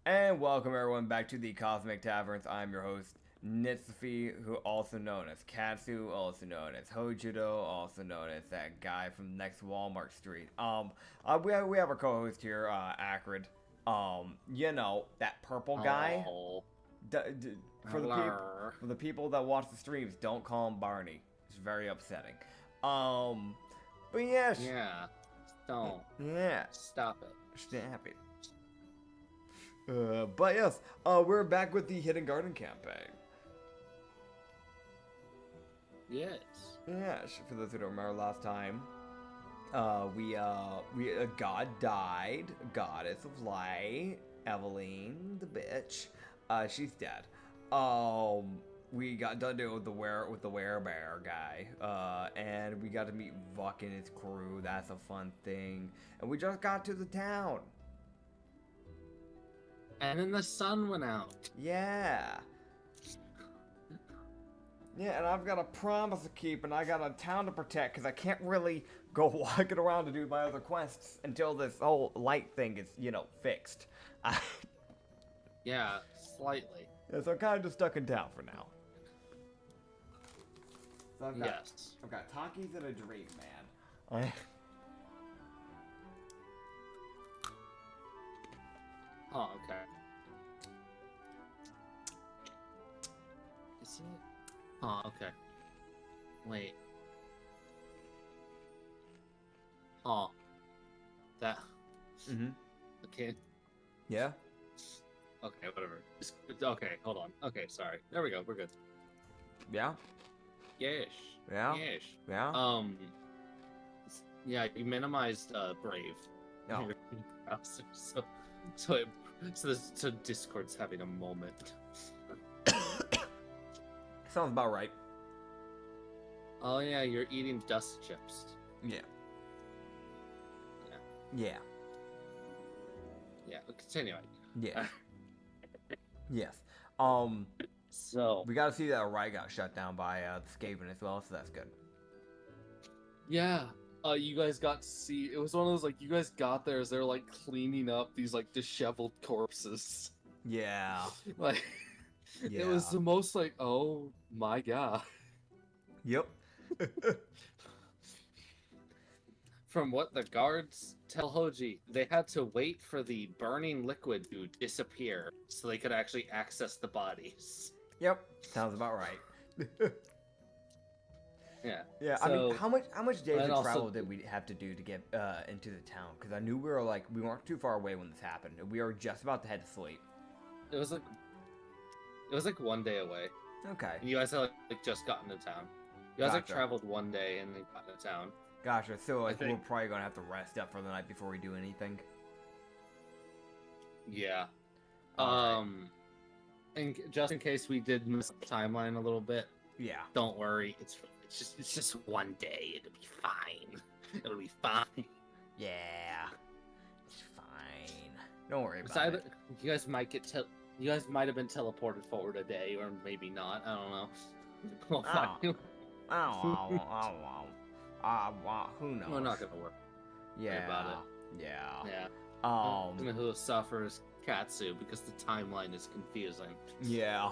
And welcome everyone back to the Cosmic Taverns. I'm your host, Nitsify, who also known as Katsu, also known as Hojiro, also known as that guy from next Walmart Street. We have our co-host here, Acrid. That purple guy. Oh, D- d- hello. for the people that watch the streams, don't call him Barney. It's very upsetting. Um, but yes, Yeah. Don't. yeah, Stop it. snap it. But yes, we're back with the Hidden Garden campaign. Yes. Yes, for those who don't remember last time, a god died, goddess of light, Eveline, the bitch. She's dead. We got done doing with the werebear guy, and we got to meet Vuck and his crew. That's a fun thing. And we just got to the town. And then the sun went out. Yeah. Yeah, and I've got a promise to keep, and I got a town to protect, because I can't really go walking around to do my other quests until this whole light thing is, fixed. Yeah, slightly. Yeah, so I'm kind of just stuck in town for now. So I've got Takis and a dream, man. Oh, okay. Is it? Oh, okay. Wait. Oh. That. Mm-hmm. Okay. Yeah? Okay, whatever. Okay, hold on. Okay, sorry. There we go. We're good. Yeah? Yes. Yeah? Yes. Yeah? Yeah, you minimized Brave. No. So Discord's having a moment. Sounds about right. Oh yeah, you're eating dust chips. Yeah. Yeah. Yeah. Yeah. Continuing. Yeah. Yes. So We gotta see that Riot got shut down by the Skaven as well, so that's good. yeah, you guys got to see. It was one of those like you guys got there as they're like cleaning up these like disheveled corpses. Yeah. Like Yeah. it was the most like, oh my god. Yep. From what the guards tell Hoji, they had to wait for the burning liquid to disappear so they could actually access the bodies. Yep. Sounds about right. Yeah. Yeah, So, I mean, how much days and of also- travel did we have to do to get into the town? Because I knew we weren't too far away when this happened. We were just about to head to sleep. It was like 1 day away. Okay. And you guys had like just gotten to town. You guys like Gotcha. traveled 1 day and then got to town. Gotcha. So like, we're think- probably gonna have to rest up for the night before we do anything. Yeah. Alright. And just in case we did miss the timeline a little bit, Yeah. don't worry. It's just 1 day. It'll be fine. It'll be fine. Yeah. It's fine. Don't worry It's about either it. you guys might get you guys might have been teleported forward a day, or maybe not. I don't know. We'll find Oh. Who knows? We're not gonna worry Yeah. about Yeah. Yeah. Um. Who suffers Katsu because the timeline is confusing. Yeah.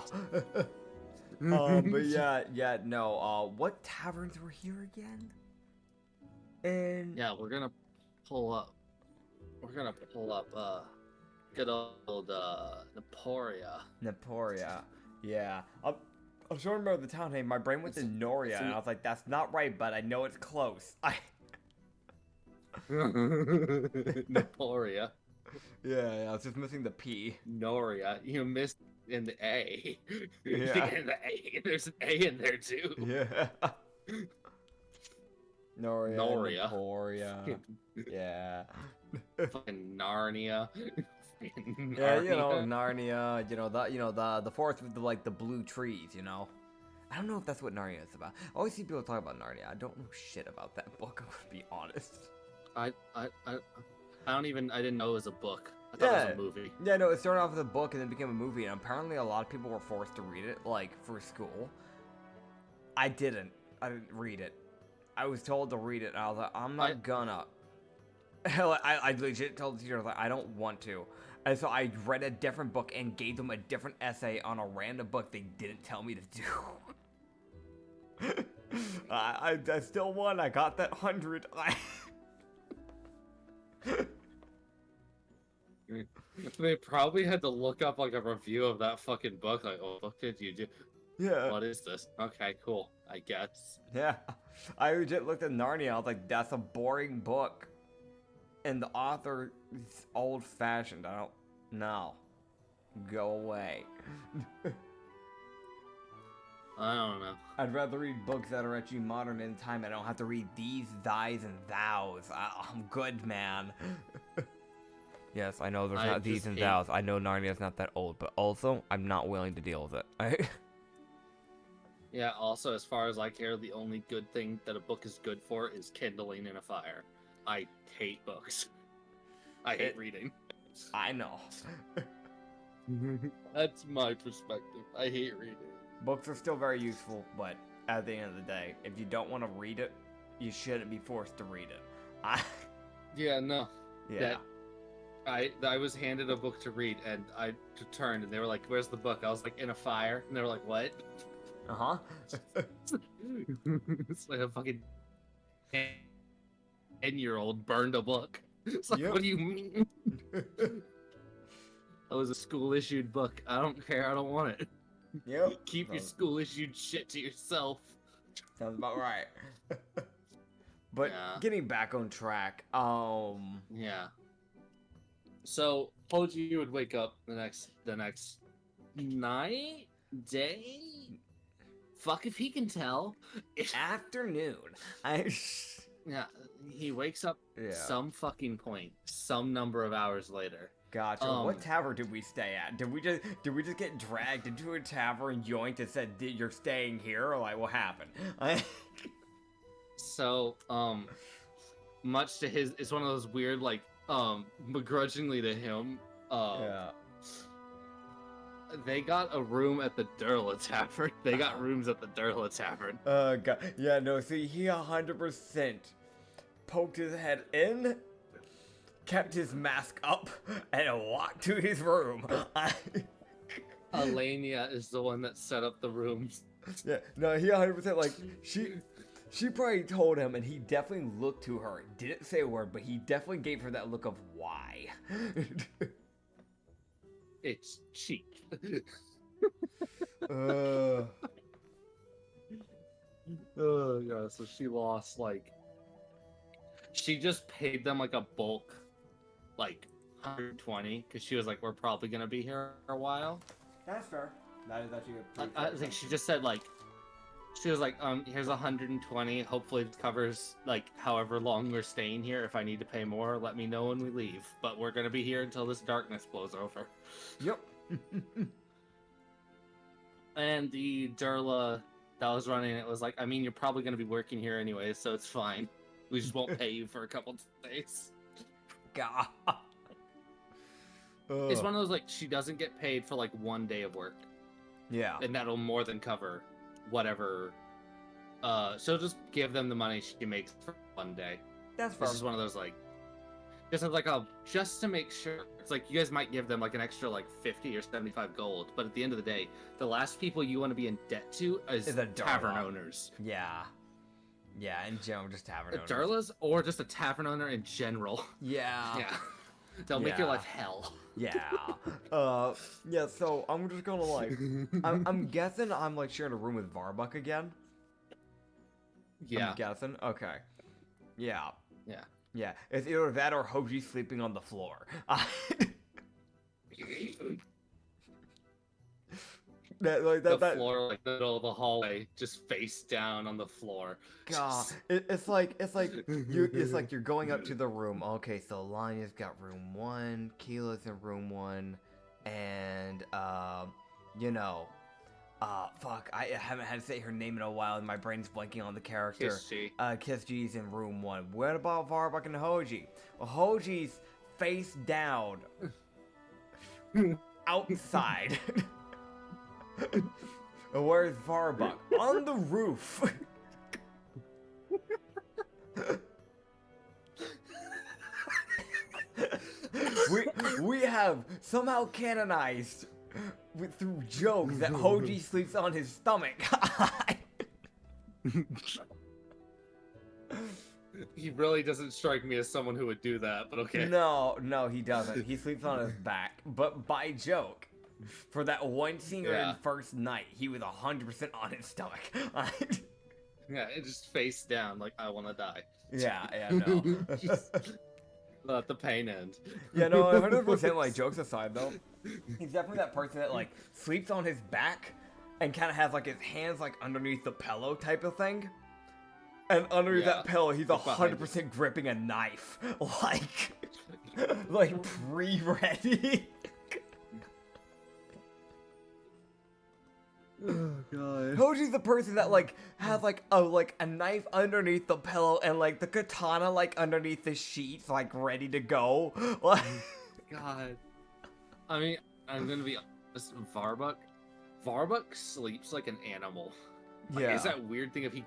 But yeah, no. What taverns were here again? And Yeah, we're gonna pull up. Good old Naporia. Naporia. Yeah. I'm trying to remember the town name. My brain went to Noria, and I was like, that's not right, but I know it's close. Naporia. Yeah, I was just missing the P. Noria. You missed in the A. Yeah. In the A. There's an A in there too. Yeah. Noria. Naporia. Yeah. Fucking Narnia. Yeah, Narnia. The forest with the blue trees. I don't know if that's what Narnia is about. I always see people talk about Narnia. I don't know shit about that book. I'm gonna be honest. I didn't know it was a book. I thought it was a movie. Yeah, no, it started off as a book and then became a movie, and apparently a lot of people were forced to read it, like, for school. I didn't read it. I was told to read it, and I was like, I'm not gonna. I legit told the teacher, I was like, I don't want to. And so I read a different book and gave them a different essay on a random book they didn't tell me to do. I still won. I got that 100. They probably had to look up like a review of that fucking book. Like, oh, what did you do? Yeah. What is this? Okay, cool. I guess. Yeah. I legit looked at Narnia. I was like, that's a boring book. And the author is old-fashioned. I don't know. Go away. I don't know. I'd rather read books that are actually modern in time. I don't have to read these, thys, and thous. I'm good, man. Yes, I know there's not these and thous. I know Narnia's not that old, but also, I'm not willing to deal with it. Yeah, also, as far as I care, the only good thing that a book is good for is kindling in a fire. I hate books. I hate reading. I know. That's my perspective. I hate reading. Books are still very useful, but at the end of the day, if you don't want to read it, you shouldn't be forced to read it. Yeah, no. Yeah. I was handed a book to read, and I turned, and they were like, "Where's the book?" I was like, "In a fire," and they were like, "What?" Uh-huh. It's like a fucking 10-year-old burned a book. It's like, Yep. What do you mean? That was a school-issued book. I don't care. I don't want it. Yep. Keep your school-issued shit to yourself. Sounds about right. But Yeah. getting back on track, Yeah. So Hoji would wake up the next night, day. Fuck if he can tell. afternoon. Yeah, he wakes up Yeah. some fucking point, some number of hours later. Gotcha. What tavern did we stay at? Did we just get dragged into a tavern, yoinked, and said you're staying here, or like what happened? So, much to his, it's one of those weird, like, begrudgingly to him, Yeah. they got a room at the Durla Tavern. They got rooms at the Durla Tavern. God. Yeah, no, see, he 100% poked his head in, kept his mask up, and walked to his room. Alania is the one that set up the rooms. Yeah, no, he 100%, like, she probably told him, and he definitely looked to her. Didn't say a word, but he definitely gave her that look of why. It's cheap. uh, Oh yeah, so she lost like she just paid them like a bulk like 120 because she was like, we're probably gonna be here a while. that's fair. That is actually a pretty I fair think she just said like she was like, here's 120, hopefully it covers like however long we're staying here. If I need to pay more, let me know when we leave. But we're gonna be here until this darkness blows over. Yep. And the Durla that was running it was like, I mean, you're probably going to be working here anyway, so it's fine. We just won't pay you for a couple days. God. It's one of those, like, she doesn't get paid for, like, 1 day of work. Yeah. And that'll more than cover whatever. She'll just give them the money she makes for 1 day. That's fair. This is one of those, like, just to make sure. It's like, you guys might give them, like, an extra, like, 50 or 75 gold, but at the end of the day, the last people you want to be in debt to is a tavern Durla. owners. Yeah. Yeah, in general, just tavern owners. Durlas, or just a tavern owner in general. Yeah. Yeah. They'll make your life hell. Yeah. Yeah, so I'm just gonna, like, I'm guessing I'm, like, sharing a room with Varbuck again. Yeah. I'm guessing? Okay. Yeah. Yeah. Yeah, it's either that or Hoji sleeping on the floor. The floor, like the middle of the hallway, just face down on the floor. God, it's like you're going up to the room. Okay, so Lanya's got room 1, Keela's in room 1, and fuck, I haven't had to say her name in a while, and my brain's blanking on the character. Kiss G's in room 1. What about Varbuck and Hoji? Well, Hoji's face down outside. Where's Varbuck? On the roof. we have somehow canonized through jokes that Hoji sleeps on his stomach. He really doesn't strike me as someone who would do that, but okay. No, he doesn't. He sleeps on his back, but by joke. For that one scene in first night, he was 100% on his stomach. Yeah, it just face down, like, I want to die. No. Let the pain end. Yeah, no, 100%, like, jokes aside, though, he's definitely that person that, like, sleeps on his back and kind of has, like, his hands, like, underneath the pillow type of thing. And underneath that pillow, he's 100% gripping a knife. Like pre-ready. Oh god. Hoji's the person that like has like a knife underneath the pillow and like the katana like underneath the sheets, like ready to go. God. I mean, I'm gonna be honest, Varbuck sleeps like an animal. Like, Yeah. It's that weird thing of he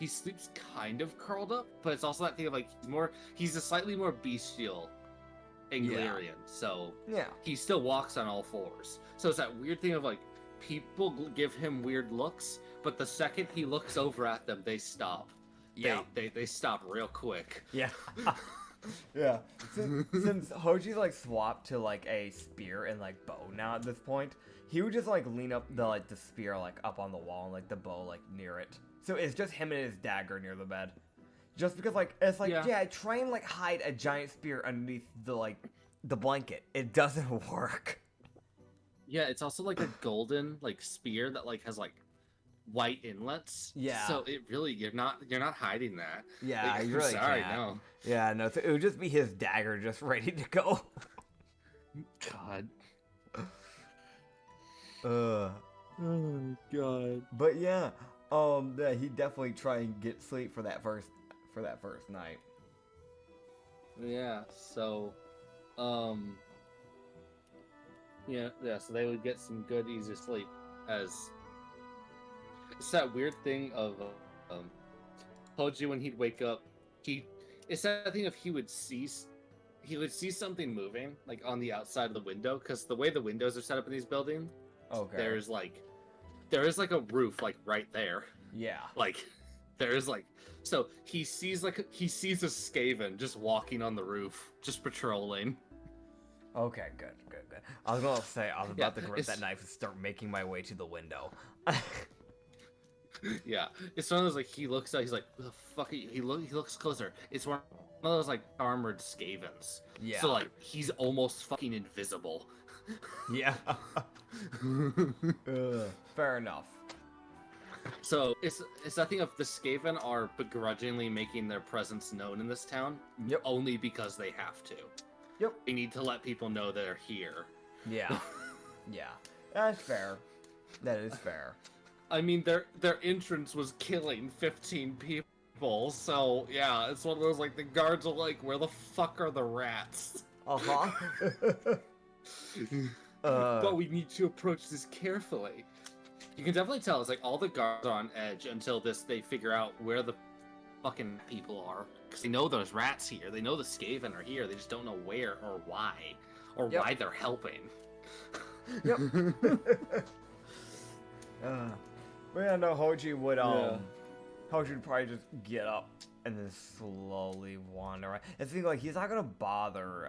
sleeps kind of curled up, but it's also that thing of like he's a slightly more bestial Anglerian, so he still walks on all fours. So it's that weird thing of like people give him weird looks, but the second he looks over at them, they stop. Yeah, they stop real quick. Yeah. Yeah. Since Hoji like swapped to like a spear and like bow now at this point, he would just like lean up the spear like up on the wall and like the bow like near it. So it's just him and his dagger near the bed. Just because like it's like try and like hide a giant spear underneath the blanket. It doesn't work. Yeah, it's also like a golden like spear that like has like white inlets. Yeah. So it really you're not hiding that. Yeah, like, you really sorry, can't. no. Yeah, no. So it would just be his dagger just ready to go. God. Oh God. But yeah, he definitely try and get sleep for that first night. Yeah. So, yeah. So they would get some good, easy sleep. As it's that weird thing of Hoji when he'd wake up, it's that thing of he would see something moving like on the outside of the window, because the way the windows are set up in these buildings. Okay. There is like a roof like right there. Yeah. Like there's like so he sees a Skaven just walking on the roof, just patrolling. Okay, good. I was gonna say I was about to grip that knife and start making my way to the window. Yeah, it's one of those like he looks out, he's like, "What the fuck?" He looks closer. It's one of those like armored Skavens. Yeah. So like he's almost fucking invisible. Yeah. Fair enough. So it's that thing of the Skaven are begrudgingly making their presence known in this town. Yep. Only because they have to. Yep. They need to let people know they're here. Yeah. Yeah. That's fair. That is fair. I mean, their entrance was killing 15 people, so yeah, it's one of those like the guards are like, where the fuck are the rats? But we need to approach this carefully. You can definitely tell it's like all the guards are on edge until they figure out where the fucking people are, because they know there's rats here. They know the Skaven are here. They just don't know where or why, or why they're helping. Yep. But yeah, no, Hoji would probably just get up and then slowly wander around. It seems like he's not gonna bother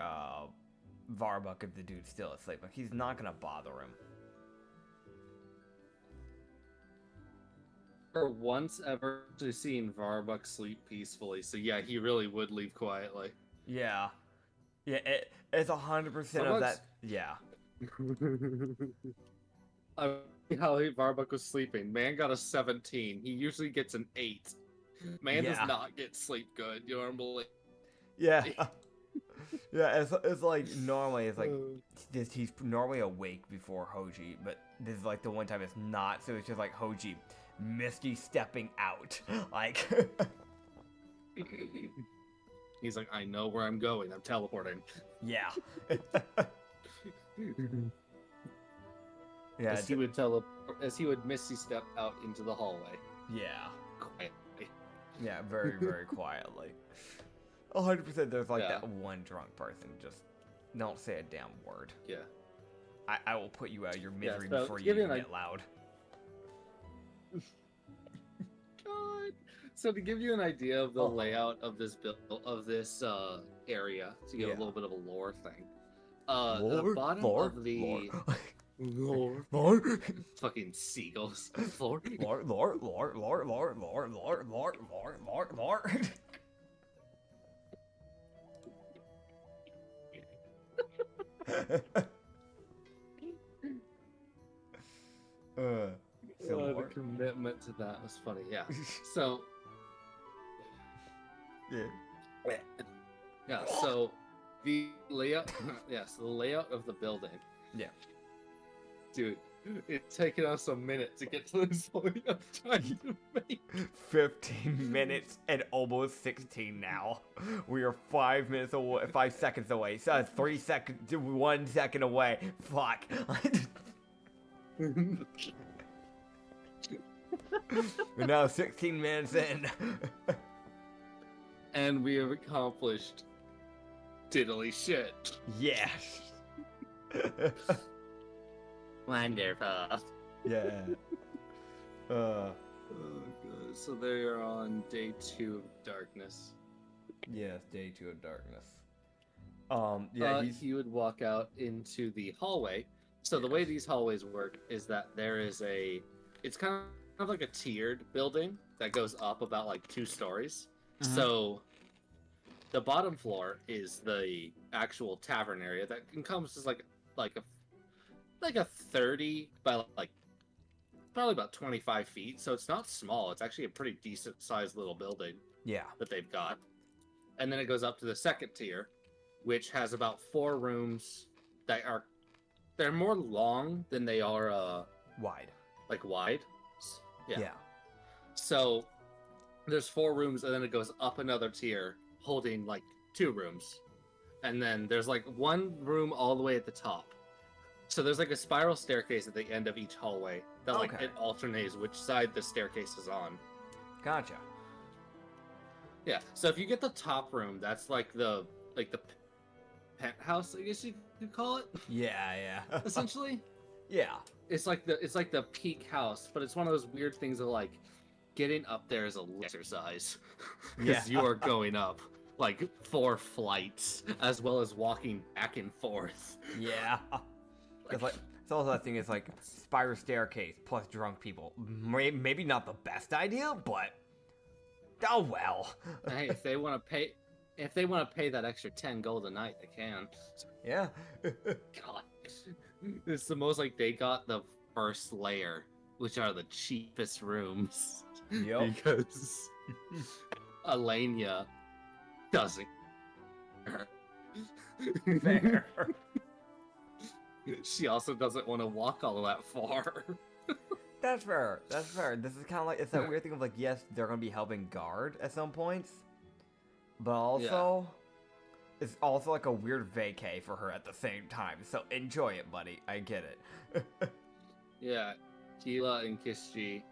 Varbuck if the dude's still asleep. Like he's not gonna bother him. For once ever seen Varbuck sleep peacefully, so yeah, he really would leave quietly. Yeah. Yeah, it's 100% of that. Yeah. I mean, how Varbuck was sleeping. Man got a 17. He usually gets an 8. Man does not get sleep good normally. Yeah. Yeah, it's like normally it's like he's normally awake before Hoji, but this is like the one time it's not, so it's just like Hoji misty stepping out. Like he's like, I know where I'm going. I'm teleporting. Yeah. Yeah. As he would misty step out into the hallway. Yeah. Quietly. Yeah, very, very quietly. 100% there's like that one drunk person just Don't say a damn word. Yeah. I will put you out of your misery so before to you give you even an get loud. God. So to give you an idea of the layout of this area, to give a little bit of a lore thing. The bottom of the lore. Fucking seagulls. Lore. The commitment to that was funny. Yeah. So. Yeah. So the layout. Yes, the layout of the building. Yeah. Dude, it's taken us a minute to get to this point of trying to make 15 minutes and almost 16 now. We are 5 minutes away, 5 seconds away. So 3 seconds, 1 second away. Fuck. We're now 16 minutes in. And we have accomplished diddly shit. Yes. Wonderful. Yeah. Oh, God. So they are on day 2 of darkness. Yes, day 2 of darkness. He would walk out into the hallway. So the way these hallways work is that there is it's kind of like a tiered building that goes up about like 2 stories. Mm-hmm. So the bottom floor is the actual tavern area that encompasses like a 30 by like probably about 25 feet. So it's not small. It's actually a pretty decent sized little building. Yeah. That they've got. And then it goes up to the second tier, which has about 4 rooms that they're more long than they are wide. Like wide. Yeah. So there's 4 rooms, and then it goes up another tier holding like 2 rooms. And then there's like 1 room all the way at the top. So there's like a spiral staircase at the end of each hallway that it alternates which side the staircase is on. Gotcha. Yeah. So if you get the top room, that's like the penthouse, I guess you could call it. Yeah. Essentially. Yeah. It's like the peak house, but it's one of those weird things of like getting up there is a exercise. Because you are going up like 4 flights as well as walking back and forth. Yeah. It's like it's also that thing is like spiral staircase plus drunk people. Maybe not the best idea, but oh well. Hey, if they want to pay that extra 10 gold a night, they can. Yeah. God, it's the most like they got the first layer, which are the cheapest rooms. Yep. Because Alania doesn't. Fair. She also doesn't want to walk all that far. That's fair. This is kind of like, it's that weird thing of like, yes, they're going to be helping guard at some points, but also, it's also like a weird vacay for her at the same time. So enjoy it, buddy. I get it. Yeah, Tila and Kishji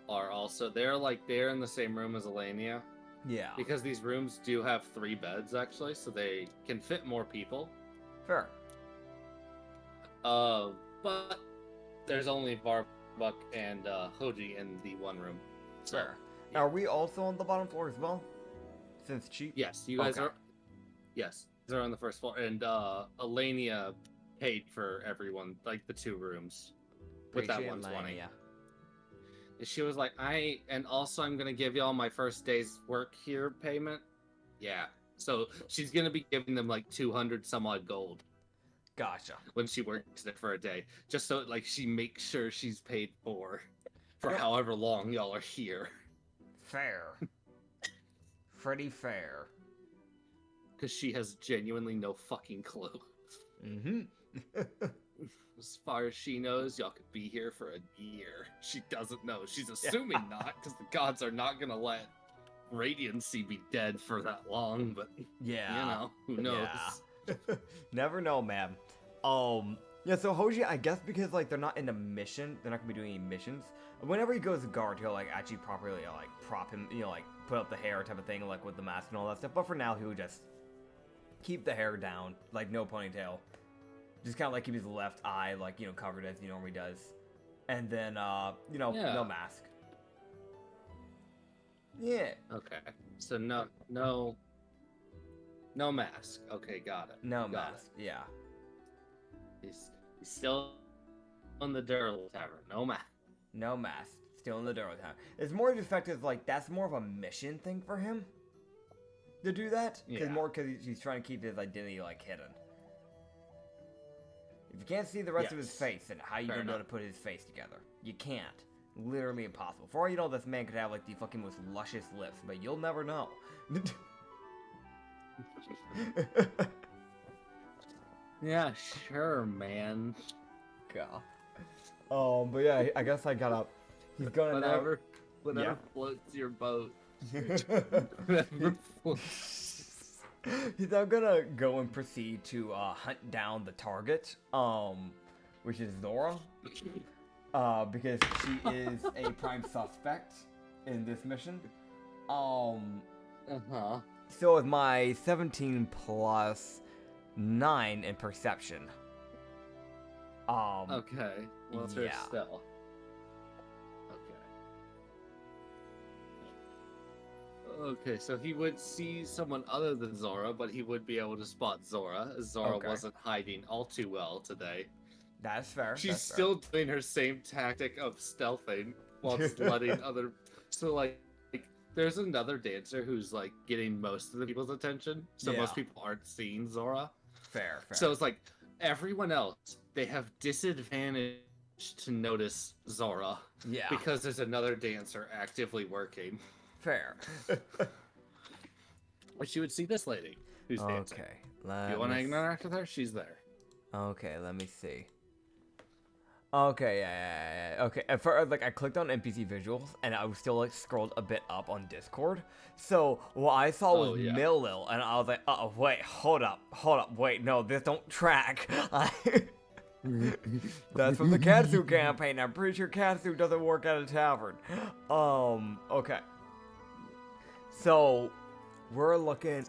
are also, they're in the same room as Alania. Yeah. Because these rooms do have 3 beds, actually, so they can fit more people. Fair. But there's only Varbuck and Hoji in the 1 room. So, fair. Yeah. Are we also on the bottom floor as well? Since cheap? Yes, you guys are. Yes, they're on the first floor, and Alania paid for everyone, like the 2 rooms, with that 120. Yeah. She was like, I'm gonna give y'all my first day's work here payment. Yeah, so she's gonna be giving them like 200 some odd gold. Gotcha. When she works there for a day, just so like she makes sure she's paid for however long y'all are here. Fair. Pretty fair. Because she has genuinely no fucking clue. Mm-hmm. As far as she knows, y'all could be here for a year. She doesn't know. She's assuming not, because the gods are not gonna let Radiancy be dead for that long. But who knows? Yeah. Never know, man. So Hoji, I guess because like they're not in a mission, they're not gonna be doing any missions. Whenever he goes to guard, he'll like actually properly like prop him, like put up the hair type of thing, like with the mask and all that stuff. But for now, he'll just keep the hair down, like no ponytail. Just kind of like keep his left eye, like, you know, covered as he normally does. And then, you know, no mask. Yeah. Okay. So no mask. Okay, got it. No Got mask, it. yeah. He's still on the Durl Tavern. No mask. No mask. Still in the Duro Town. It's more effective, like, that's more of a mission thing for him to do that. Because he's trying to keep his identity, like, hidden. If you can't see the rest of his face, then how are you going to be able to put his face together? You can't. Literally impossible. For all you know, this man could have, like, the fucking most luscious lips, but you'll never know. Yeah, sure, man. God. But yeah, I guess I gotta... He's gonna whatever floats your boat. He's now gonna go and proceed to hunt down the target, which is Zora, because she is a prime suspect in this mission. So with my 17 plus 9 in perception. Okay. Well, her still. Okay, so he would see someone other than Zora, but he would be able to spot Zora, as Zora wasn't hiding all too well today. That's fair. She's still doing her same tactic of stealthing while letting other... So, like, there's another dancer who's, like, getting most of the people's attention, so most people aren't seeing Zora. Fair. So it's like, everyone else, they have disadvantage to notice Zora. Yeah. Because there's another dancer actively working. Fair. Or she would see this lady who's dancing. Okay. You want to interact with her? She's there. Okay, let me see. Okay, yeah. Okay, at first, like, I clicked on NPC visuals, and I was still, like, scrolled a bit up on Discord. So, what I saw was Millil, and I was like, uh-oh, wait, hold up, wait, no, this don't track. That's from the Katsu campaign. I'm pretty sure Katsu doesn't work at a tavern. Okay. So, we're looking...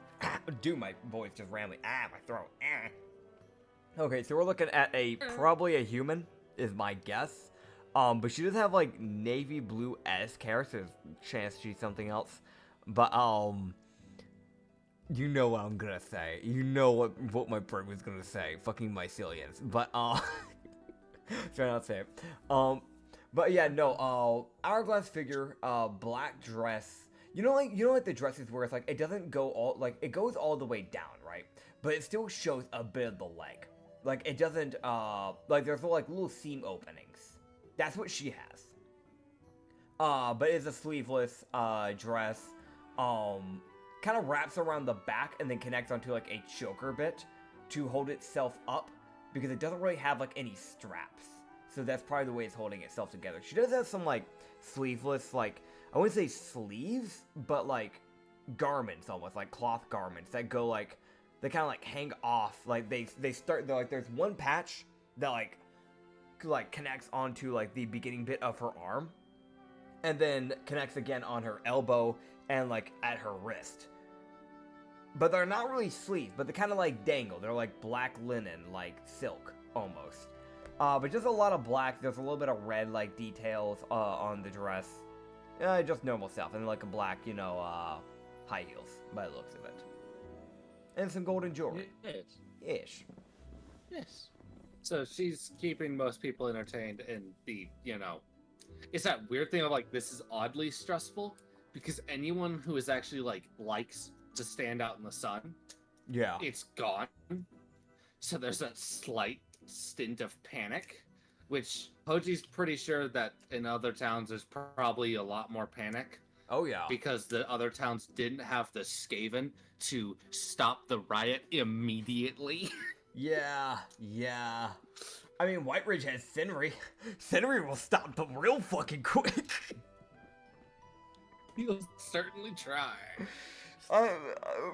Dude, my voice just rambling. My throat. Okay, so we're looking at probably a human, is my guess. But she does have, like, navy blue-esque hair, so there's a chance she's something else. But, you know what I'm gonna say. You know what my brain was gonna say. Fucking mycelians. But, try not to say it. But yeah, no, hourglass figure, black dress. You know, like the dresses where it's like, it doesn't go all, like, it goes all the way down, right? But it still shows a bit of the leg. Like, it doesn't, like, there's, like, little seam openings. That's what she has. But it's a sleeveless, dress, kind of wraps around the back and then connects onto, like, a choker bit to hold itself up, because it doesn't really have, like, any straps. So that's probably the way it's holding itself together. She does have some, like, sleeveless, like, I wouldn't say sleeves, but, like, garments almost, like cloth garments that go, like, they kind of, like, hang off. Like, they're like, there's one patch that, like, connects onto, like, the beginning bit of her arm, and then connects again on her elbow and, like, at her wrist. But they're not really sleeves, but they kind of, like, dangle. They're, like, black linen, like, silk, almost. But just a lot of black. There's a little bit of red, like, details on the dress. Just normal stuff. And, like, a black, you know, high heels, by the looks of it. And some golden jewelry. Ish. Yes. So she's keeping most people entertained, and you know, it's that weird thing of, like, this is oddly stressful, because anyone who is actually, like, likes to stand out in the sun, it's gone. So there's that slight stint of panic, which Hoji's pretty sure that in other towns there's probably a lot more panic. Oh, yeah. Because the other towns didn't have the Skaven to stop the riot immediately. Yeah. I mean, White Ridge has Senri. Senri will stop them real fucking quick. He'll certainly try.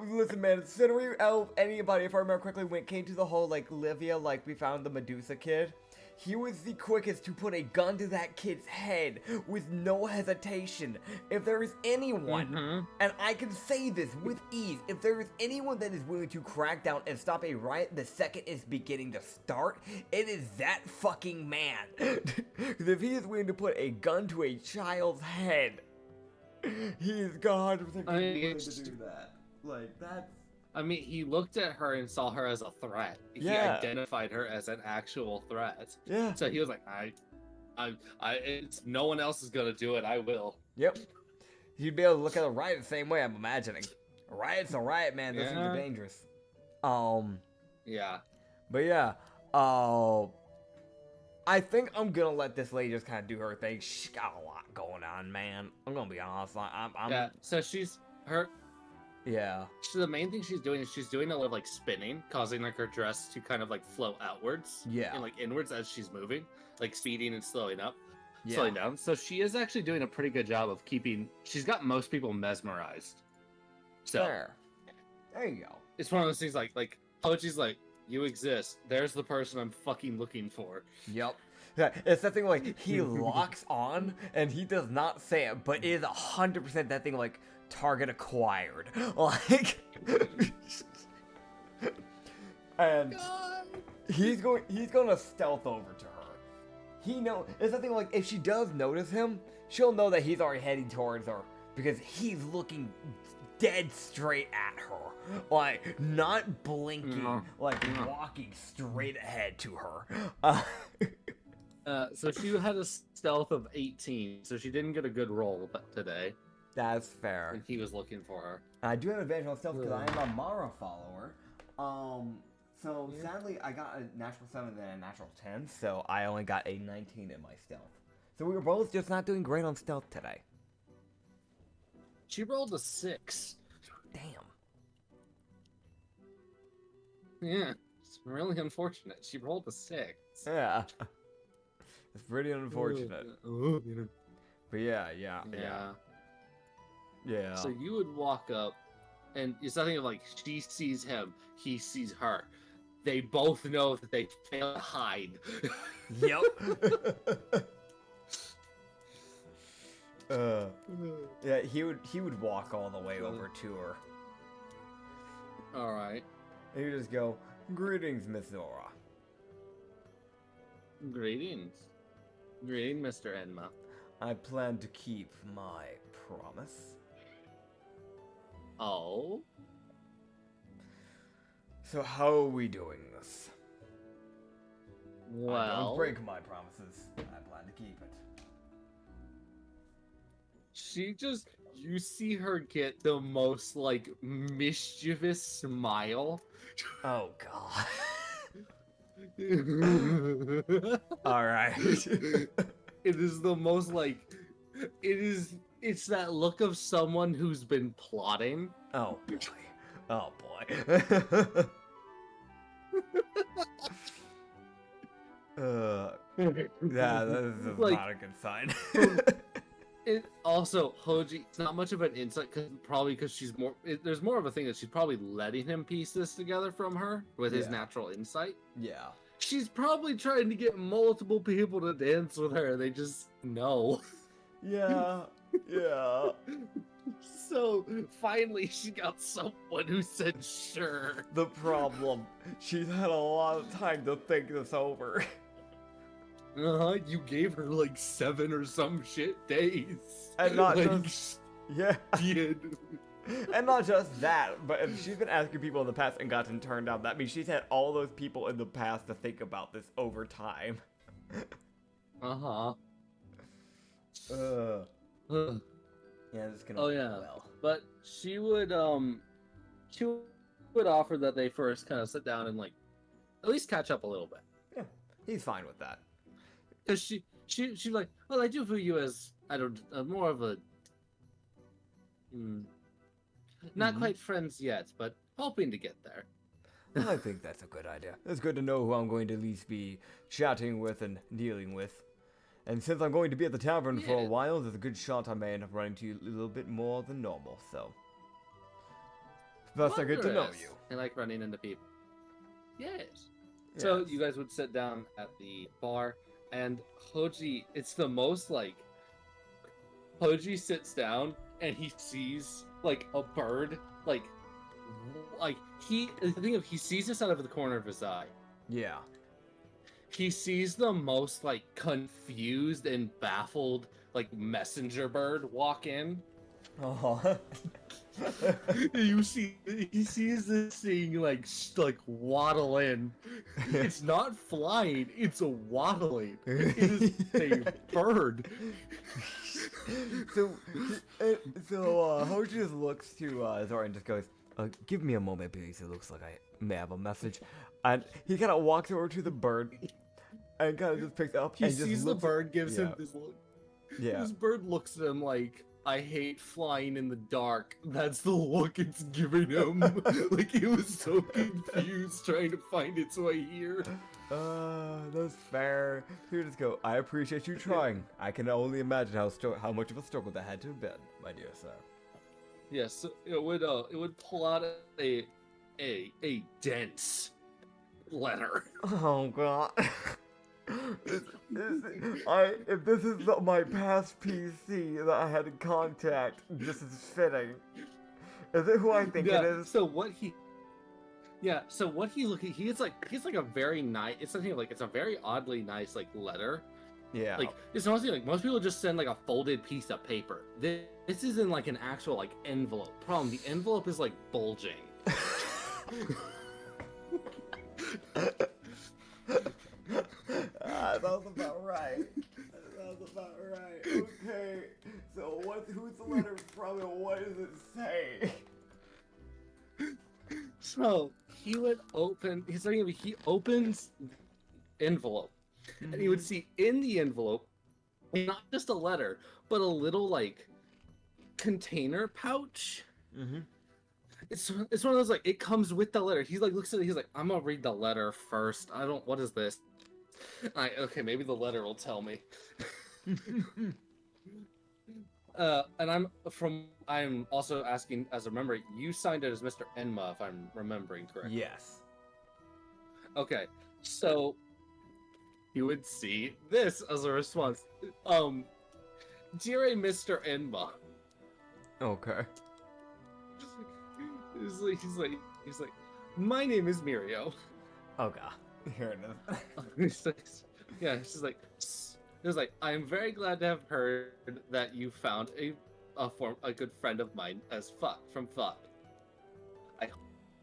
Listen, man, Senri, anybody, if I remember correctly, came to the whole, like, Livia, like, we found the Medusa kid. he was the quickest to put a gun to that kid's head with no hesitation. If there is anyone, and I can say this with ease, if there is anyone that is willing to crack down and stop a riot the second it's beginning to start, it is that fucking man. Because if he is willing to put a gun to a child's head, he is 100% willing to do that. Like, that's... I mean, he looked at her and saw her as a threat. He identified her as an actual threat. Yeah. So he was like, it's no one else is gonna do it. I will. Yep. You'd be able to look at a riot the same way, I'm imagining. A riot's a riot, man. Those things are dangerous. Yeah. But yeah. I think I'm gonna let this lady just kind of do her thing. She's got a lot going on, man. I'm gonna be honest. Yeah. So she's her. Yeah. So the main thing she's doing is she's doing a lot of like spinning, causing like her dress to kind of like flow outwards. Yeah. And like inwards as she's moving, like speeding and slowing up, Yeah. slowing down. So she is actually doing a pretty good job of keeping. She's got most people mesmerized. So there you go. it's one of those things like Hoji's like, you exist. There's the person I'm fucking looking for. Yep. Yeah, it's that thing like he locks on and he does not say it, but it is 100% that thing like target acquired. Like and he's gonna stealth over to her. It's that thing like if she does notice him, she'll know that he's already heading towards her because he's looking dead straight at her. Like not blinking, like walking straight ahead to her. So she had a stealth of 18, so she didn't get a good roll today. That's fair. And he was looking for her. I do have advantage on stealth because I am a Mara follower. So sadly I got a natural 7 and then a natural 10, so I only got a 19 in my stealth. So we were both just not doing great on stealth today. She rolled a 6. Damn. Yeah, it's really unfortunate. She rolled a 6. Yeah. It's pretty unfortunate. But yeah. So you would walk up, and it's nothing of like she sees him, he sees her. They both know that they fail to hide. Yep. Yeah, he would walk all the way over to her. All right. And he'd just go, "Greetings, Miss Zora." Greetings, Mr. Enma. I plan to keep my promise. Oh? So how are we doing this? I Well, don't break my promises. I plan to keep it. you see her get the most, like, mischievous smile. Oh, God. Alright. It is the most, like, it's that look of someone who's been plotting. Oh, boy. Oh, boy. Yeah, this is Like, not a good sign. It also, Hoji, it's not much of an insight, because she's more. There's more of a thing that she's probably letting him piece this together from her with his natural insight. Yeah. She's probably trying to get multiple people to dance with her. They just know. Yeah. Yeah. So finally, she got someone who said sure. The problem, she's had a lot of time to think this over. You gave her like 7 or some shit days. And not like, just... Yeah. Did. And not just that, but if she's been asking people in the past and gotten turned down, that means she's had all those people in the past to think about this over time. Uh-huh. Yeah, this is gonna Oh go yeah. well. But she would offer that they first kind of sit down and like at least catch up a little bit. Yeah, he's fine with that. Because she's like, well, I do view you as more of a not quite friends yet, but hoping to get there. I think that's a good idea. It's good to know who I'm going to at least be chatting with and dealing with. And since I'm going to be at the tavern for a while, there's a good shot I may end up running to you a little bit more than normal, so. Thus I get to know you. I like running into people. Yes. So Yes. you guys would sit down at the bar, and Hoji, it's the most like Hoji sits down and he sees like a bird, like he sees this out of the corner of his eye. Yeah. He sees the most like confused and baffled like messenger bird walk in. Oh. He sees this thing like waddle in. It's not flying, it's a waddling. It is a bird. so Ho just looks to Zora and just goes, give me a moment, please. It looks like I may have a message. And he kind of walks over to the bird and kind of just picks it up He and just sees looks the bird, gives him this look. Yeah. This bird looks at him like, I hate flying in the dark. That's the look it's giving him. Like it was so confused trying to find its way here. That's fair. Here, just go. I appreciate you trying. I can only imagine how much of a struggle that had to have been, my dear sir. Yes, it would pull out a dense letter. Oh god. If this is my past PC that I had in contact, this is fitting. Is it who I think it is? So what he's looking, he's like a very nice. It's something like it's a very oddly nice like letter. Yeah. Like it's honestly like most people just send like a folded piece of paper. This is in like an actual like envelope. Problem, the envelope is like bulging. That was about right. Okay. So who's the letter from and what does it say? So he would open. He opens envelope, and he would see in the envelope not just a letter, but a little like container pouch. Mm-hmm. It's one of those like it comes with the letter. He's like looks at it. He's like, I'm gonna read the letter first. What is this? Okay, maybe the letter will tell me. And I'm also asking as a member. You signed it as Mr. Enma, if I'm remembering correctly. Yes. Okay, so you would see this as a response. Dear Mr. Enma. Okay. He's like, my name is Mirio. Oh god. Here it He's like, I am very glad to have heard that you found a good friend of mine as from Fuck. I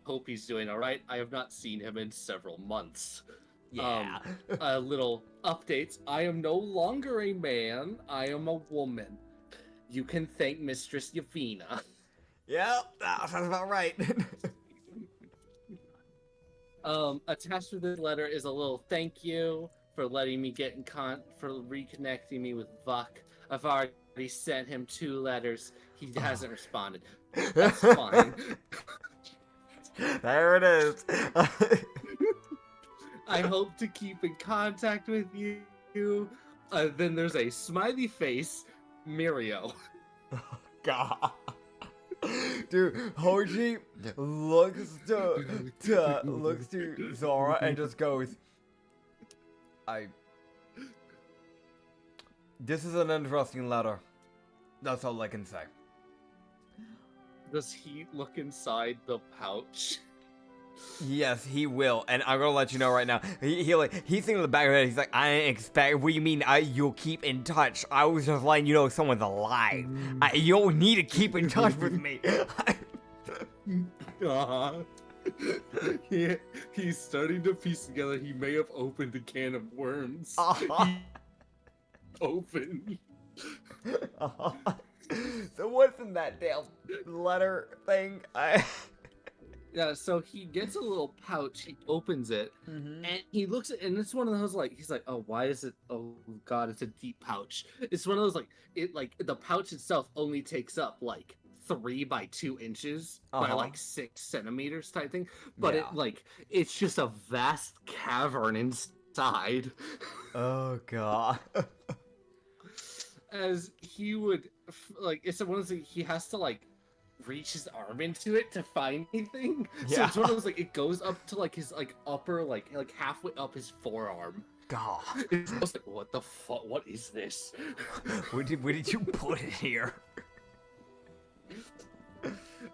hope he's doing all right. I have not seen him in several months. Yeah. Little updates. I am no longer a man. I am a woman. You can thank Mistress Yavina. Yep, that sounds about right. Attached to this letter is a little thank you for letting me get for reconnecting me with Vuk. I've already sent him 2 letters. He hasn't responded. That's fine. There it is. I hope to keep in contact with you. Then there's a smiley face, Mirio. Oh, God. Dude, Hoji looks to Zora and just goes, This is an interesting letter. That's all I can say. Does he look inside the pouch? Yes, he will, and I'm gonna let you know right now. He's thinking in the back of his head. He's like, I didn't expect. What do you mean? You'll keep in touch? I was just letting you know someone's alive. You don't need to keep in touch with me. He's starting to piece together. He may have opened a can of worms. Open. So what's in that damn letter thing? Yeah, so he gets a little pouch, he opens it, and he looks at and it's one of those like he's like, oh, why is it, oh god, it's a deep pouch. It's one of those like the pouch itself only takes up like 3 by 2 inches by like 6 centimeters type thing. But it's just a vast cavern inside. Oh god. As he would it's one of those things he has to like reach his arm into it to find anything. So Yeah. it's one of those, like, it goes up to, like, his, like, upper, like halfway up his forearm. God. It's just like, what the fuck? What is this? Where did you put it here?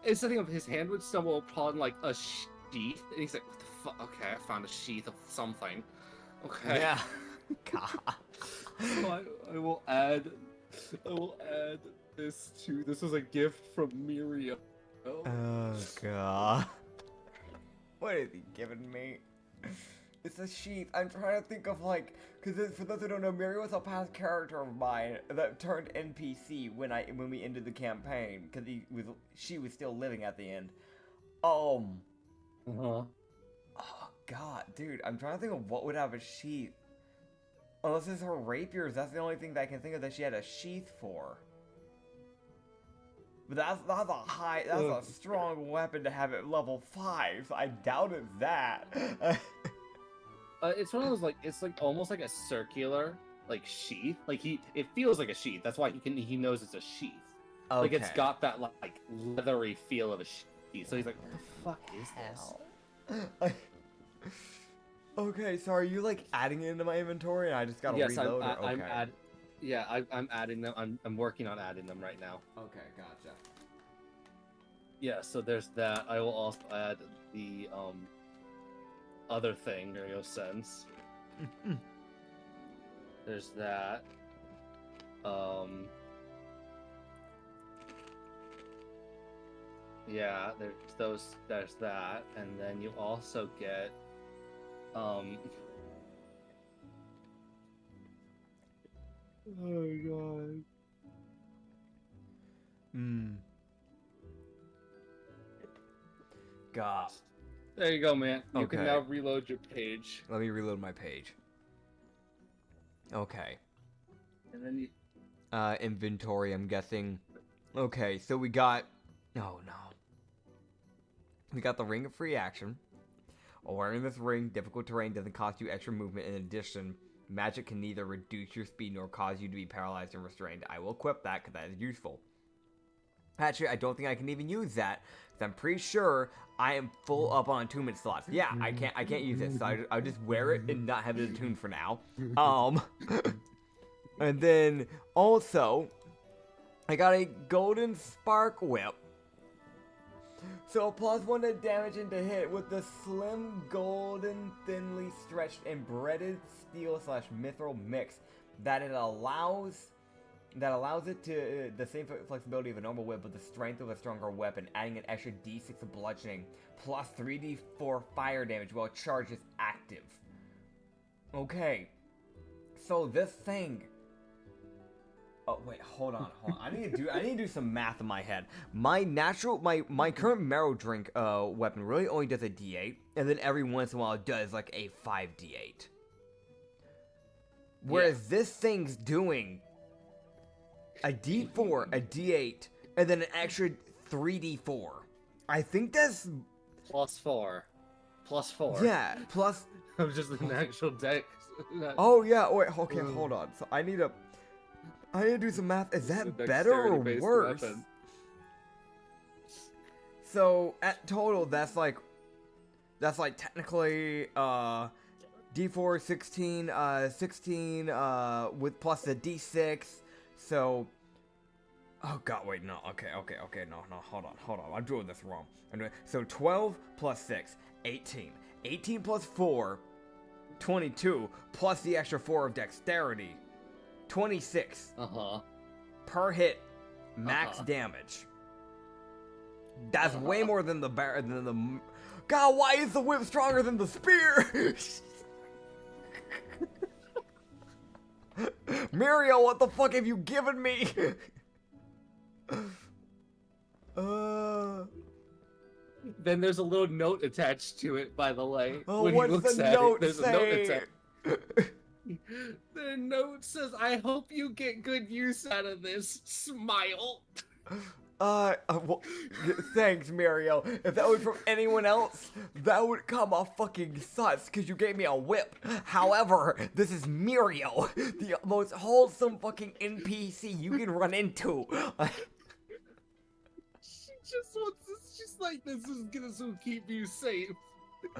It's something of his hand would stumble upon, like, a sheath, and he's like, what the fuck? Okay, I found a sheath of something. Okay. Yeah. God. So I will add this to, this was a gift from Miriam. Oh God. What is he giving me? It's a sheath. I'm trying to think of, like, because for those who don't know, Miri was a past character of mine that turned NPC when we ended the campaign, because she was still living at the end. Oh God, dude, I'm trying to think of what would have a sheath. Unless it's her rapiers, that's the only thing that I can think of that she had a sheath for. But that's a strong weapon to have at level 5, so I doubt it's that. It's one of those, like, it's like almost like a circular, like, sheath. Like, it feels like a sheath. That's why he knows it's a sheath. Okay. Like, it's got that, like, leathery feel of a sheath. So he's like, what the fuck is this? Okay, so are you, like, adding it into my inventory and I just gotta reload it? Okay. I'm adding them. I'm working on adding them right now. Okay, gotcha. Yeah, so there's that. I will also add the other thing Mario sends. There's that. Yeah, there's that, and then you also get oh god. God. There you go, man. You Okay. can now reload your page. Let me reload my page. Okay. And then you... Inventory, I'm guessing. Okay, so we got... Oh, no. We got the Ring of Free Action. Wearing this ring, difficult terrain doesn't cost you extra movement. In addition, magic can neither reduce your speed nor cause you to be paralyzed and restrained. I will equip that because that is useful. Actually, I don't think I can even use that, because I'm pretty sure I am full up on attunement slots. Yeah, I can't use it, so I'll just wear it and not have it attuned for now. And then, also, I got a Golden Spark Whip. So +1 to damage and to hit with the slim, golden, thinly stretched and breaded steel / mithril mix that allows it to the same flexibility of a normal whip, but the strength of a stronger weapon, adding an extra d6 of bludgeoning plus 3d4 fire damage while charge is active. Okay, so this thing. Oh wait, hold on. I need to do some math in my head. My current marrow drink weapon really only does a d8, and then every once in a while it does like a 5d8. Whereas this thing's doing a d4, a d8, and then an extra 3d4. I think that's +4. +4. Yeah, plus. I'm just an actual deck. Oh yeah. Wait. Okay. Hold on. So I need to do some math. Is that better or worse? Weapon. So at total, that's like technically d4 16 with plus the d6. So, oh god, wait, no, okay, no, hold on, I'm doing this wrong. So 12 plus 6, 18. 18 plus 4, 22, plus the extra 4 of dexterity, 26. Per hit, max damage. That's way more than the God, why is the whip stronger than the spear? Muriel, what the fuck have you given me? Then there's a little note attached to it, by the way. Oh, when what's he looks the at note it, there's say? a note attached. The note says, I hope you get good use out of this. Smile. Well, thanks, Muriel. If that was from anyone else, that would come off fucking sus, because you gave me a whip. However, this is Muriel, the most wholesome fucking NPC you can run into. just wants this. She's like, this is gonna keep you safe.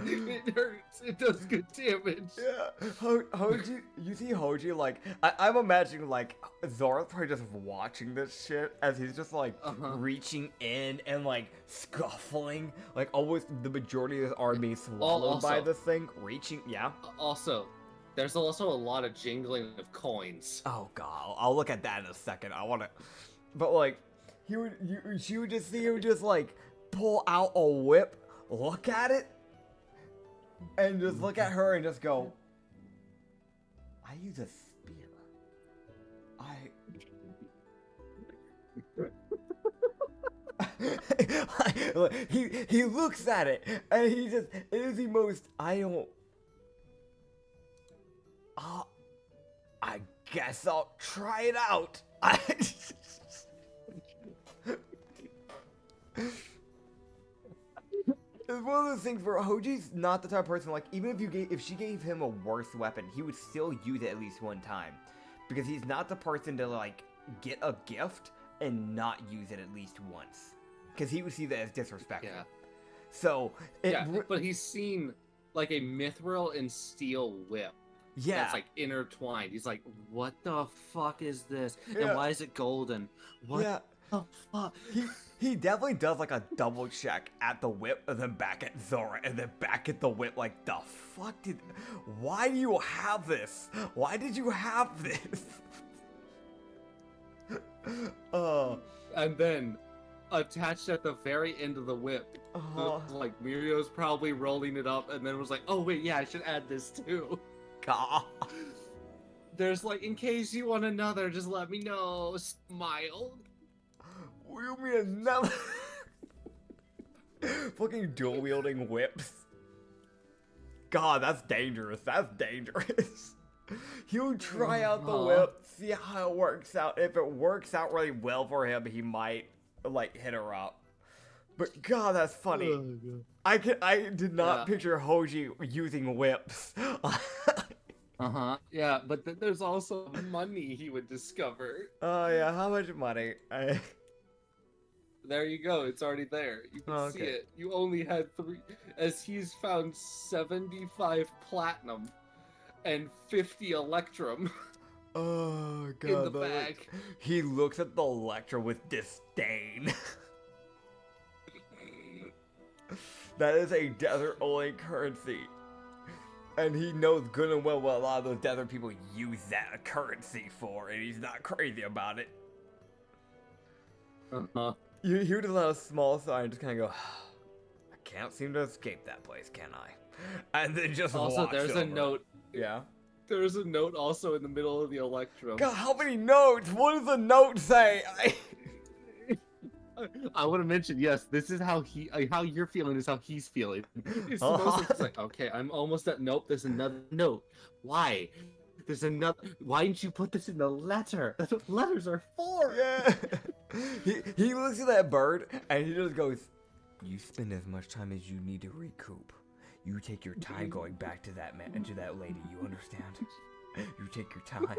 It hurts. It does good damage. Yeah, Hoji, you see Hoji, like, I'm imagining, like, Zora's probably just watching this shit as he's just, like, reaching in and, like, scuffling, like, almost the majority of his arm being swallowed by this thing, reaching, yeah. Also, there's also a lot of jingling of coins. Oh, God, I'll look at that in a second, I want to, but, like, she would just see him just, like, pull out a whip, look at it, and just look at her and just go, I use a spear. He looks at it and he just, it is the most, I guess I'll try it out. It's one of those things where Hoji's not the type of person, like, even if she gave him a worse weapon, he would still use it at least one time. Because he's not the person to, like, get a gift and not use it at least once. Because he would see that as disrespectful. Yeah. So, but he's seen, like, a mithril and steel whip. Yeah. That's, like, intertwined. He's like, what the fuck is this? Yeah. And why is it golden? What the fuck? He definitely does, like, a double check at the whip and then back at Zora and then back at the whip, like, the fuck why do you have this? Why did you have this? And then, attached at the very end of the whip, like, Mirio's probably rolling it up and then was like, oh wait, yeah, I should add this too. God. There's like, in case you want another, just let me know. Smile. You mean another? Fucking dual wielding whips. God, that's dangerous. That's dangerous. He'll try out the whip, see how it works out. If it works out really well for him, he might like hit her up. But God, that's funny. I did not picture Hoji using whips. Yeah, but there's also money he would discover. Oh yeah, how much money? There you go. It's already there. You can see it. You only had 3, as he's found 75 platinum and 50 electrum. Oh God! In the bag. He looks at the electrum with disdain. That is a desert-only currency. And he knows good and well what a lot of those desert people use that currency for, and he's not crazy about it. You hear the little small sign and just kind of go, I can't seem to escape that place, can I? And then just also, there's a note. Yeah? There's a note also in the middle of the electrum. God, how many notes? What does the note say? I want to mention, yes, this is how how you're feeling is how he's feeling. It's like, okay, I'm almost at, nope, there's another note. Why? There's another, why didn't you put this in the letter? That's what letters are for. Yeah. He looks at that bird and he just goes, you spend as much time as you need to recoup. You take your time going back to that man, to that lady, you understand? You take your time.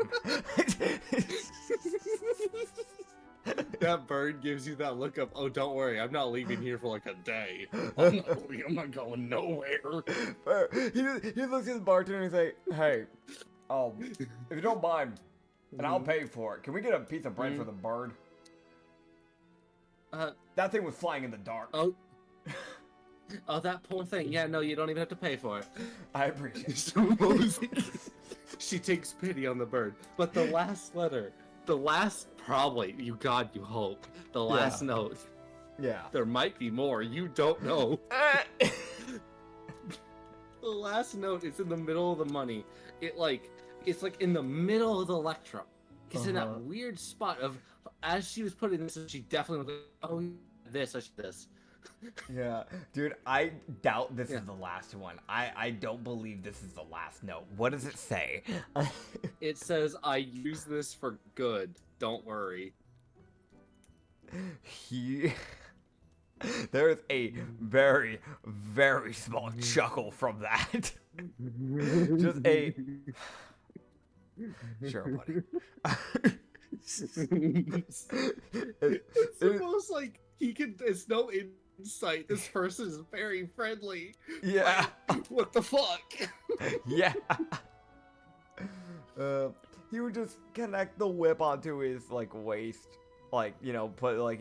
That bird gives you that look of, oh, don't worry, I'm not leaving here for like a day. I'm not going nowhere. He looks at the bartender and say, hey, if you don't mind, and I'll pay for it, can we get a piece of bread for the bird? That thing was flying in the dark. Oh, that poor thing. Yeah, no, you don't even have to pay for it. I appreciate it. She takes pity on the bird. But the last letter, the last, probably, you hope, the last note. Yeah. There might be more, you don't know. The last note is in the middle of the money. It's like in the middle of the electrum. It's in that weird spot of, as she was putting this, she definitely was like, oh, this. Yeah, dude, I doubt this is the last one. I don't believe this is the last note. What does it say? It says, I use this for good. Don't worry. There's a very, very small chuckle from that. Just a... Sure, buddy. It's the most like he can. There's no insight. This person is very friendly. Yeah. Like, what the fuck? Yeah. He would just connect the whip onto his like waist, like put like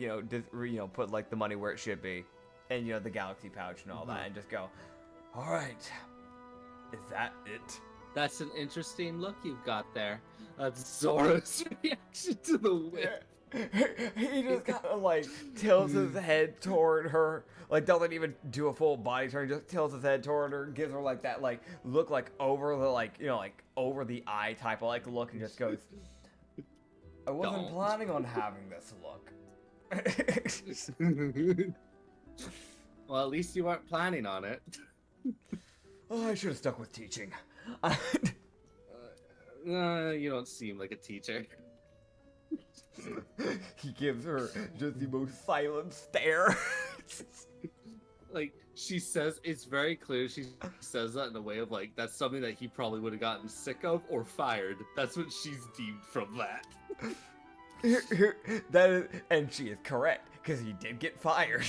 put like the money where it should be, and the galaxy pouch and all that, and just go, all right, is that it? That's an interesting look you've got there. That's Zora's reaction to the whip. He just kind of like tilts his head toward her, like doesn't even do a full body turn, just tilts his head toward her, gives her like that like look like over the like over the eye type of like look, and just goes, I wasn't planning on having this look. Well, at least you weren't planning on it. Oh, I should have stuck with teaching. You don't seem like a teacher. He gives her just the most silent stare. Like, she says, it's very clear she says that in a way of like, that's something that he probably would have gotten sick of or fired. That's what she's deemed from that. That is, and she is correct, because he did get fired.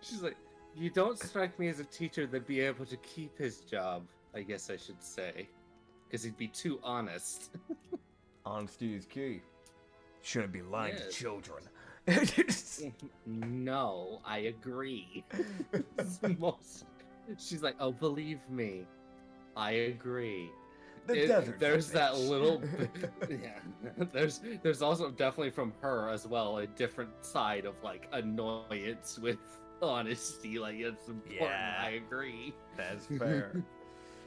She's like, you don't strike me as a teacher that'd be able to keep his job, I guess I should say. Because he'd be too honest. Honesty is key. Shouldn't be lying to children. No, I agree. She's like, oh, believe me, I agree. There's that little there's also definitely from her as well a different side of like annoyance with honesty. Like, it's important. Yeah, I agree. That's fair.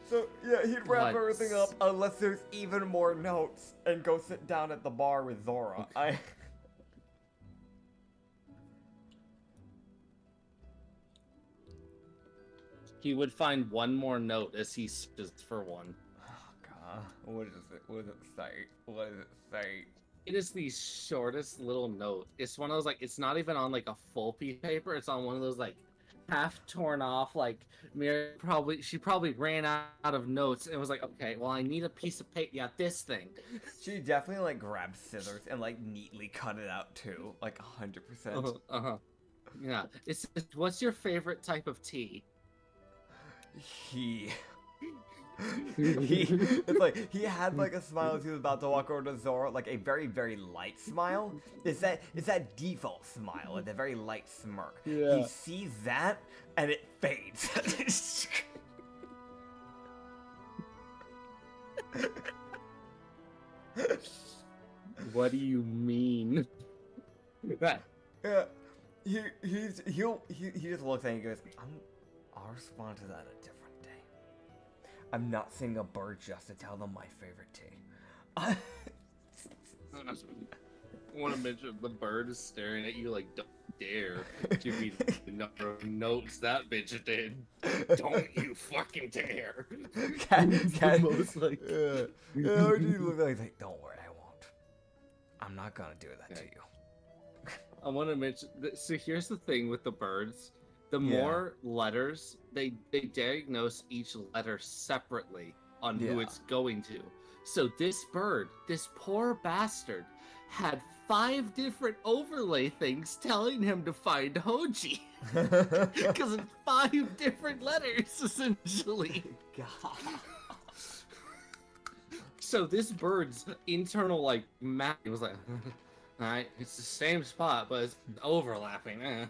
So yeah, he'd wrap everything up unless there's even more notes and go sit down at the bar with Zora. He would find one more note as he searches for one. Oh god, what is it? What does it say? What does it say? It is the shortest little note. It's one of those like, it's not even on like a full piece of paper. It's on one of those like half torn off, like she probably ran out of notes and was like, okay, well, I need a piece of paper. Yeah, this thing. She definitely like grabbed scissors and like neatly cut it out too, like 100%. Yeah. It's what's your favorite type of tea? It's like he had like a smile as he was about to walk over to Zora, like a very, very light smile. It's that default smile, like a very light smirk. Yeah. He sees that and it fades. What do you mean? Yeah. He just looks at it and goes, I'll respond to that a different day. I'm not seeing a bird just to tell them my favorite tea. I want to mention the bird is staring at you like, don't dare give me the number of notes that bitch did. Don't you fucking dare. Most like, how do you look like, don't worry, I won't. I'm not gonna do that to you. I want to mention, so here's the thing with the birds. The more letters, they diagnose each letter separately on who it's going to. So this bird, this poor bastard, had 5 different overlay things telling him to find Hoji. Because it's 5 different letters, essentially. God. So this bird's internal, like, map was like, alright, it's the same spot, but it's overlapping.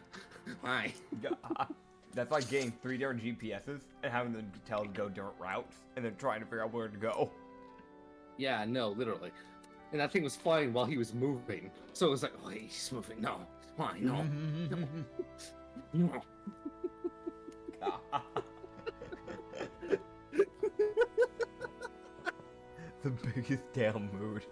Why? That's like getting 3 different GPSs and having them tell to go different routes and then trying to figure out where to go. Yeah, no, literally. And that thing was flying while he was moving. So it was like, oh, he's moving. No, why? No. No. The biggest damn mood.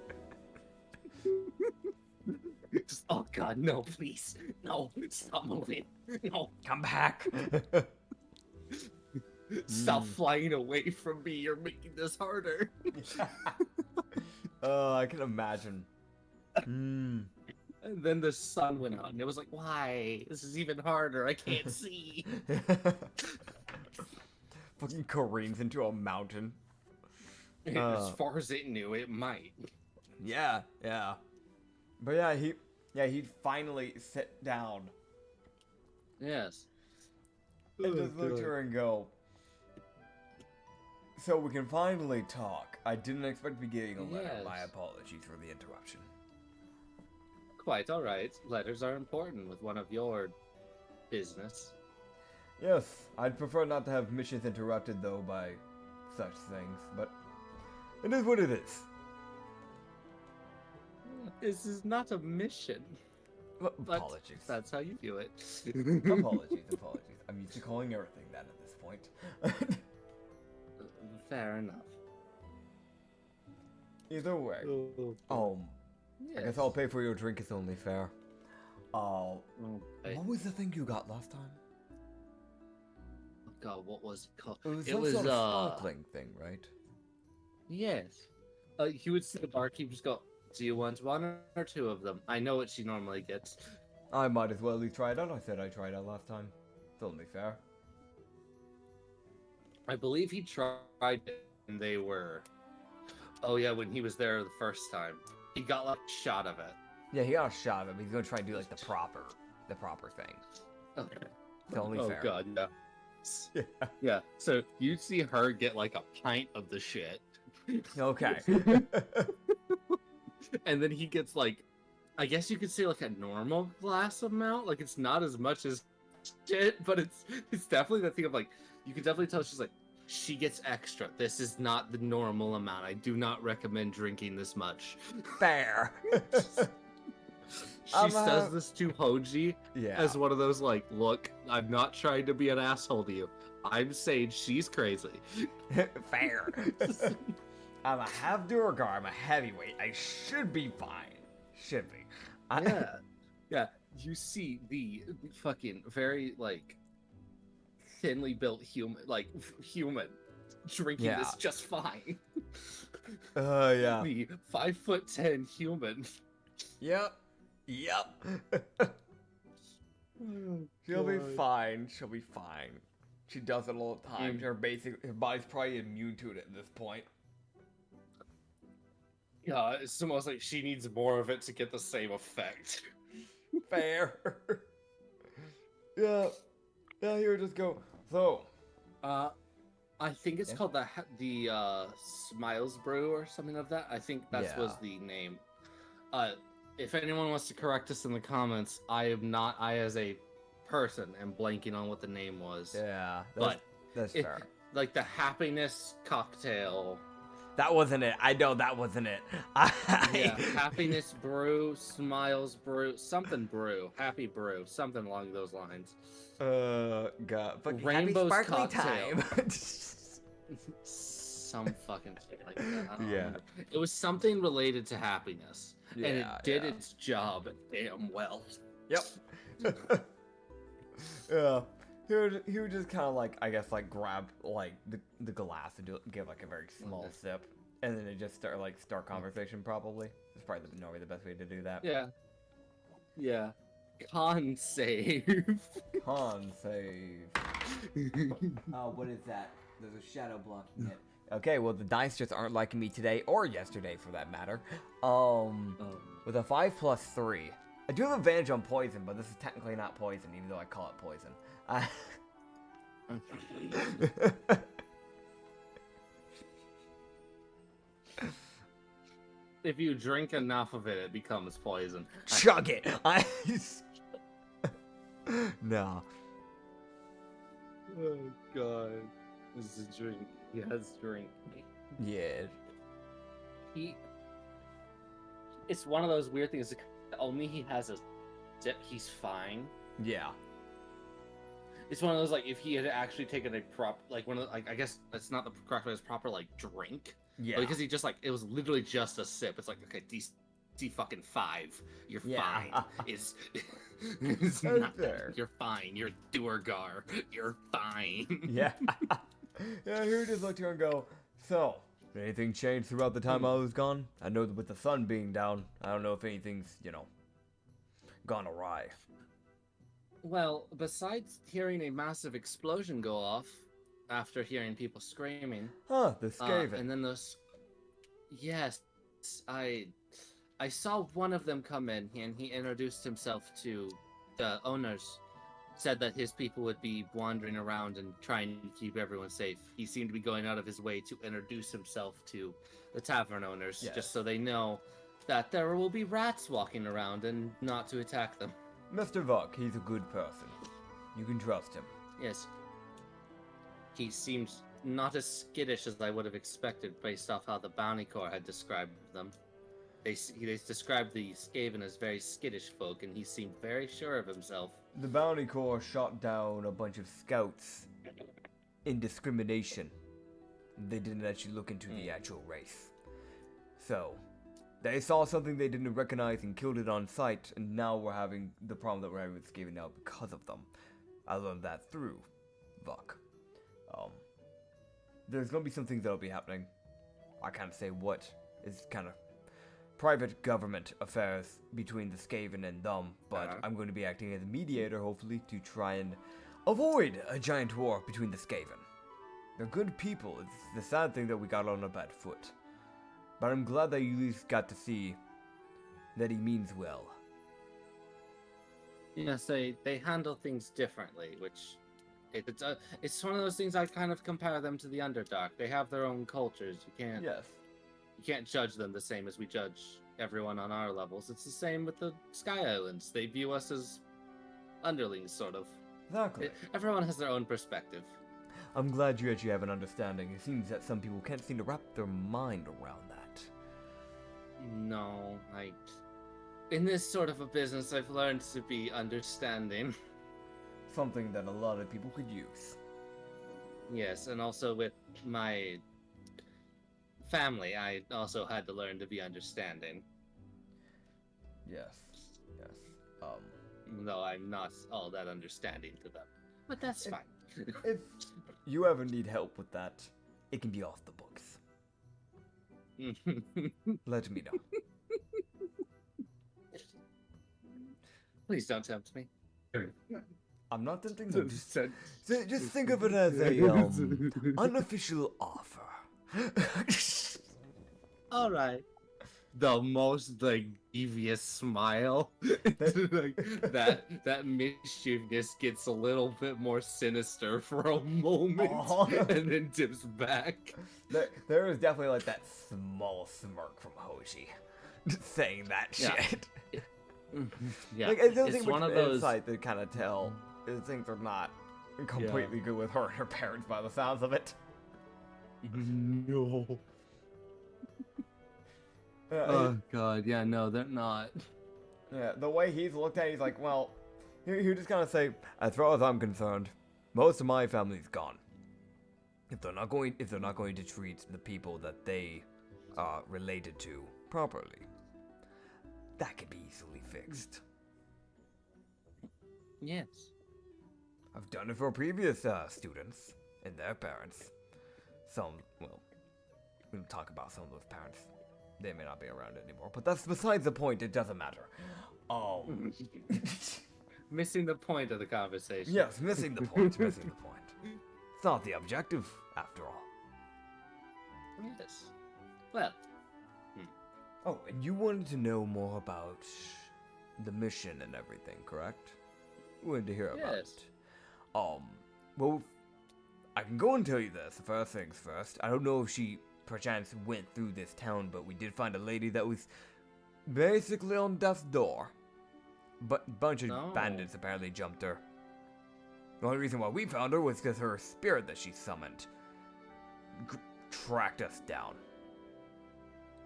Just, oh god, no, please. No, stop moving. No. Come back. Stop flying away from me. You're making this harder. Oh, I can imagine. And then the sun went out, and it was like, why? This is even harder. I can't see. Fucking careens into a mountain. As far as it knew, it might. Yeah, yeah. But yeah, he'd finally sit down Yes. and just look at her and go, so we can finally talk. I didn't expect to be getting a letter. Yes. My apologies for the interruption. Quite all right. Letters are important with one of your business. Yes, I'd prefer not to have missions interrupted, though, by such things, but it is what it is. This is not a mission. But But apologies. that's how you view it. Apologies. I'm used to calling everything that at this point. Fair enough. Either way. Yes. I guess I'll pay for your drink, it's only fair. Okay. What was the thing you got last time? Oh God, what was it called? It was some sort of sparkling thing, right? Yes. You would see the barkeep just go, do you want one or two of them? I know what she normally gets. I might as well at least try it out. I said I tried out last time. It's only fair. I believe he tried it and they were... Oh yeah, when he was there the first time. He got like a shot of it. Yeah, he got a shot of it, but he's gonna try and do like the proper thing. Okay. It's only fair. Oh God, yeah. Yeah. Yeah, so you see her get like a pint of the shit. Okay. And then he gets like, I guess you could say like a normal glass amount. Like it's not as much as shit, but it's definitely that thing of like, you can definitely tell she's like, she gets extra. This is not the normal amount. I do not recommend drinking this much. Fair. She says this to Hoji Yeah. as one of those like, look, I'm not trying to be an asshole to you. I'm saying she's crazy. Fair. I'm a half Durgar. I'm a heavyweight. I should be fine. Should be. Yeah. Yeah. You see the fucking very like thinly built human drinking Yeah. this just fine. Yeah. The 5'10" human. Yep. She'll be fine. She'll be fine. She does it all the time. Her body's probably immune to it at this point. Yeah, it's almost like she needs more of it to get the same effect. Fair. Yeah. Yeah, here, just go. So. I think it's called the Smiles Brew or something of that. I think that was the name. If anyone wants to correct us in the comments, I as a person am blanking on what the name was. Yeah. That's it, fair. Like the happiness cocktail. That wasn't it. I know that wasn't it. Yeah, happiness brew, smiles brew, something brew, happy brew, something along those lines. God. Fucking Rainbow's happy sparkling cocktail. time. Some fucking shit like that. I don't Yeah. remember. It was something related to happiness. And it Yeah, did yeah. its job damn well. Yep. Yeah. He would just kind of like, I guess, like grab like the glass and give like a very small sip, and then it just start conversation. Probably it's probably normally the best way to do that. Yeah. Yeah. Con save. Con save. Oh, what is that? There's a shadow blocking it. Okay, well the dice just aren't liking me today or yesterday for that matter. With a 5+3, I do have advantage on poison, but this is technically not poison, even though I call it poison. If you drink enough of it, it becomes poison. Chug it! No. Oh god. This is a drink. Yes, drink. Yeah. It's one of those weird things. Only he has a sip, he's fine. Yeah. It's one of those like if he had actually taken a I guess that's not the correct way. It's proper like drink. Yeah. Because he just it was literally just a sip. It's like okay, DC fucking 5. You're fine. It's not fair. You're fine. You're Duergar. You're fine. Yeah. Yeah, he would just look to her and go, so, did anything change throughout the time I was gone? I know that with the sun being down, I don't know if anything's, gone awry. Well, besides hearing a massive explosion go off after hearing people screaming, Huh, the Skaven. and then those, yes, I saw one of them come in, and he introduced himself to the owners. Said that his people would be wandering around and trying to keep everyone safe. He seemed to be going out of his way to introduce himself to the tavern owners, Yes. just so they know that there will be rats walking around and not to attack them. Mr. Vuk, he's a good person. You can trust him. Yes. He seems not as skittish as I would have expected based off how the Bounty Corps had described them. They described the Skaven as very skittish folk, and he seemed very sure of himself. The Bounty Corps shot down a bunch of scouts in discrimination. They didn't actually look into the actual race. So, they saw something they didn't recognize and killed it on sight, and now we're having the problem that we're having with Skaven now because of them. I learned that through Vuk. There's gonna be some things that'll be happening. I can't say what. It's kind of private government affairs between the Skaven and them, but I'm going to be acting as a mediator, hopefully, to try and avoid a giant war between the Skaven. They're good people. It's the sad thing that we got on a bad foot. But I'm glad that you at least got to see that he means well. Yes, they handle things differently, which it's one of those things I kind of compare them to the Underdark. They have their own cultures. You can't judge them the same as we judge everyone on our levels. It's the same with the Sky Islands. They view us as underlings, sort of. Exactly. Everyone has their own perspective. I'm glad you actually have an understanding. It seems that some people can't seem to wrap their mind around that. No, in this sort of a business, I've learned to be understanding. Something that a lot of people could use. Yes, and also with my family, I also had to learn to be understanding. Yes. Though I'm not all that understanding to them. But that's fine. If you ever need help with that, it can be off the books. Let me know. Please don't tempt me. I'm not tempting them. Just think of it as a unofficial offer. All right. The most devious smile. that mischievousness gets a little bit more sinister for a moment, and then dips back. There is definitely that small smirk from Hoji saying that shit. Yeah, I don't it's think one much of those. insight to kind of tell things are not completely good with her and her parents by the sounds of it. No. Oh god, yeah, no, they're not. Yeah, the way he's looked at it, he's like, well, he just kind of say, as far as I'm concerned, most of my family's gone. If they're not going to treat the people that they are related to properly, that can be easily fixed. Yes. I've done it for previous students and their parents. We don't talk about some of those parents. They may not be around anymore, but that's besides the point. It doesn't matter. Missing the point of the conversation. Yes, missing the point. It's not the objective, after all. Yes. Well. Oh, and you wanted to know more about the mission and everything, correct? You wanted to hear about it. Well, I can go and tell you this. First things first. I don't know if she perchance went through this town, but we did find a lady that was basically on death's door. But a bunch of bandits apparently jumped her. The only reason why we found her was because her spirit that she summoned tracked us down.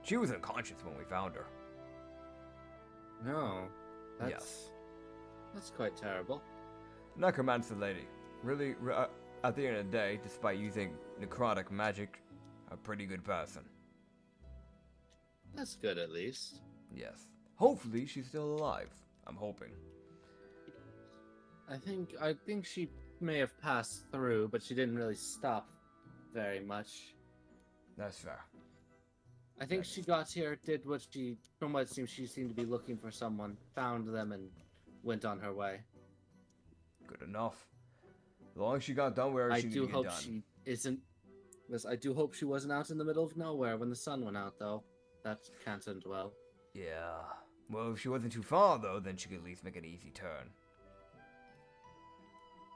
She was unconscious when we found her. No. Yes. That's quite terrible. Necromancer lady. Really, at the end of the day, despite using necrotic magic, a pretty good person. That's good, at least. Yes. Hopefully, she's still alive. I'm hoping. I think she may have passed through, but she didn't really stop very much. That's fair. I think she got here, did what from what it seems, she seemed to be looking for someone, found them, and went on her way. Good enough. As long as she got done where she needed to get done. I do hope she wasn't out in the middle of nowhere when the sun went out, though. that can't end well. Yeah. Well, if she wasn't too far, though, then she could at least make an easy turn.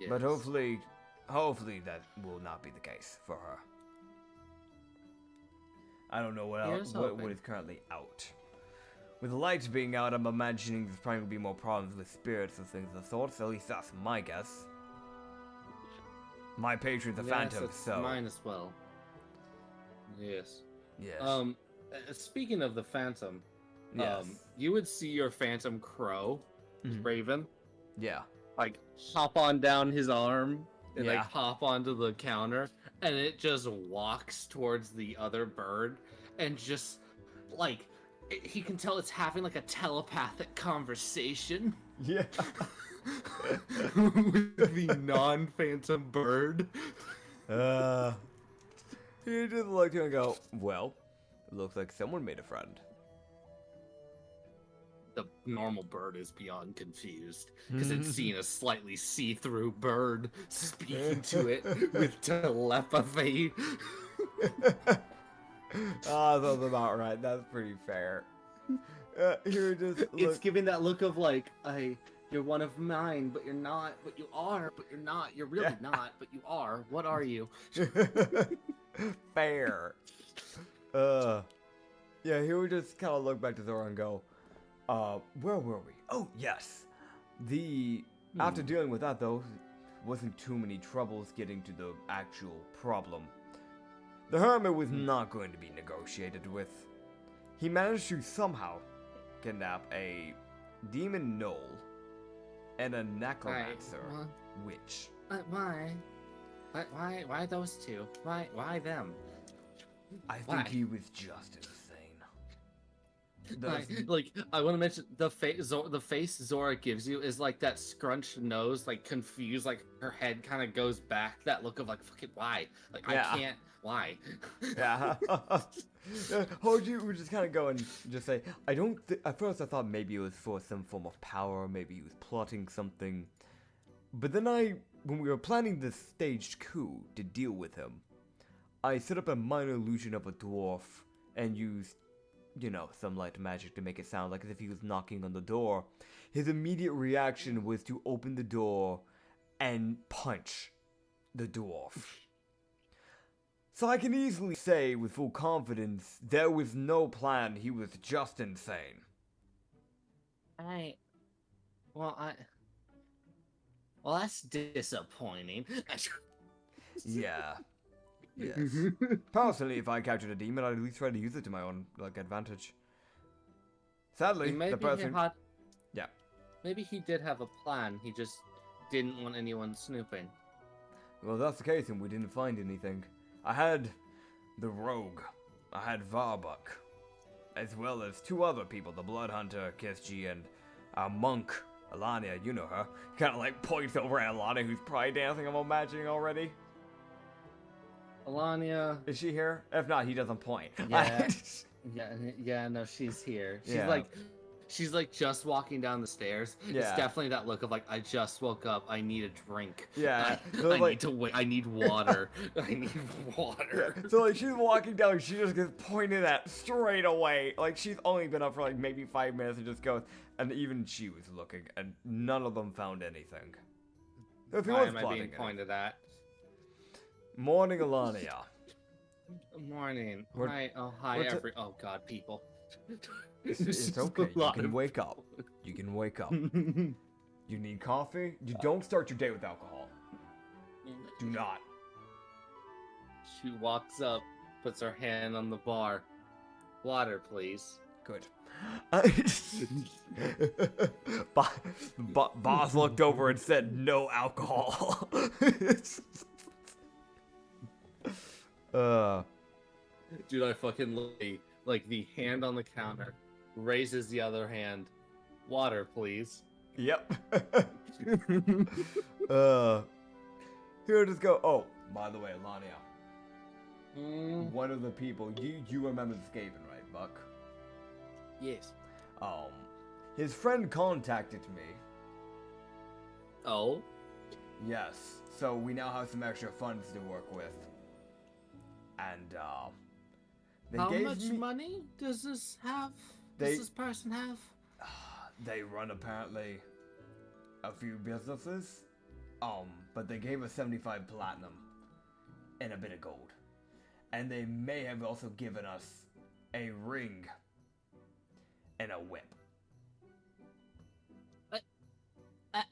Yes. But hopefully that will not be the case for her. I don't know what Here's what hoping. is currently out. With the lights being out, I'm imagining there's probably going to be more problems with spirits and things of the sort, so at least that's my guess. My patron's a phantom, it's so... mine as well. Yes. Yes. Speaking of the phantom, Yes. you would see your phantom crow, Mhm. Raven, Yeah. like hop on down his arm and Yeah. like hop onto the counter, and it just walks towards the other bird and just like he can tell it's having like a telepathic conversation Yeah. with the non-phantom bird. You just look at him and go, well, it looks like someone made a friend. The normal bird is beyond confused because it's seen a slightly see-through bird speaking to it with telepathy. That's about right. That's pretty fair. Here, just look. It's giving that look of like, you're one of mine, but you're not, but you are, but you're not, you're really not, but you are. What are you? Fair. Yeah, he would just kind of look back to Zora and go, where were we? Oh, yes. After dealing with that, though, wasn't too many troubles getting to the actual problem. The hermit was not going to be negotiated with. He managed to somehow kidnap a demon gnoll and a necromancer witch. Why? Why those two? Why them? I think he was just insane. Like I want to mention the face Zora gives you is like that scrunched nose, like confused, like her head kind of goes back. That look of like fucking why? Like Yeah. I can't. Why? Yeah. Hoji would just kind of go and just say, at first I thought maybe it was for some form of power, maybe he was plotting something. But then when we were planning this staged coup to deal with him, I set up a minor illusion of a dwarf and used, some light magic to make it sound like as if he was knocking on the door. His immediate reaction was to open the door and punch the dwarf. So I can easily say with full confidence, there was no plan, he was just insane. Well, that's disappointing. Yeah. Yes. Personally, if I captured a demon, I'd at least try to use it to my own, advantage. Sadly, the person... Yeah. Maybe he did have a plan, he just didn't want anyone snooping. Well, that's the case, and we didn't find anything. I had the rogue, I had Varbuk, as well as two other people, the Blood Hunter, Kisji, and our monk, Alania, you know her. Kind of points over at Alania, who's probably dancing, I'm imagining already. Alania. Is she here? If not, he doesn't point. Yeah, no, she's here. She's like just walking down the stairs. Yeah. It's definitely that look of like, I just woke up, I need a drink. Yeah. I need to wait, I need water. I need water. Yeah. So she's walking down, she just gets pointed at straight away. She's only been up for maybe 5 minutes and just goes, and even she was looking, and none of them found anything. If he Why was am I being pointed at? Morning, Alania. Morning. We're- Hi, oh god, people. It's okay. You can wake up. You can wake up. You need coffee? You don't start your day with alcohol. Do not. She walks up, puts her hand on the bar. Water, please. Good. Boss looked over and said, no alcohol. Dude, I fucking like the hand on the counter raises the other hand. Water, please. Yep. Here, just go. Oh, by the way, Alania. One of the people you remember escaping, right, Buck? Yes. His friend contacted me. Oh? Yes. So we now have some extra funds to work with. And They How gave much me... money does this have? They- Does this person have? They run apparently a few businesses. But they gave us 75 platinum and a bit of gold. And they may have also given us a ring and a whip.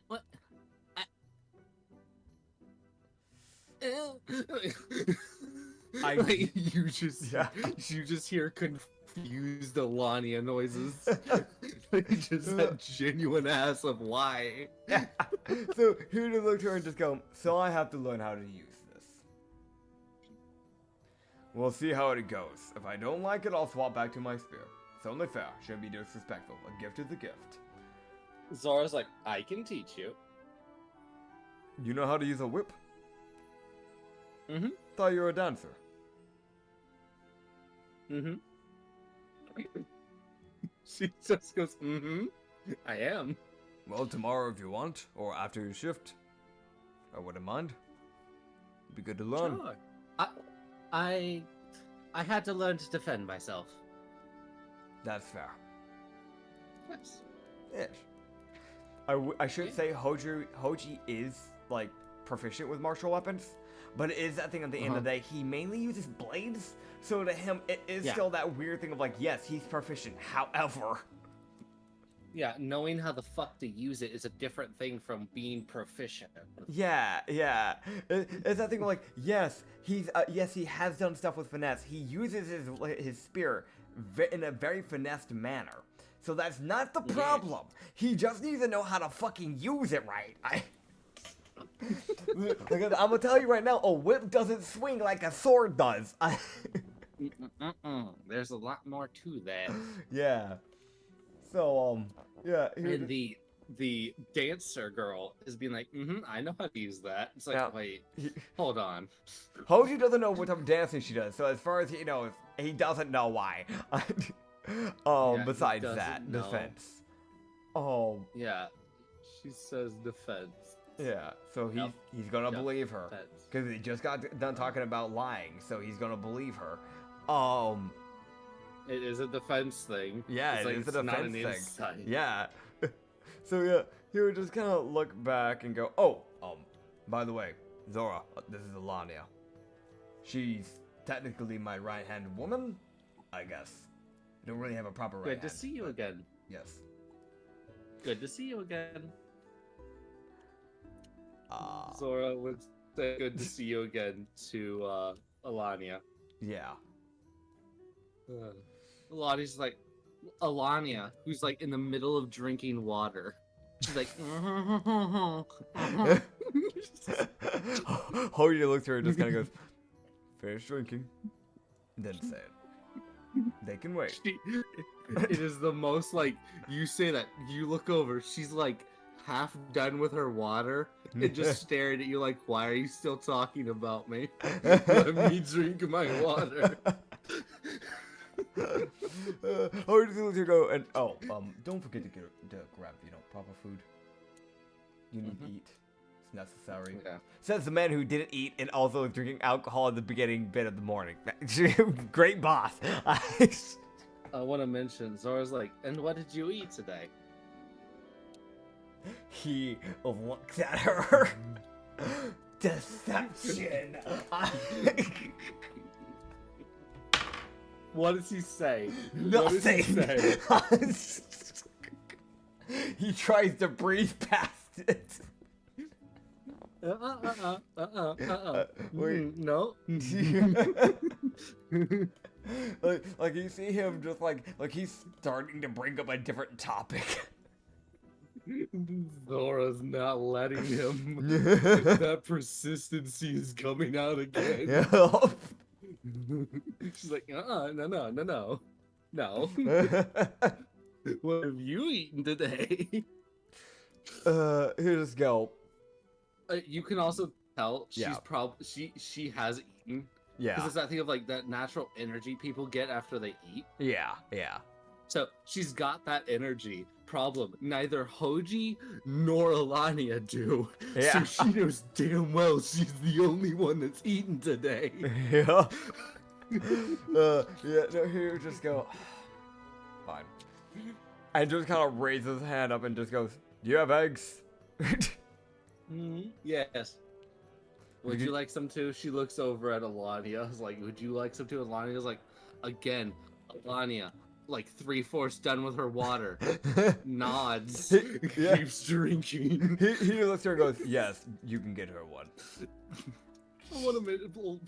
What? Like, you just hear confused Alania noises. Like, just that genuine ass of why. So here to look to her and just go, so I have to learn how to use this. We'll see how it goes. If I don't like it, I'll swap back to my spear. It's only fair. Shouldn't be disrespectful. A gift is a gift. Zora's like, I can teach you. You know how to use a whip? Mm-hmm. Thought you were a dancer. Mm-hmm. She just goes, mm-hmm. I am. Well, tomorrow if you want, or after your shift. I wouldn't mind. It'd be good to learn. Sure. I had to learn to defend myself. That's fair. Yes. Yes. I should say Hoji is, like, proficient with martial weapons, but it is that thing at the end of the day, he mainly uses blades, so to him, it is still that weird thing of, like, yes, he's proficient, however... Yeah, knowing how the fuck to use it is a different thing from being proficient. Yeah. It's that thing of, like, yes, he has done stuff with finesse. He uses his spear in a very finessed manner. So that's not the problem. He just needs to know how to fucking use it right. I'm gonna tell you right now, a whip doesn't swing like a sword does. There's a lot more to that. Yeah. So, yeah. And the dancer girl is being like, I know how to use that. It's like, Yeah. wait, hold on. Hoji doesn't know what type of dancing she does, so as far as he knows, he doesn't know why. Besides that, know. defense. Yeah, she says defense. Yeah, so he's gonna believe her. Because he just got done talking about lying, so he's gonna believe her. It is a defense thing. Yeah, it's it like, is a it's not defense an thing. insight. Yeah. So yeah, he would just kind of look back and go, by the way, Zora, this is Alania. She's technically my right-hand woman, I guess. Don't really have a proper right hand. Good to see you again. Yes. Good to see you again. Uh, Zora would say good to see you again to Alania. yeah. Alania's like, Alania, who's like in the middle of drinking water. She's like, Hoji looks at her and just kind of goes, finish drinking, and then say it. They can wait. It is the most, like, you say that, you look over, she's like half done with her water and just staring at you like, why are you still talking about me? Let me drink my water. Hoji looks at her go, and don't forget to grab, proper food. You need to eat. It's necessary. Yeah. Says the man who didn't eat and also was drinking alcohol at the beginning bit of the morning. Great boss. I want to mention, Zora's like, and what did you eat today? He looks at her. Deception. What does he say? Nothing. What does he say? He tries to breathe past it. Wait. No. like you see him just like he's starting to bring up a different topic. Zora's not letting him. That persistency is coming out again. Yeah. She's like, no. What have you eaten today? Here's go. You can also tell she's Yeah. probably she has eaten. Yeah. Because it's that thing of like that natural energy people get after they eat. Yeah. So she's got that energy. Problem, neither Hoji nor Alania do. Yeah. So she knows damn well she's the only one that's eaten today. Yeah. Yeah, no, he would just go, fine. And just kind of raises his hand up and just goes, do you have eggs? Yes. Would you like some too? She looks over at Alania. I was like, would you like some too? Alania's like, again, Alania, like 3/4 done with her water. Nods. Yeah. Keeps drinking. He looks at her and goes, yes, you can get her one. I want to make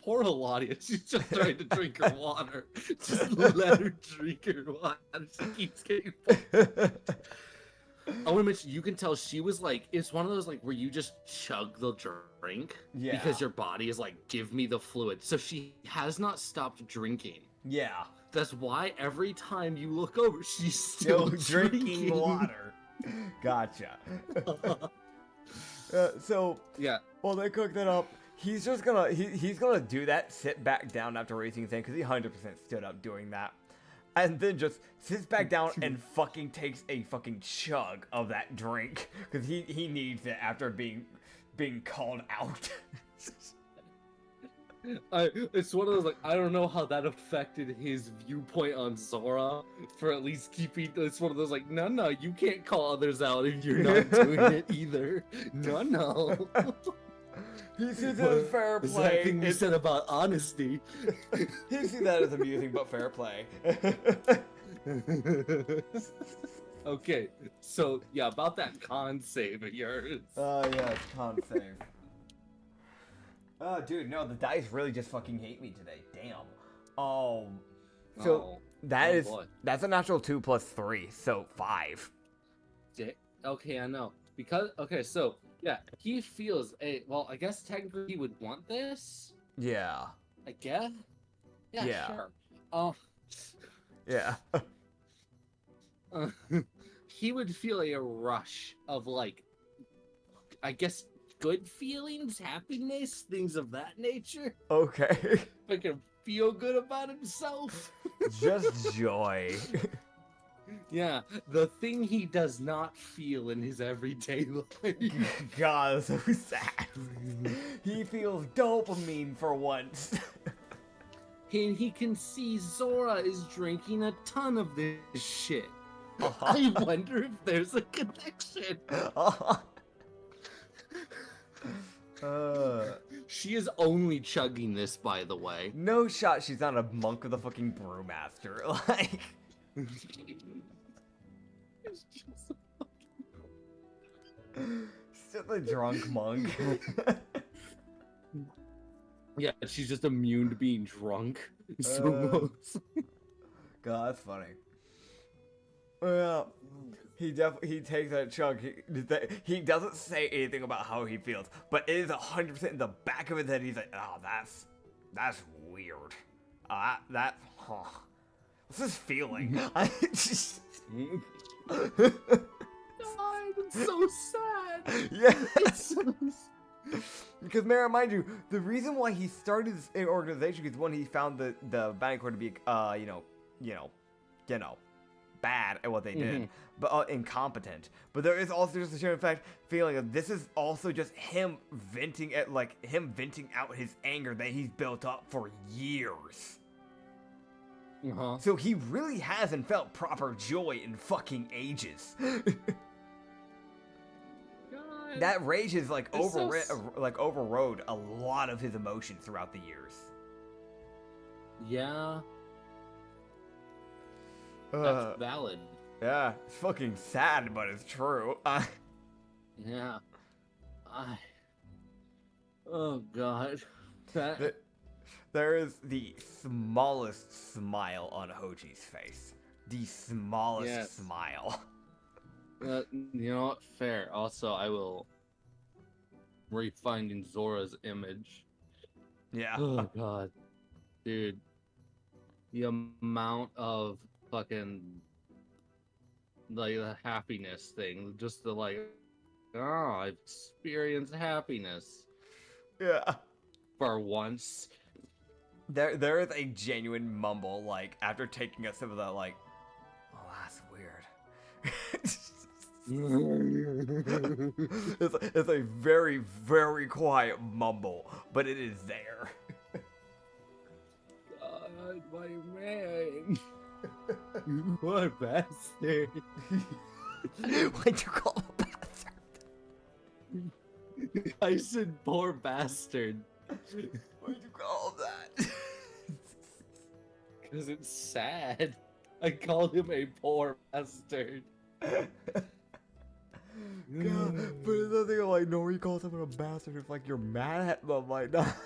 poor Alania. She's just trying to drink her water. Just let her drink her water. She keeps getting I want to mention, you can tell she was like, it's one of those like where you just chug the drink because your body is like, give me the fluid. So she has not stopped drinking. Yeah. That's why every time you look over, she's still drinking water. Gotcha. So yeah, while they cook that up, he's just gonna he's gonna do that, sit back down after raising his hand, because he 100% stood up doing that. And then just sits back down and fucking takes a fucking chug of that drink. Because he needs it after being called out. It's one of those, like, I don't know how that affected his viewpoint on Zora for at least keeping, it's one of those, like, no, you can't call others out if you're not doing it either. No. He sees it as fair play. Is that thing you said about honesty? He sees that as amusing but fair play. Okay, so, yeah, about that con save of yours. Yeah, con save. Oh, dude, no, the dice really just fucking hate me today. Damn. That's a natural 2 plus 3, so 5. Okay, I know. Because, okay, so, yeah, he feels well, I guess technically he would want this? Yeah. I guess? Yeah. Sure. Yeah. He would feel a rush of, like, I guess, good feelings, happiness, things of that nature. Okay. Make him feel good about himself. Just joy. Yeah, the thing he does not feel in his everyday life. God, that's so sad. He feels dopamine for once. And he can see Zora is drinking a ton of this shit. Uh-huh. I wonder if there's a connection. She is only chugging this, by the way. No shot she's not a monk with a fucking brewmaster. Like... It's just a drunk monk. Yeah, she's just immune to being drunk. God, that's funny. Well, he takes that chug. He doesn't say anything about how he feels, but it is 100% in the back of his head. He's like, oh, that's weird. What's this feeling? God, it's so sad. Yeah. It's so sad. Because, Mara, mind you, the reason why he started this organization is when he found the Bounty Corps to be, bad at what they did, but incompetent. But there is also just a sheer fact feeling of this is also just him venting out his anger that he's built up for years. So he really hasn't felt proper joy in fucking ages. God, that rage has overrode a lot of his emotions throughout the years. Yeah. That's valid. Yeah, it's fucking sad, but it's true. Yeah. Oh God. There is the smallest smile on Hoji's face. The smallest smile. You know what? Fair. Also, I will refinding Zora's image. Yeah. Oh God, dude. The amount of fucking like the happiness thing, just the like, oh, I've experienced happiness. Yeah. For once. There is a genuine mumble, like, after taking a sip of that, like, oh, that's weird. It's a very, very quiet mumble, but it is there. god, my man. You poor bastard. Why'd you call him a bastard? I said poor bastard. Why'd you call him that? Because it's sad. I called him a poor bastard. God, but it's the thing, like, nobody calls someone a bastard if, like, you're mad at them, like, not.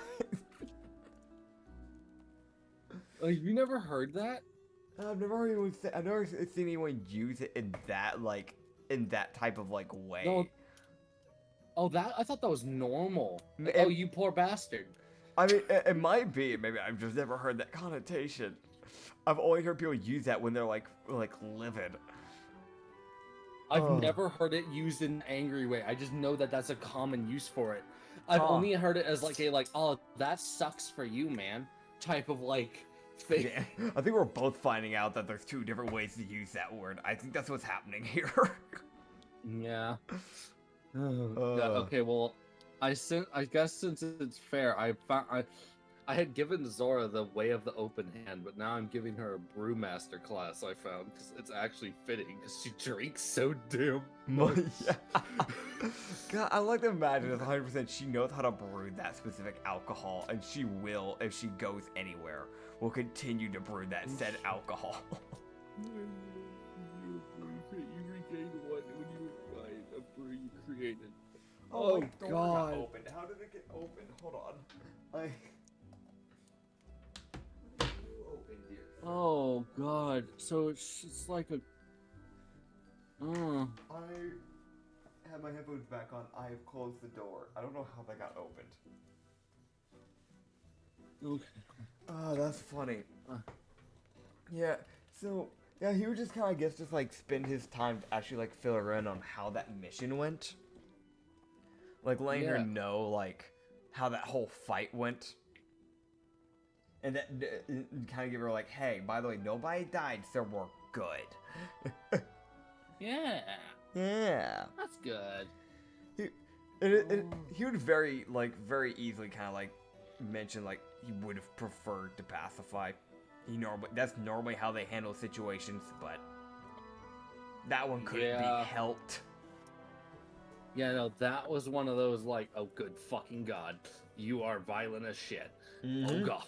Like, you never heard that? I've never seen anyone use it in that, like, in that type of, like, way. No. Oh, I thought that was normal. Like, It- oh, you poor bastard. I mean, it might be. Maybe I've just never heard that connotation. I've only heard people use that when they're, like livid. I've never heard it used in an angry way. I just know that that's a common use for it. I've only heard it as, like, oh, that sucks for you, man, type of, like, thing. Yeah, I think we're both finding out that there's two different ways to use that word. I think that's what's happening here. Yeah. Yeah, okay, well, I guess since it's fair, I had given Zora the way of the open hand, but now I'm giving her a brewmaster class. I found because it's actually fitting because she drinks so damn much. Yeah. God, I like to imagine it's 100% she knows how to brew that specific alcohol, and she will, if she goes anywhere, will continue to brew that said alcohol. You regained one when you were buying a brew you created. Oh, my door God. got opened. How did it get opened? Hold on. Open, dear. Oh God! So it's like a. I have my headphones back on. I've closed the door. I don't know how that got opened. Okay. Oh, that's funny. Yeah, so, yeah, he would just kind of, I guess, just, like, spend his time to actually, like, fill her in on how that mission went. Like, letting her know, like, how that whole fight went. And that kind of give her, like, hey, by the way, nobody died, so we're good. Yeah. Yeah. That's good. He would very easily kind of, like, mention, like, he would have preferred to pacify. That's normally how they handle situations, but that one couldn't be helped. Yeah, no, that was one of those, like, oh, good fucking God, you are violent as shit. Mm-hmm. Oh, God.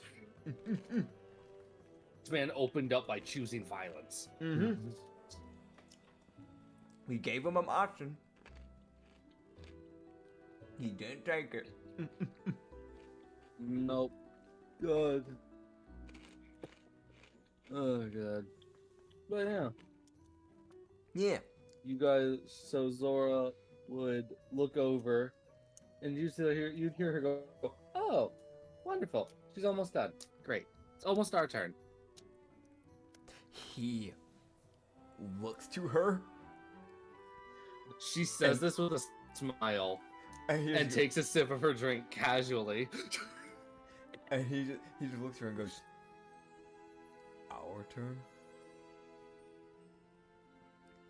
This man opened up by choosing violence. Mm-hmm. We gave him an option. He didn't take it. Nope. God. Oh, God. But yeah. Yeah. You guys, so Zora would look over, and you'd hear her go, oh, wonderful. She's almost done. Great. It's almost our turn. He looks to her. She says this with a smile and takes a sip of her drink casually. And he just looks at her and goes, our turn?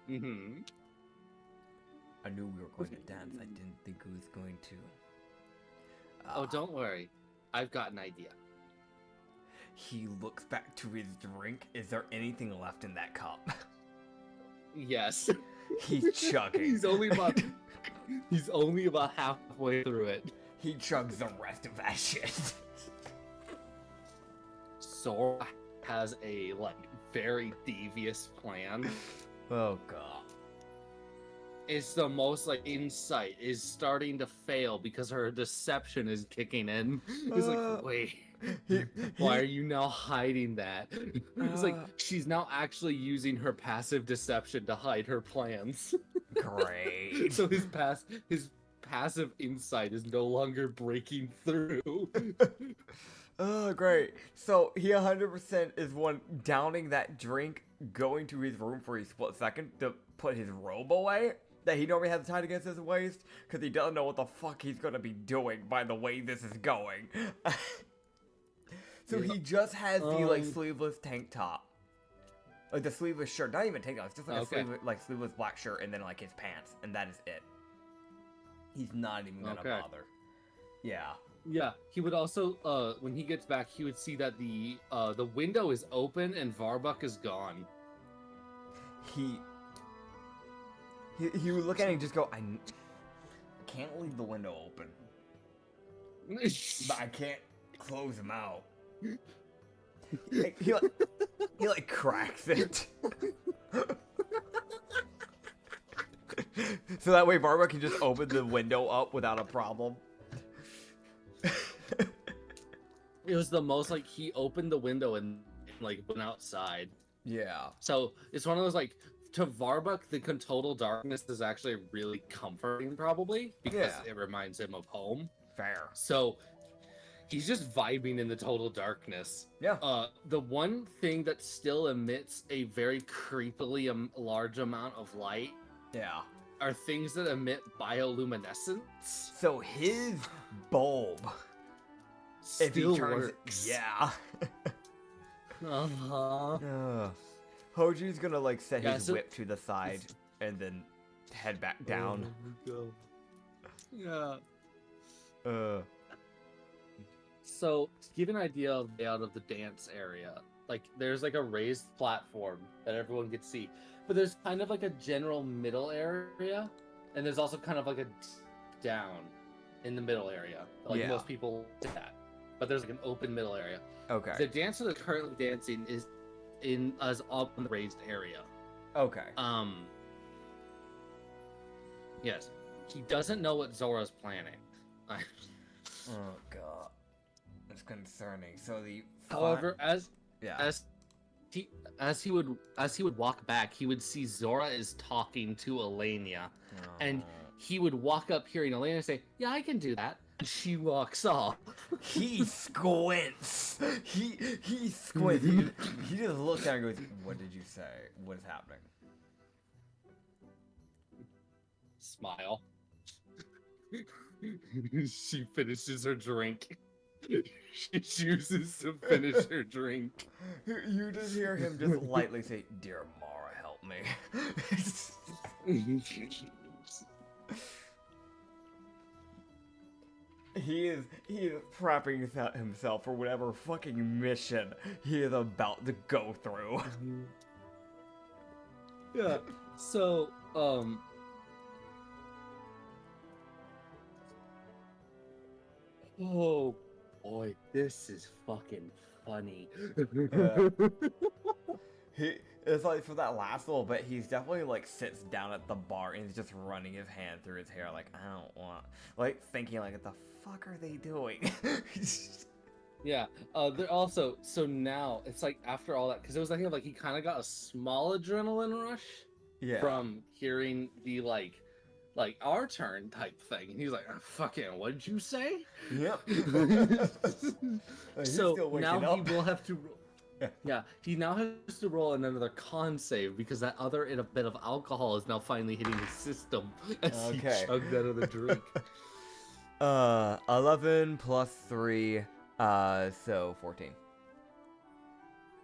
Mm-hmm. I knew we were going to dance. I didn't think it was going to. Oh, don't worry. I've got an idea. He looks back to his drink. Is there anything left in that cup? Yes. He's chugging. He's only about halfway through it. He chugs the rest of that shit. Sora has a, like, very devious plan. Oh, God. It's the most, like, insight is starting to fail because her deception is kicking in. He's like, wait, why are you now hiding that? It's like, she's now actually using her passive deception to hide her plans. Great. So his passive insight is no longer breaking through. Oh, great. So he 100% is one downing that drink, going to his room for a split second to put his robe away that he normally has tied against his waist, because he doesn't know what the fuck he's going to be doing by the way this is going. So he just has the, like, sleeveless tank top. Like, the sleeveless shirt. Not even tank top. It's just, like, a sleeveless black shirt and then, like, his pants. And that is it. He's not even going to bother. Yeah. Yeah, he would also, when he gets back, he would see that the window is open and Varbuck is gone. He would look at it and just go, I can't leave the window open, but I can't close him out. He like cracks it. So that way Barbara can just open the window up without a problem. It was the most like he opened the window and like went outside. Yeah. So it's one of those like to Varbuck, the total darkness is actually really comforting, probably because it reminds him of home. Fair. So he's just vibing in the total darkness. Yeah. The one thing that still emits a very creepily large amount of light. Yeah. Are things that emit bioluminescence. So his bulb still works. Yeah. Hoji's gonna like set his whip to the side and then head back down. Yeah. So to give an idea of the layout of the dance area, like there's like a raised platform that everyone can see, but there's kind of like a general middle area, and there's also kind of like a down in the middle area, like most people do that. But there's like an open middle area. Okay. The dancer that's currently dancing is up in the raised area. Okay. Yes. He doesn't know what Zora's planning. Oh god. That's concerning. So the however, as he would walk back, he would see Zora is talking to Elenia, and he would walk up hearing Elenia say, "Yeah, I can do that." She walks off. He squints. He squints. He just looks at her and goes, "What did you say? What is happening?" Smile. She finishes her drink. She chooses to finish her drink. You just hear him just lightly say, "Dear Mara, help me." He is prepping himself for whatever fucking mission he is about to go through. Yeah. So, oh boy, this is fucking funny. It's like for that last little bit, he's definitely like sits down at the bar and he's just running his hand through his hair, like I don't want, like thinking like, what the fuck are they doing? Yeah. They're also so now it's like after all that, because it was like he kind of got a small adrenaline rush from hearing the like our turn type thing, and he's like, oh, fucking, what did you say? Yep. So now he will have to. Yeah, he now has to roll another con save because that other bit of alcohol is now finally hitting his system as he chugged out of the drink. 11 plus 3, so 14.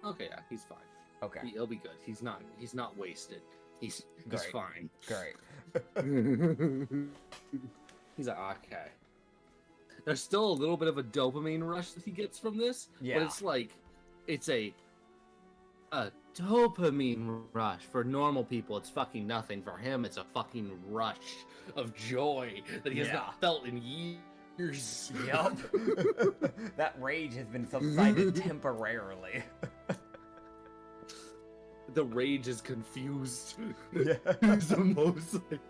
Okay, yeah, he's fine. Okay, he'll be good. He's not wasted. He's fine. Great. He's like, okay. There's still a little bit of a dopamine rush that he gets from this, but it's like. It's a dopamine rush. For normal people, it's fucking nothing. For him, it's a fucking rush of joy that he has not felt in years. Yep. That rage has been subsided temporarily. The rage is confused. Yeah. He's the most like...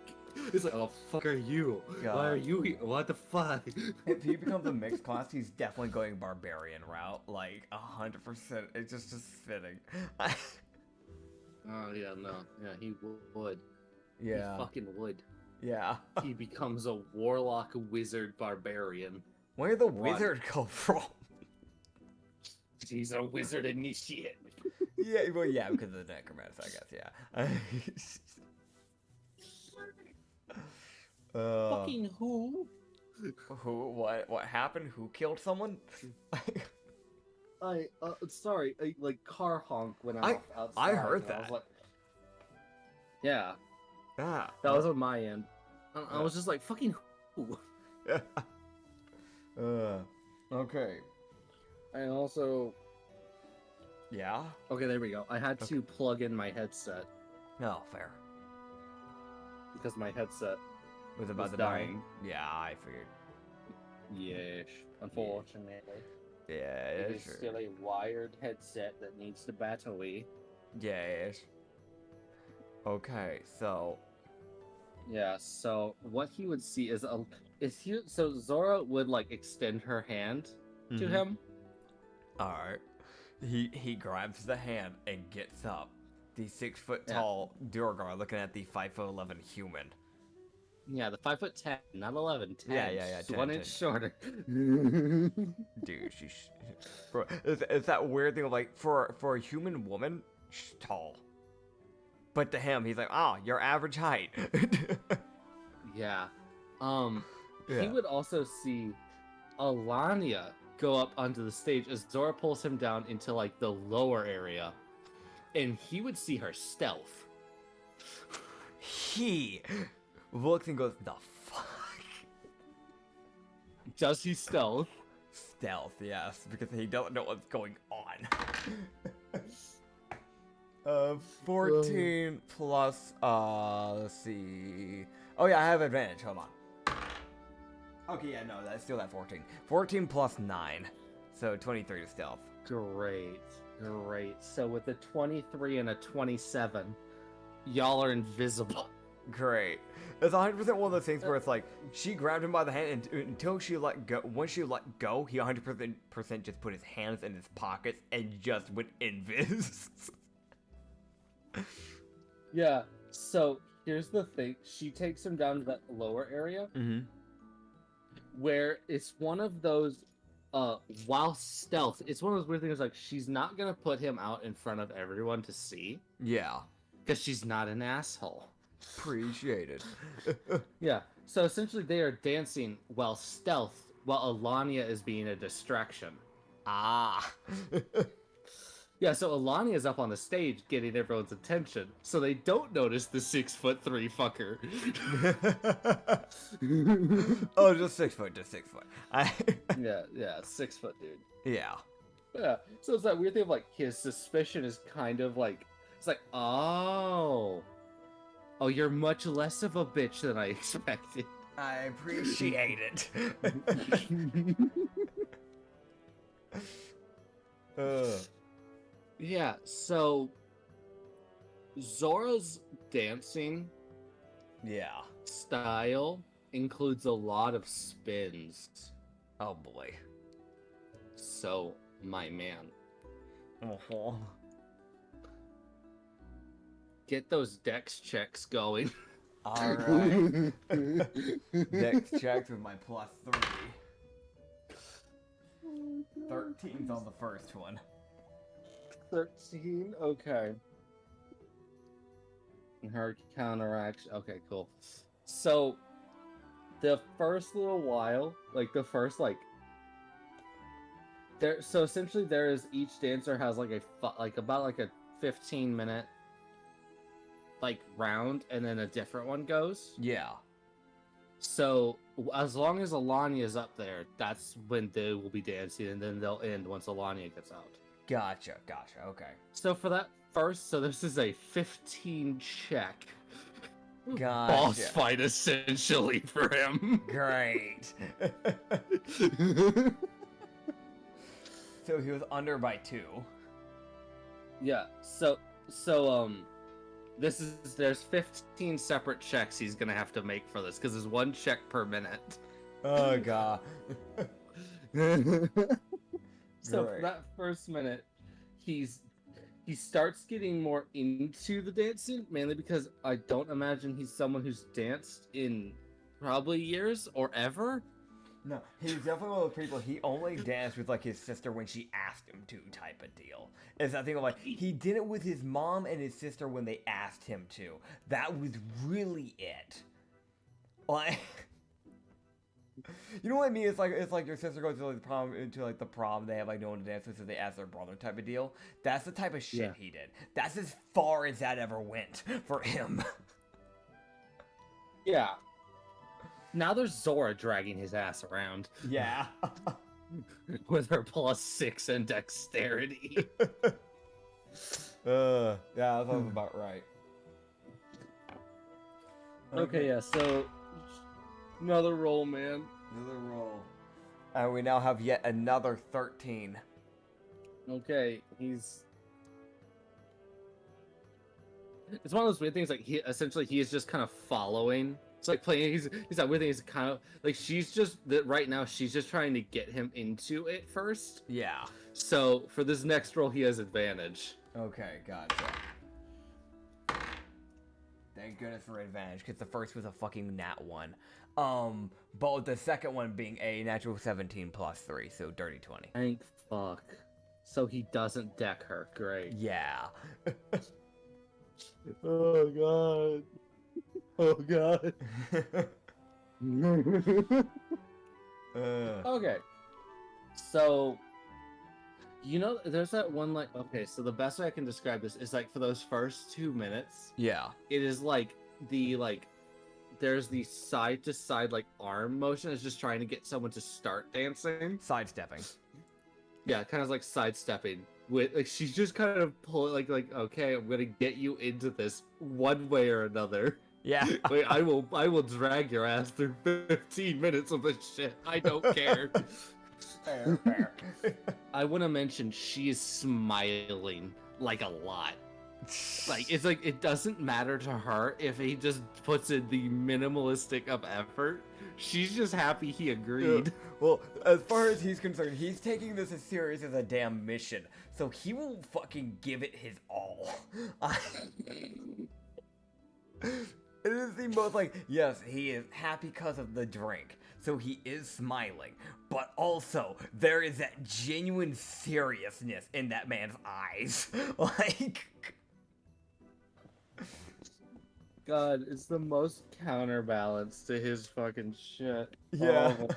It's like, oh, fuck are you? God. Why are you here? What the fuck? If he becomes a mixed class, he's definitely going barbarian route, like 100%. It's just fitting. Oh yeah, no, yeah, he would. Yeah, he fucking would. Yeah. He becomes a warlock wizard barbarian. Where did the wizard come from? He's a wizard initiate. Yeah, well, yeah, because of the necromancer, I guess. Yeah. Fucking who? Who? What happened? Who killed someone? Sorry, like car honk went off outside. I heard that. I was like, yeah. Ah. That was on my end. I was just like, fucking who? Okay. And also, Yeah? okay, there we go. I had to plug in my headset No, fair. because my headset Was about was to dying. die? Yeah, I figured. Yes, unfortunately. Yeah, It yeah, is sure. still a wired headset that needs the battery. Yes. Okay, so. Yeah, so what he would see so Zora would like extend her hand to him. Alright. He grabs the hand and gets up. The 6 foot Yeah. tall Durgar looking at the 5'11" human. Yeah, the 5'10", not 11, 10. Yeah, Just 10, 1 10. inch shorter. Dude, she's. Bro, it's that weird thing of like, for a human woman, she's tall. But to him, he's like, oh, your average height. Yeah. He Yeah. would also see Alania go up onto the stage as Zora pulls him down into like the lower area. And he would see her stealth. He looks and goes, the fuck? Does he stealth? Stealth, yes, because he doesn't know what's going on. 14 plus, let's see. Oh yeah, I have advantage, hold on. Okay, yeah, no, that's still that 14. 14 plus 9, so 23 to stealth. Great. So with a 23 and a 27, y'all are invisible. Great. It's 100% one of those things where it's like, she grabbed him by the hand and until she let go, once she let go, he 100% just put his hands in his pockets and just went invis. Yeah, so here's the thing. She takes him down to that lower area where it's one of those, while stealth, it's one of those weird things like she's not going to put him out in front of everyone to see. Yeah. Because she's not an asshole. Appreciated. Yeah, so essentially they are dancing while Alania is being a distraction. Ah. Yeah, so Alania is up on the stage getting everyone's attention, so they don't notice the 6'3" fucker. Oh, just 6 foot, just 6 foot. Yeah, 6 foot dude. Yeah. Yeah, so it's that weird thing of like his suspicion is kind of like, it's like, oh, you're much less of a bitch than I expected. I appreciate it. Yeah, so Zora's dancing style includes a lot of spins. Oh boy. So, my man, get those dex checks going. Alright. Dex checks with my plus 3. 13's on the first one. 13, okay. And her counteraction, okay, cool. So, the first little while, like the first, like, so essentially there is, each dancer has like about a 15-minute like round, and then a different one goes. Yeah. So as long as Alania is up there, that's when they will be dancing, and then they'll end once Alania gets out. Gotcha, okay. So for that first, so this is a 15 check Gotcha. boss fight essentially for him. Great. So he was under by 2. Yeah, so there's 15 separate checks he's gonna have to make for this, because there's 1 check per minute. Oh god. So Great. for that first minute, he starts getting more into the dancing, mainly because I don't imagine he's someone who's danced in probably years or ever. No, he's definitely one of those people, he only danced with like his sister when she asked him to, type of deal. It's that thing of like, he did it with his mom and his sister when they asked him to. That was really it. Like, you know what I mean? It's like your sister goes to like the prom, they have like no one to dance with, so they ask their brother type of deal. That's the type of shit he did. That's as far as that ever went for him. Yeah. Now there's Zora dragging his ass around Yeah. with her +6 in dexterity. Yeah, that sounds about right. Okay, yeah, so another roll, man. Another roll. And we now have yet another 13. Okay, it's one of those weird things, like, he is just kind of following. It's like playing, he's that weird thing, he's kind of, like, right now, she's just trying to get him into it first. Yeah. So, for this next roll, he has advantage. Okay, gotcha. Thank goodness for advantage, because the first was a fucking nat 1. But with the second one being a natural 17 plus 3, so dirty 20. Thank fuck. So he doesn't deck her. Great. Yeah. Oh god. Oh god. Okay. So, there's that one, like, okay, so the best way I can describe this is, like, for those first 2 minutes, Yeah. it is like there's the side to side, like, arm motion is just trying to get someone to start dancing. Sidestepping. Yeah, kind of like sidestepping. With, like, she's just kind of pulling, like, okay, I'm gonna get you into this one way or another. Yeah. Wait, I will drag your ass through 15 minutes of this shit. I don't care. Fair. I want to mention she is smiling, like, a lot. Like, it's like, it doesn't matter to her if he just puts in the minimalistic of effort. She's just happy he agreed. Yeah. Well, as far as he's concerned, he's taking this as serious as a damn mission, so he will fucking give it his all. It is the most, like, yes, he is happy because of the drink, so he is smiling, but also, there is that genuine seriousness in that man's eyes. Like... God, it's the most counterbalance to his fucking shit. Yeah. Oh.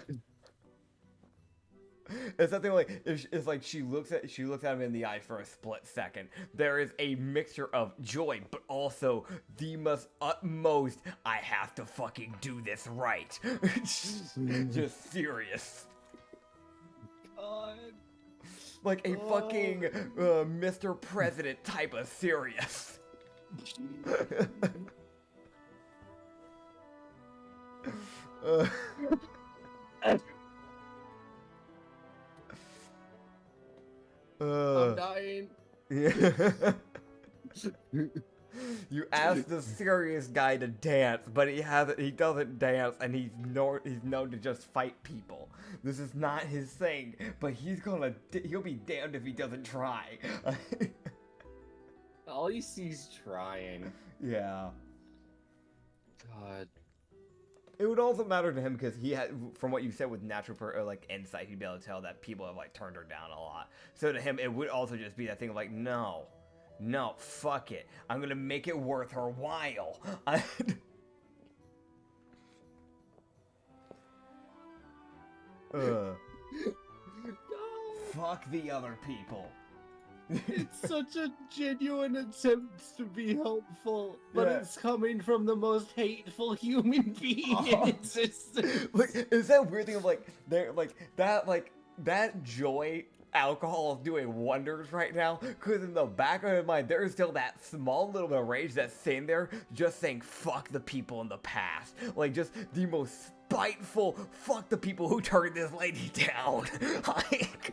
It's something like, it's like she looks at him in the eye for a split second. There is a mixture of joy, but also the most utmost, I have to fucking do this right. Just serious. God. Like a fucking Mr. President type of serious. I'm dying. Yeah. You ask the serious guy to dance, but he doesn't dance, and he's known to just fight people. This is not his thing, but he'll be damned if he doesn't try. All he sees trying. Yeah. God. It would also matter to him because he had, from what you said with natural insight, he'd be able to tell that people have like turned her down a lot. So to him, it would also just be that thing of like, no, fuck it. I'm gonna make it worth her while. Fuck the other people. It's such a genuine attempt to be helpful, but Yeah. it's coming from the most hateful human being in existence. Like, is that weird thing of like, that joy alcohol is doing wonders right now? Because in the back of my mind, there is still that small little bit of rage that's sitting there, just saying fuck the people in the past. Like, just the most spiteful fuck the people who turned this lady down. Like...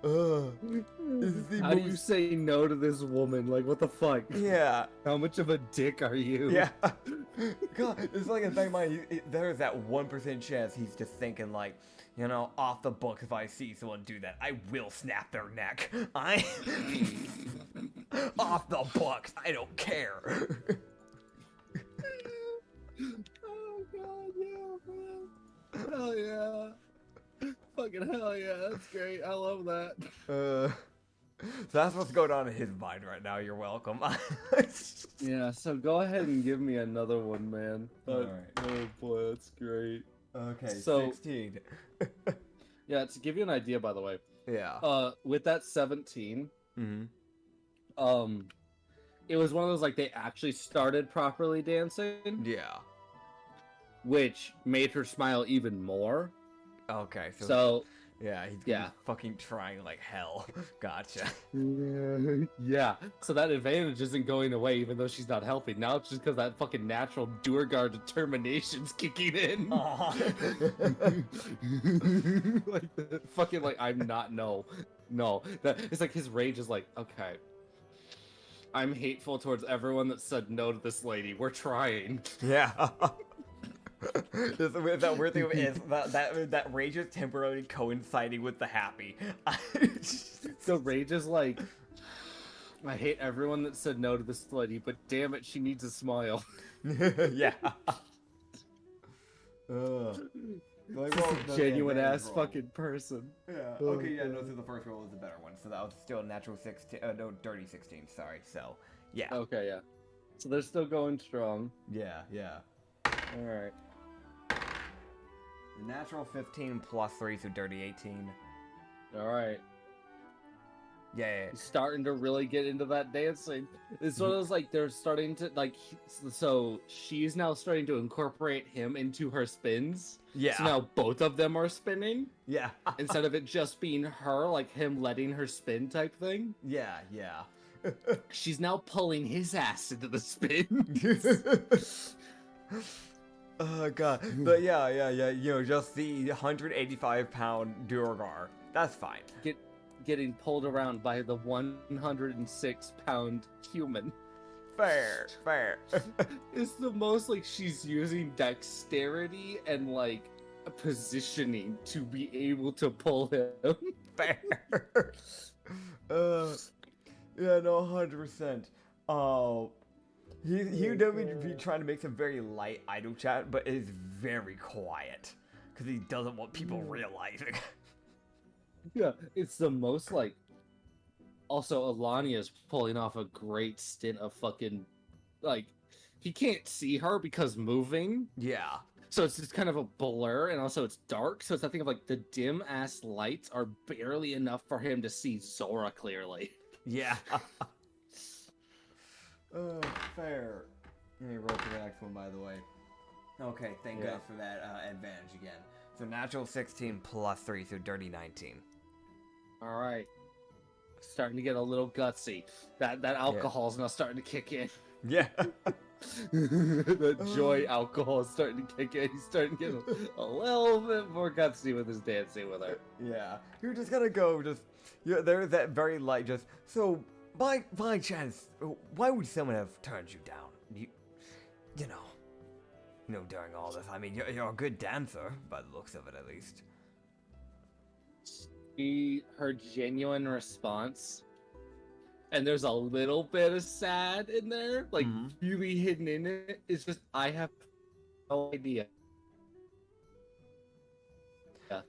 This is the How do you say no to this woman? Like, what the fuck? Yeah. How much of a dick are you? Yeah. God, it's like in my mind, there's that 1% chance he's just thinking like, off the book, if I see someone do that, I will snap their neck. Off the books, I don't care. Oh god, yeah, man. Hell yeah. Fucking hell yeah, that's great. I love that. So that's what's going on in his mind right now. You're welcome. Yeah, so go ahead and give me another one, man. Alright. Oh boy, that's great. Okay, So- 16. Yeah, to give you an idea, by the way, Yeah. with that 17, Mm-hmm. it was one of those like they actually started properly dancing, Yeah. which made her smile even more. Okay, So yeah, he's gonna be fucking trying like hell. Gotcha. yeah, so that advantage isn't going away even though she's not helping. Now it's just because that fucking natural Duergar determination's kicking in. Like the fucking like I'm not no. That it's like his rage is like, okay. I'm hateful towards everyone that said no to this lady. We're trying. Yeah. That weird thing is that rage is temporarily coinciding with the happy. The rage is like, I hate everyone that said no to this lady, but damn it, she needs a smile. Yeah. This is a genuine ass fucking person. Yeah. Okay. Yeah. No. So the first roll is the better one. So that was still a natural 16. No, dirty 16. Sorry. So yeah. Okay. Yeah. So they're still going strong. Yeah. Yeah. All right. The natural 15 plus 3, so dirty 18. All right. Yeah. He's starting to really get into that dancing. It's one of those like they're starting to like. So she's now starting to incorporate him into her spins. Yeah. So now both of them are spinning. Yeah. Instead of it just being her, like him letting her spin type thing. Yeah. Yeah. She's now pulling his ass into the spin. Oh god. But yeah. You know, just the 185-pound Duergar. That's fine. Getting pulled around by the 106-pound human. Fair. It's the most like she's using dexterity and like positioning to be able to pull him. Fair. Yeah, no, 100%. Oh, he would definitely be trying to make some very light idle chat, but it is very quiet because he doesn't want people realizing. Yeah, it's the most like. Also, Alania's pulling off a great stint of fucking, like, he can't see her because moving. Yeah. So it's just kind of a blur, and also it's dark. So it's that thing of like the dim ass lights are barely enough for him to see Zora clearly. Yeah. Fair. Let me roll for the next one, by the way. Okay, thank God for that advantage again. So natural 16 plus 3, so dirty 19. All right. Starting to get a little gutsy. That alcohol's now starting to kick in. Yeah. The joy alcohol is starting to kick in. He's starting to get a little bit more gutsy with his dancing with her. Yeah. You're just gonna go there's that very light so by chance, why would someone have turned you down? You know, during all this. I mean, you're a good dancer, by the looks of it, at least. Her genuine response, and there's a little bit of sad in there, like really hidden in it. It's just I have no idea. Yeah.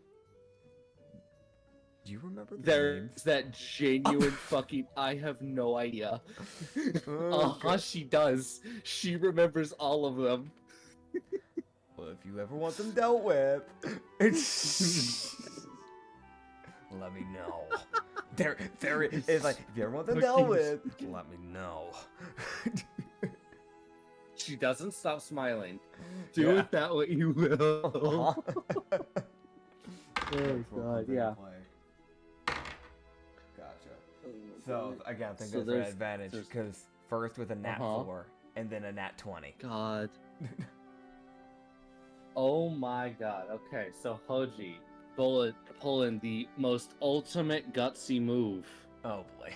Do you remember the There's names? that genuine fucking I have no idea. She does. She remembers all of them. Well, if you ever want them dealt with, let me know. There it's like, if you ever want them dealt with, let me know. She doesn't stop smiling. Do it that way you will. Oh god, yeah. Gotcha. So again, I think that's an advantage because first with a nat 4 and then a nat 20. God. Oh my god. Okay, so Hoji pulling the most ultimate gutsy move. Oh boy.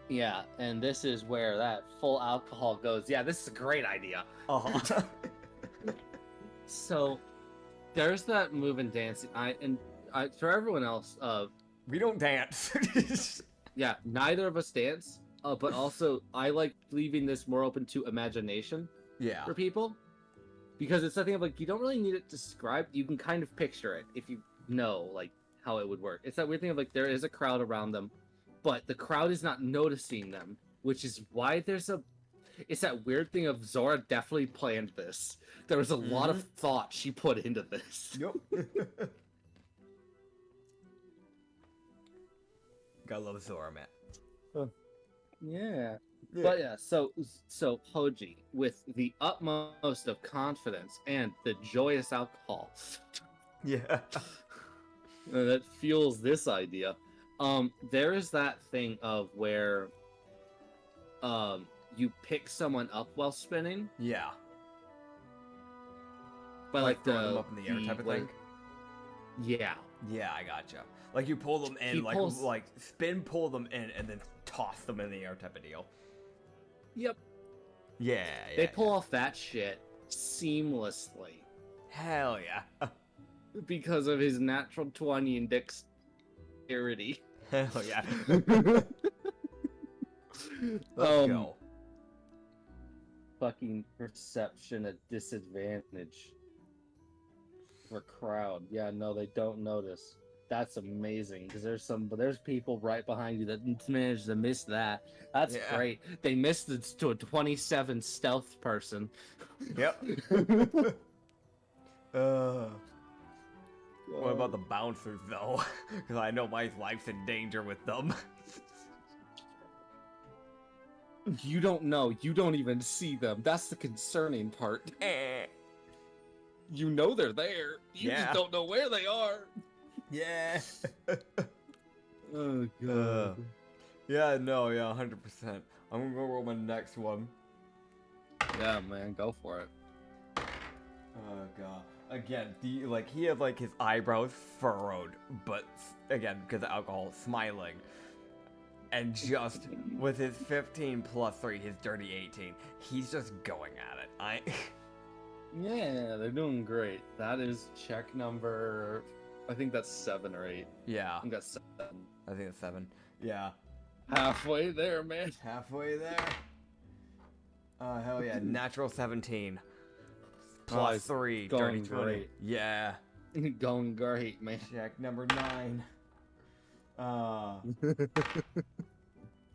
Yeah, and this is where that full alcohol goes. Yeah, this is a great idea. So there's that move in dancing. For everyone else, we don't dance. Yeah, neither of us dance. But also I like leaving this more open to imagination. Yeah. For people. Because it's something of like, you don't really need it described. You can kind of picture it if you know like how it would work. It's that weird thing of like, there is a crowd around them, but the crowd is not noticing them, which is why it's that weird thing of Zora definitely planned this. There was a lot of thought she put into this. Yep. Gotta love Zora, man. Yeah. But yeah, so Hoji, with the utmost of confidence and the joyous alcohol Yeah. that fuels this idea, there is that thing of where you pick someone up while spinning, Yeah. but Like throw them up in the air type of like, thing. yeah, Yeah, I gotcha. Like you pull them in, he like pulls. like spin, pull them in, and then toss them in the air type of deal. Yep, Yeah, yeah. they pull off that shit seamlessly Hell yeah. because of his natural 20 and dexterity. Hell yeah. Let's um, go. Fucking perception at disadvantage for crowd. Yeah, no, they don't notice. That's amazing because there's people right behind you that managed to miss that. That's Yeah. great. They missed it to a 27 stealth person. Yep. What about the bouncers though? Because I know my life's in danger with them. You don't know. You don't even see them. That's the concerning part. You know they're there. You Yeah. just don't know where they are. Yeah. Oh god. Yeah, no, yeah, 100%. I'm gonna go roll my next one. Yeah, man, go for it. Oh god. Again, he had like his eyebrows furrowed, but again, because of alcohol, smiling. And just with his 15 plus 3, his dirty 18, he's just going at it. Yeah, they're doing great. That is check number. I think that's 7 or 8. Yeah, I think that's 7. I think it's 7. Yeah. Halfway there, man. Halfway there. Oh, hell yeah. Natural 17. Plus 3, dirty 20. Great. Yeah. Going great, man. Check number 9.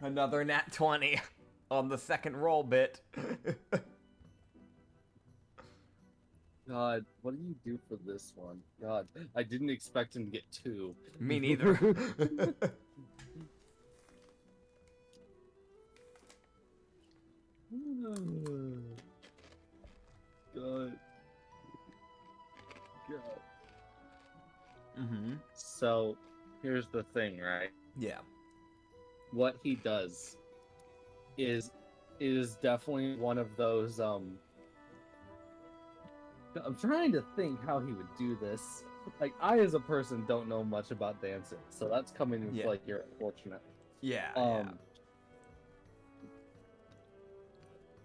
Another nat 20 on the second roll bit. God, what do you do for this one? God, I didn't expect him to get 2. Me neither. God. Mm-hmm. So, here's the thing, right? Yeah. What he does is definitely one of those I'm trying to think how he would do this. Like, I as a person don't know much about dancing, so that's coming into Yeah. like you're unfortunate. Yeah.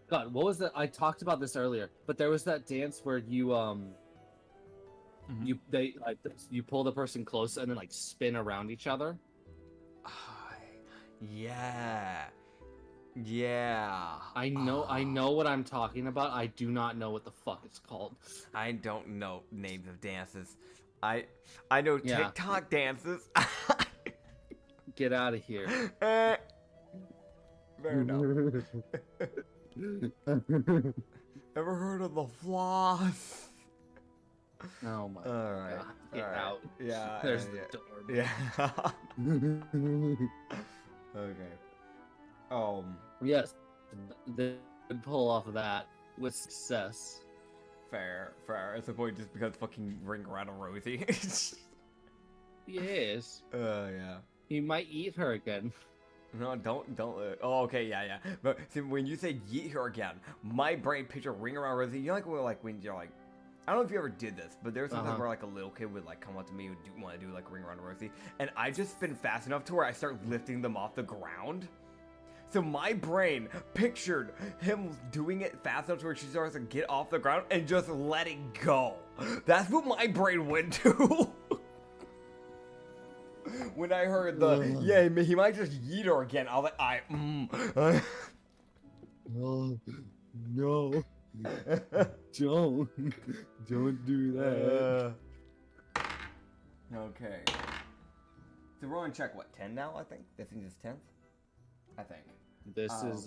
God, what was that? I talked about this earlier, but there was that dance where you you pull the person close and then like spin around each other. Yeah. Yeah. I know what I'm talking about. I do not know what the fuck it's called. I don't know names of dances. I know Yeah. TikTok dances. Get out of here. Fair enough. Ever heard of the floss? Oh my Alright. god. Get Alright. out. Yeah. There's yeah. the door. Yeah. Okay. Yes. They would pull off of that with success. Fair. At some point, just because fucking ring around a Rosie. Yes. Yeah. He might eat her again. No, don't. Oh, okay, yeah. But see, when you say yeet her again, my brain picture ring around Rosie. You know, like when you're like, I don't know if you ever did this, but there's something where like a little kid would like come up to me and want to do like ring around Rosie, and I just spin fast enough to where I start lifting them off the ground. So my brain pictured him doing it fast enough to where she starts to get off the ground and just letting go. That's what my brain went to. When I heard he might just yeet her again, I was like, Oh, no. Don't do that. Okay. So we're on check, what, 10 now, I think? I think this is 10th? I think.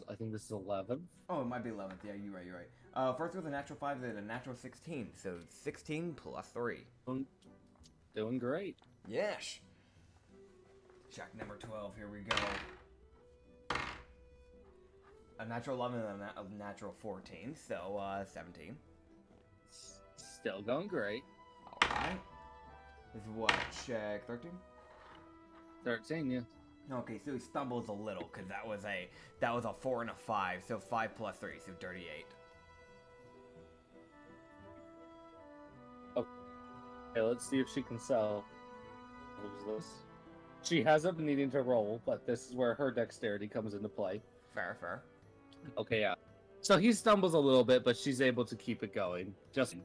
I think this is 11. Oh, it might be 11th. Yeah, you're right. First with a natural 5, then a natural 16. So 16 plus 3. Doing great. Yes. Check number 12. Here we go. A natural 11 and a natural 14, so 17. Still going great. Alright. This is what, check 13? 13, yeah. Okay, so he stumbles a little, because that was a 4 and a 5, so 5 plus 3, so 38. Okay, let's see if she can sell this. She hasn't been needing to roll, but this is where her dexterity comes into play. Fair, fair. Okay, yeah. So he stumbles a little bit, but she's able to keep it going. Just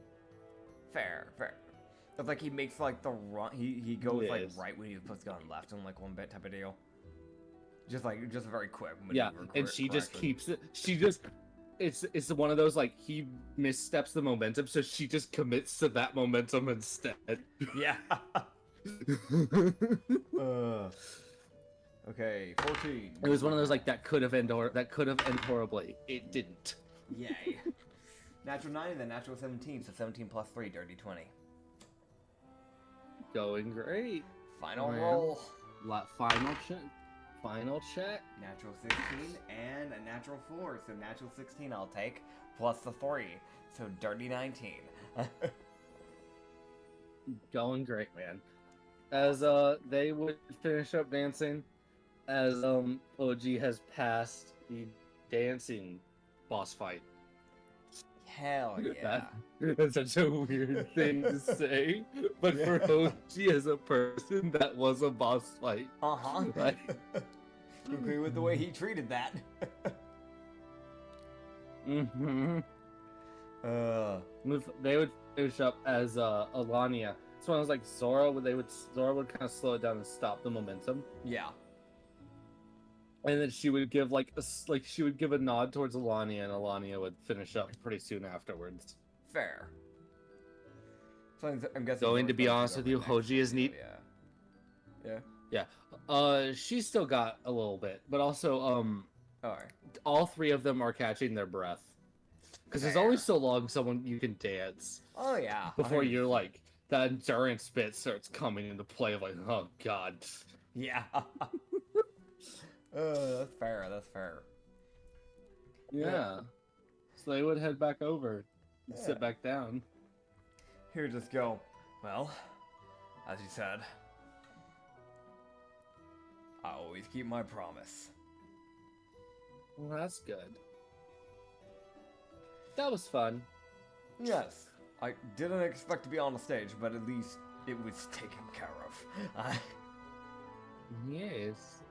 Fair, fair. It's like he makes like the run, he goes like Yes. right when he puts gun left on like one bit type of deal. Just very quick. yeah, maneuver and she just correctly. keeps it. She just it's one of those like he missteps the momentum, so she just commits to that momentum instead. Yeah. Okay, 14. It was one of those like that could have ended horribly. It didn't. Yay. Natural 9 and then natural 17, so 17 plus 3, dirty 20. Going great. Final Oh, yeah. roll. Final check. Final check. Natural 16 and a natural 4, so natural 16 I'll take, plus the 3, so dirty 19. Going great, man. As they would finish up dancing, as OG has passed the dancing boss fight. Hell yeah. That's such a weird thing to say, but for OG as a person, that was a boss fight. Uh-huh. Like, Agree with the way he treated that. mm-hmm. Uh, They would finish up as Alania. So it was like Zora would kind of slow it down and stop the momentum, yeah. and then she would give she would give a nod towards Alania, and Alania would finish up pretty soon afterwards. Fair. So I'm guessing. Going to be Zora's honest with you, over next, Hoji is so neat. Yeah. Yeah. She's still got a little bit, but also Alright. all three of them are catching their breath because there's only so long you can dance Oh yeah. before you're like that endurance bit starts coming into play. Like, oh god. Yeah. That's fair. That's fair. Yeah. So they would head back over and Yeah. sit back down. Here, just go. Well, as you said, I always keep my promise. Well, that's good. That was fun. Yes, I didn't expect to be on the stage, but at least it was taken care of. Yes.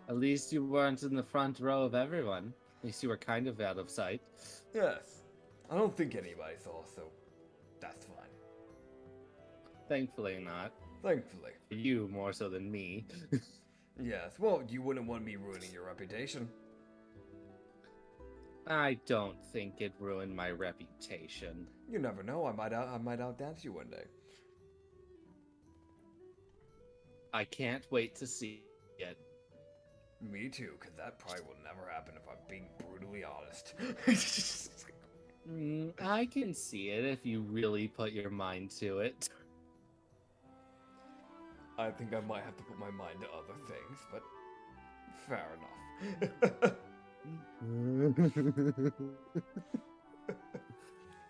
At least you weren't in the front row of everyone. At least you were kind of out of sight. Yes, I don't think anybody saw, so that's fine. Thankfully not. Thankfully. You more so than me. Yes, well, you wouldn't want me ruining your reputation. I don't think it ruined my reputation. You never know, I might outdance you one day. I can't wait to see it. Me too, because that probably will never happen if I'm being brutally honest. I can see it if you really put your mind to it. I think I might have to put my mind to other things, but fair enough.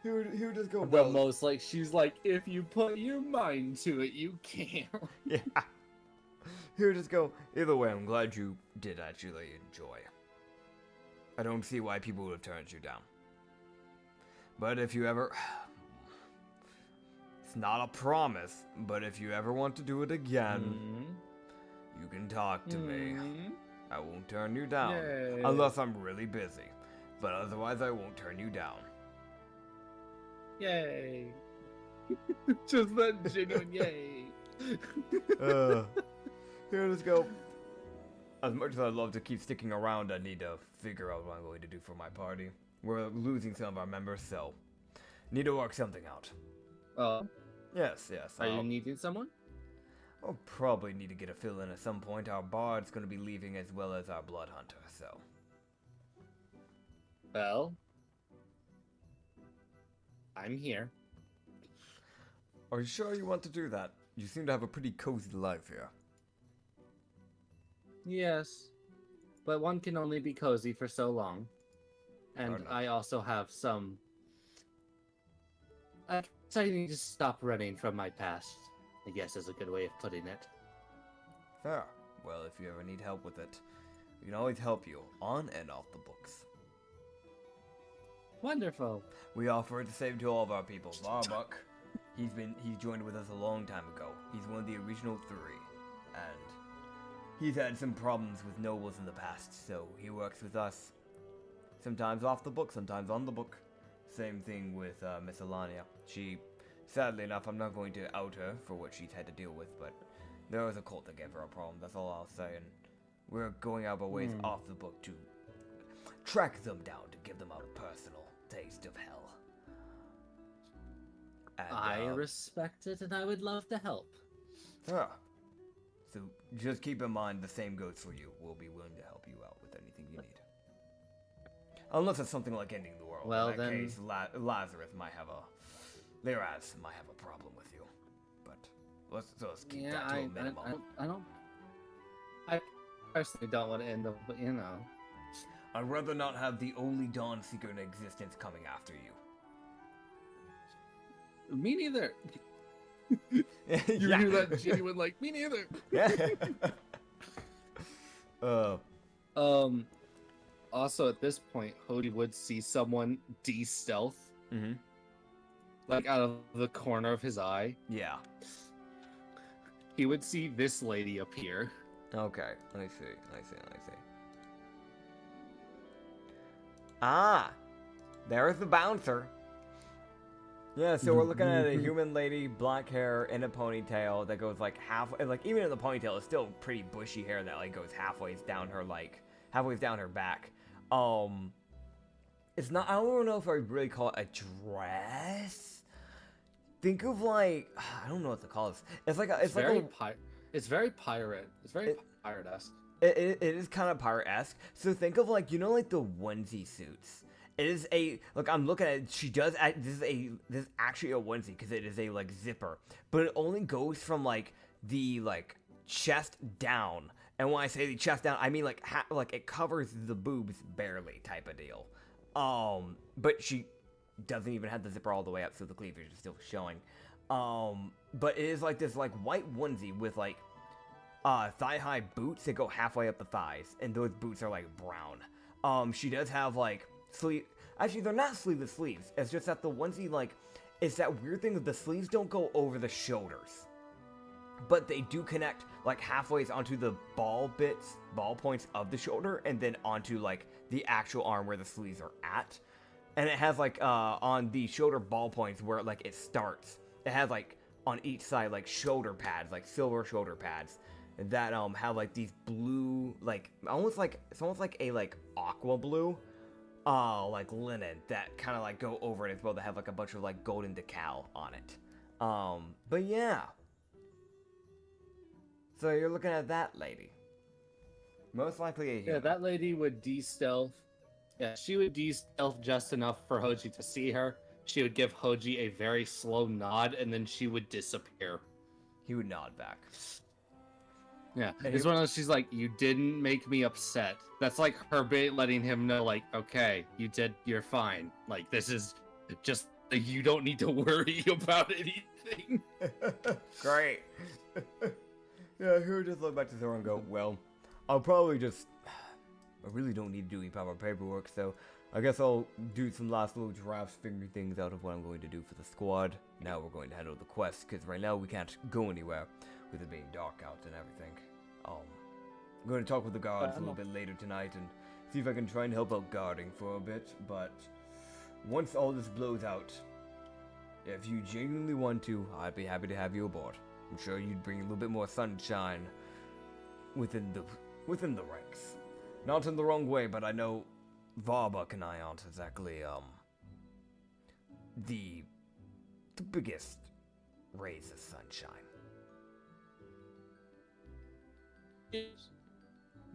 He would just go, The well, most like she's like, if you put your mind to it, you can. yeah. He would just go, either way, I'm glad you did actually enjoy. I don't see why people would have turned you down. But if you ever... It's not a promise, but if you ever want to do it again, you can talk to me. I won't turn you down, Yay. unless I'm really busy. But otherwise, I won't turn you down. Yay. Just that genuine yay. Here, let's go. As much as I'd love to keep sticking around, I need to figure out what I'm going to do for my party. We're losing some of our members, so need to work something out. Oh, Yes. are you needing someone? I'll probably need to get a fill-in at some point. Our bard's going to be leaving as well as our blood hunter, so... Well, I'm here. Are you sure you want to do that? You seem to have a pretty cozy life here. Yes. but one can only be cozy for so long. And enough. I also have some. I guess I need to stop running from my past, I guess is a good way of putting it. Fair. Well, if you ever need help with it, we can always help you on and off the books. Wonderful. We offer it the same to all of our people. Varbuck, he's joined with us a long time ago. He's one of the original 3, and he's had some problems with nobles in the past, so he works with us. Sometimes off the book, sometimes on the book. Same thing with Miss Alania. She, sadly enough, I'm not going to out her for what she's had to deal with, but there was a cult that gave her a problem, that's all I'll say, and we're going out of our ways off the book to track them down, to give them a personal taste of hell. And, I respect it, and I would love to help. So just keep in mind the same goes for you. We'll be willing to help you out with anything you need. Unless it's something like ending the world. Well, in that then... case, Lazarus might have a problem with you. But let's keep that to a minimum. I personally don't want to end up, but you know. I'd rather not have the only Dawn Seeker in existence coming after you. Me neither. You hear that genuine, like, me neither. Also, at this point, Hody would see someone de-stealth, like out of the corner of his eye. Yeah. He would see this lady appear. Okay, I see. Ah, there's the bouncer. Yeah, so we're looking at a human lady, black hair, in a ponytail that goes like halfway, like even in the ponytail, it's still pretty bushy hair that like goes halfway down her back. It's not, I don't know if I would really call it a dress. Think of like, I don't know what to call this. It's very pirate. It's very pirate-esque. It is kind of pirate-esque. So think of like, you know, like the onesie suits. It is look, I'm looking at it. She does, this is actually a onesie because it is a like zipper, but it only goes from like the like chest down. And when I say the chest down, I mean like like it covers the boobs barely type of deal. But she doesn't even have the zipper all the way up, so the cleavage is still showing. But it is like this like white onesie with like thigh-high boots that go halfway up the thighs, and those boots are like brown. She does have like actually they're not sleeveless sleeves. It's just that the onesie, like, it's that weird thing that the sleeves don't go over the shoulders, but they do connect like halfway onto the ball points of the shoulder, and then onto like the actual arm where the sleeves are at. And it has like on the shoulder ball points where like it starts, it has like on each side like shoulder pads, like silver shoulder pads that have like these blue, like it's almost like a like aqua blue like linen that kind of like go over it as well, to have like a bunch of like golden decal on it. But yeah, so you're looking at that lady, most likely a human. Yeah, that lady would de-stealth. Yeah, she would de-stealth just enough for Hoji to see her. She would give Hoji a very slow nod, and then she would disappear. He would nod back. Yeah, it's one of those, she's like, you didn't make me upset. That's like her letting him know, like, okay, you're fine. Like, this is just, you don't need to worry about anything. Great. Yeah, he would just look back to Zora and go, well, I'll probably just, I really don't need to do any proper paperwork, so I guess I'll do some last little drafts, figure things out of what I'm going to do for the squad. Now we're going to handle the quest, because right now we can't go anywhere with it being dark out and everything. I'm going to talk with the guards a little bit later tonight and see if I can try and help out guarding for a bit, but once all this blows out, if you genuinely want to, I'd be happy to have you aboard. I'm sure you'd bring a little bit more sunshine within the ranks. Not in the wrong way, but I know Varbuck and I aren't exactly the biggest rays of sunshine.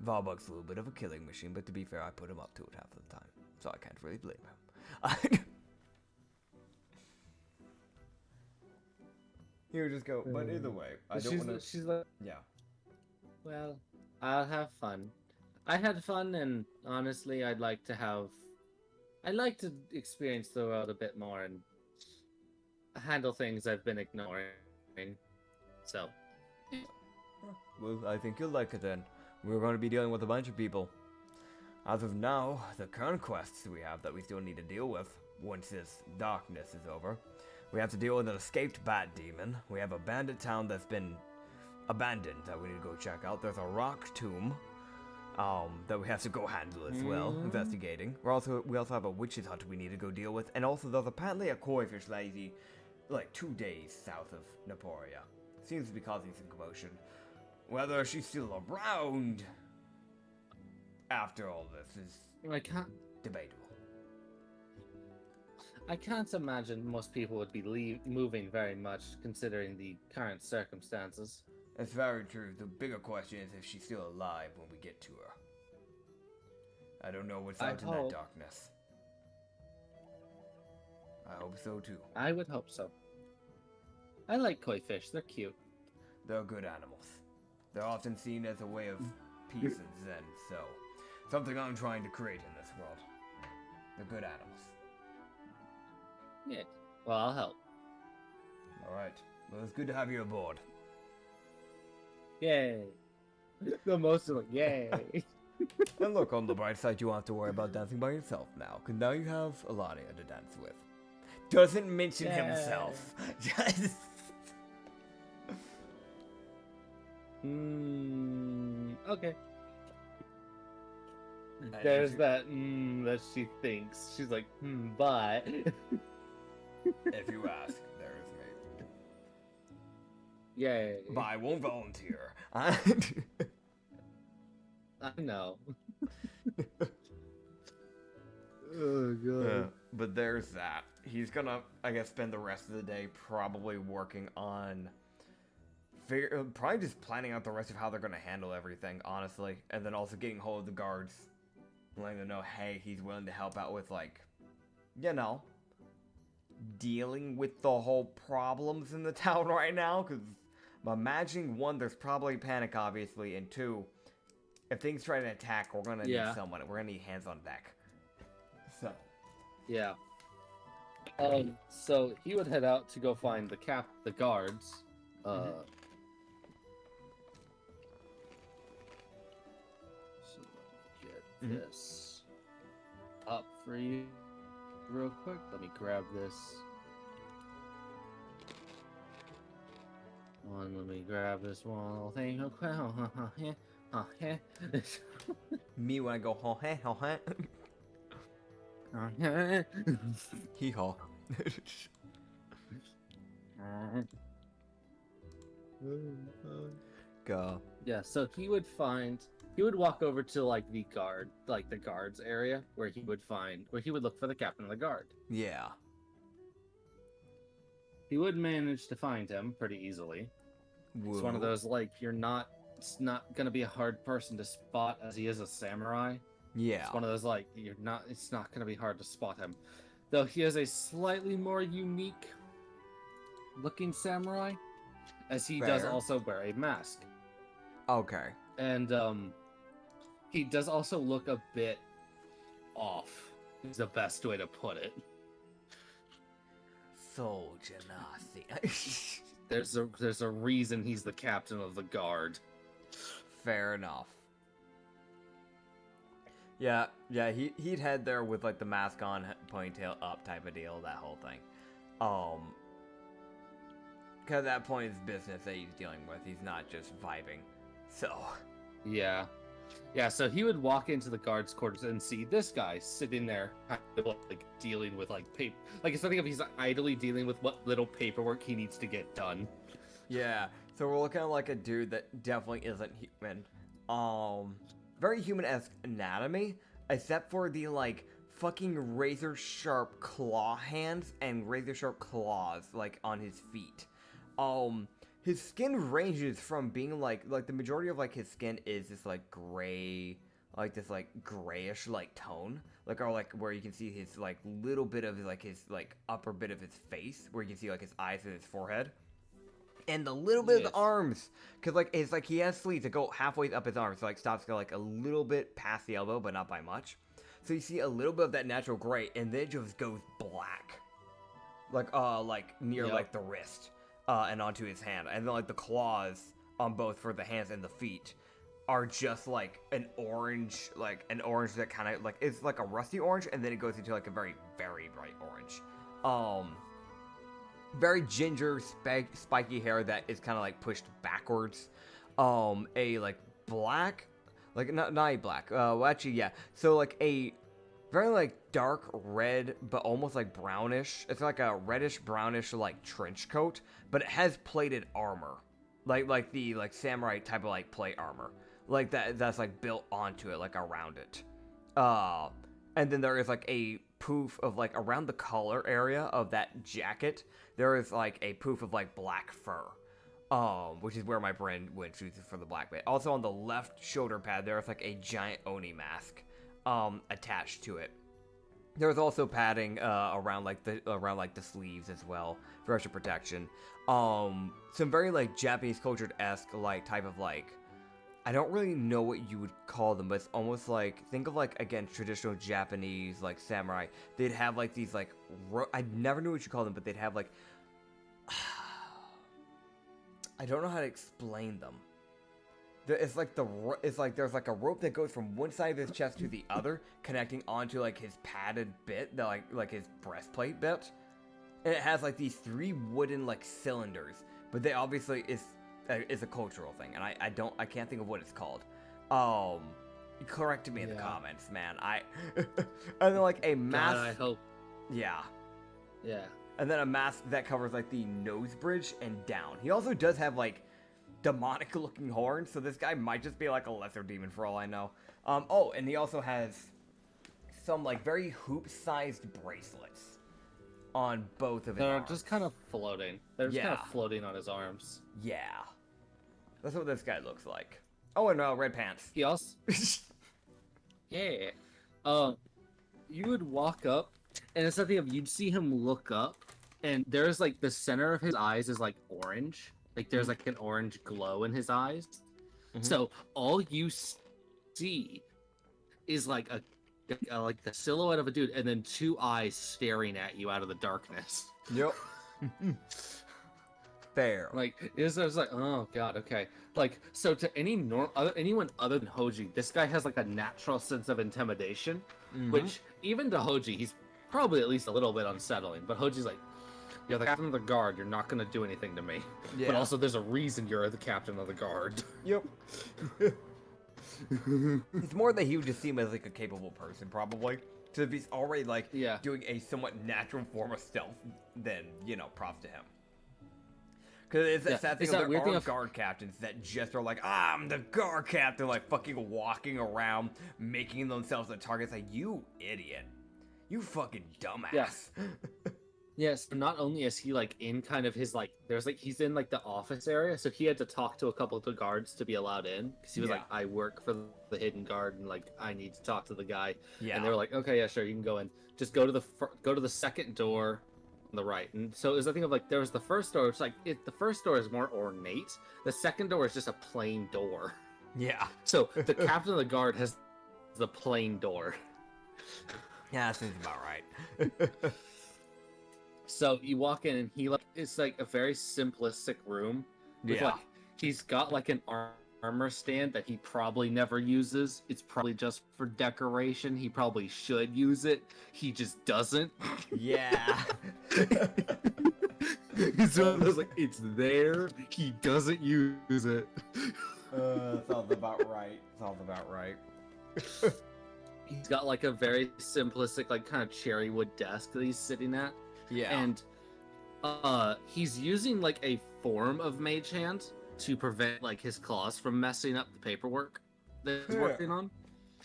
Varbuck's a little bit of a killing machine, but to be fair, I put him up to it half of the time, so I can't really blame him. He would just go, but either way, I don't want to... She's like, yeah. well, I'll have fun. I had fun, and honestly, I'd like to experience the world a bit more and handle things I've been ignoring. So, Well, I think you'll like it then. We're going to be dealing with a bunch of people. As of now, the current quests we have that we still need to deal with, once this darkness is over, we have to deal with an escaped bat demon. We have a bandit town that's been abandoned that we need to go check out. There's a rock tomb that we have to go handle as well, investigating. We also have a witch's hut we need to go deal with, and also there's apparently a koi fish lady, like 2 days south of Naporia. Seems to be causing some commotion. Whether she's still around after all this is debatable. I can't imagine most people would be moving very much considering the current circumstances. That's very true. The bigger question is if she's still alive when we get to her. I don't know what's out in that darkness. I hope so too. I would hope so. I like koi fish. They're cute. They're good animals. They're often seen as a way of peace and zen, so something I'm trying to create in this world. They're good animals. Yeah. Well, I'll help. Alright. Well, it's good to have you aboard. Yay. The most of it. Yay. And look, on the bright side, you won't have to worry about dancing by yourself now, because now you have Alania to dance with. Doesn't mention himself. Just... Okay. There's that that she thinks. She's like, but. If you ask, there is me. Yay. But I won't volunteer. I know. Oh, God. Yeah, but there's that. He's gonna, I guess, spend the rest of the day probably working on... probably just planning out the rest of how they're gonna handle everything, honestly. And then also getting hold of the guards. Letting them know, hey, he's willing to help out with, like, you know, dealing with the whole problems in the town right now. Because I'm imagining, one, there's probably panic, obviously. And two, if things try to attack, we're gonna need someone. We're gonna need hands on deck. So. Yeah. So he would head out to go find the guards. So let me get this up for you real quick. Let me grab this. Let me grab this one little thing. Me when I go, ho heh, ho heh. Hee haw. Go. Yeah, so he would walk over to like the guards area where he would look for the captain of the guard. Yeah. He would manage to find him pretty easily. Whoa. It's one of those it's not gonna be a hard person to spot as he is a samurai. Yeah. It's one of those it's not gonna be hard to spot him. Though he is a slightly more unique looking samurai, as he does also wear a mask. Okay. And he does also look a bit off, is the best way to put it. So genasi. There's a reason he's the captain of the guard. Fair enough. Yeah, he'd head there with like the mask on, ponytail up type of deal, that whole thing. Cause at that point it's business that he's dealing with. He's not just vibing. So. Yeah. Yeah, so he would walk into the guards' quarters and see this guy sitting there, kind of like dealing with like paper. Like it's something if he's idly dealing with what little paperwork he needs to get done. Yeah. So we're looking at like a dude that definitely isn't human. Very human-esque anatomy, except for the like fucking razor sharp claw hands and razor sharp claws like on his feet. His skin ranges from being like the majority of like his skin is this like gray, like this like grayish like tone, like or like where you can see his like little bit of like his like upper bit of his face, where you can see like his eyes and his forehead. And a little bit of the Yes. arms, because like it's like he has sleeves that go halfway up his arms, so like stops go like a little bit past the elbow, but not by much. So you see a little bit of that natural gray, and then it just goes black, like near like the wrist, and onto his hand, and then like the claws on both for the hands and the feet are just like an orange that kind of like it's like a rusty orange, and then it goes into like a very very bright orange. Very ginger, spiky hair that is kind of like pushed backwards. A like black, like not a black. Well, actually, yeah. So like a very like dark red, but almost like brownish. It's like a reddish brownish like trench coat, but it has plated armor, like the like samurai type of like plate armor, like that's like built onto it, like around it. And then there is like a poof of like around the collar area of that jacket. There is like a poof of like black fur, which is where my brain went chooses for the black bit. Also on the left shoulder pad, there is like a giant Oni mask, attached to it. There's also padding around the sleeves as well for extra protection. Some very like Japanese culture-esque like type of like. I don't really know what you would call them, but it's almost like, think of like, again, traditional Japanese, like, samurai. They'd have like these, like, I never knew what you call them, but they'd have like, I don't know how to explain them. It's like there's like a rope that goes from one side of his chest to the other, connecting onto like his padded bit, that like his breastplate bit. And it has like these 3 wooden like cylinders, but they obviously is a cultural thing, and I can't think of what it's called. Correct me in the comments, man. And then like a mask. God, I hope. Yeah. Yeah. And then a mask that covers like the nose bridge and down. He also does have like demonic looking horns, so this guy might just be like a lesser demon for all I know. Oh, and he also has some like very hoop-sized bracelets on both of his arms. They're just kind of floating. They're just kind of floating on his arms. Yeah. That's what this guy looks like. Oh, and red pants. He also... yeah. You would walk up, and it's something of you'd see him look up, and there's like the center of his eyes is like orange. Like there's like an orange glow in his eyes. Mm-hmm. So all you see is like like the silhouette of a dude, and then 2 eyes staring at you out of the darkness. Yep. Fair. Like it was like, oh god, okay. Like so to anyone other than Hoji, this guy has like a natural sense of intimidation, which even to Hoji, he's probably at least a little bit unsettling. But Hoji's like, you're the captain of the guard. You're not gonna do anything to me. Yeah. But also, there's a reason you're the captain of the guard. Yep. It's more that he would just seem as like a capable person, probably. So if he's already like doing a somewhat natural form of stealth, then props to him. Because it's that sad thing. There are guard captains that just are like, I'm the guard captain, like fucking walking around, making themselves a target. It's like, you idiot, you fucking dumbass. Yes. Yes, but not only is he like in kind of his like, there's like he's in like the office area, so he had to talk to a couple of the guards to be allowed in because he was like, I work for the hidden guard and like I need to talk to the guy. Yeah. And they were like, okay, yeah, sure, you can go in. Just go to the second door on the right. And so it was a thing of like there was the first door. It's like the first door is more ornate. The second door is just a plain door. Yeah. So the captain of the guard has the plain door. Yeah, that seems about right. So you walk in and it's like a very simplistic room. With like, he's got like an armor stand that he probably never uses. It's probably just for decoration. He probably should use it. He just doesn't. Yeah. So I was like, it's there. He doesn't use it. Sounds about right. He's got like a very simplistic, like kind of cherry wood desk that he's sitting at. Yeah. And he's using like a form of mage hand to prevent like his claws from messing up the paperwork that he's working on.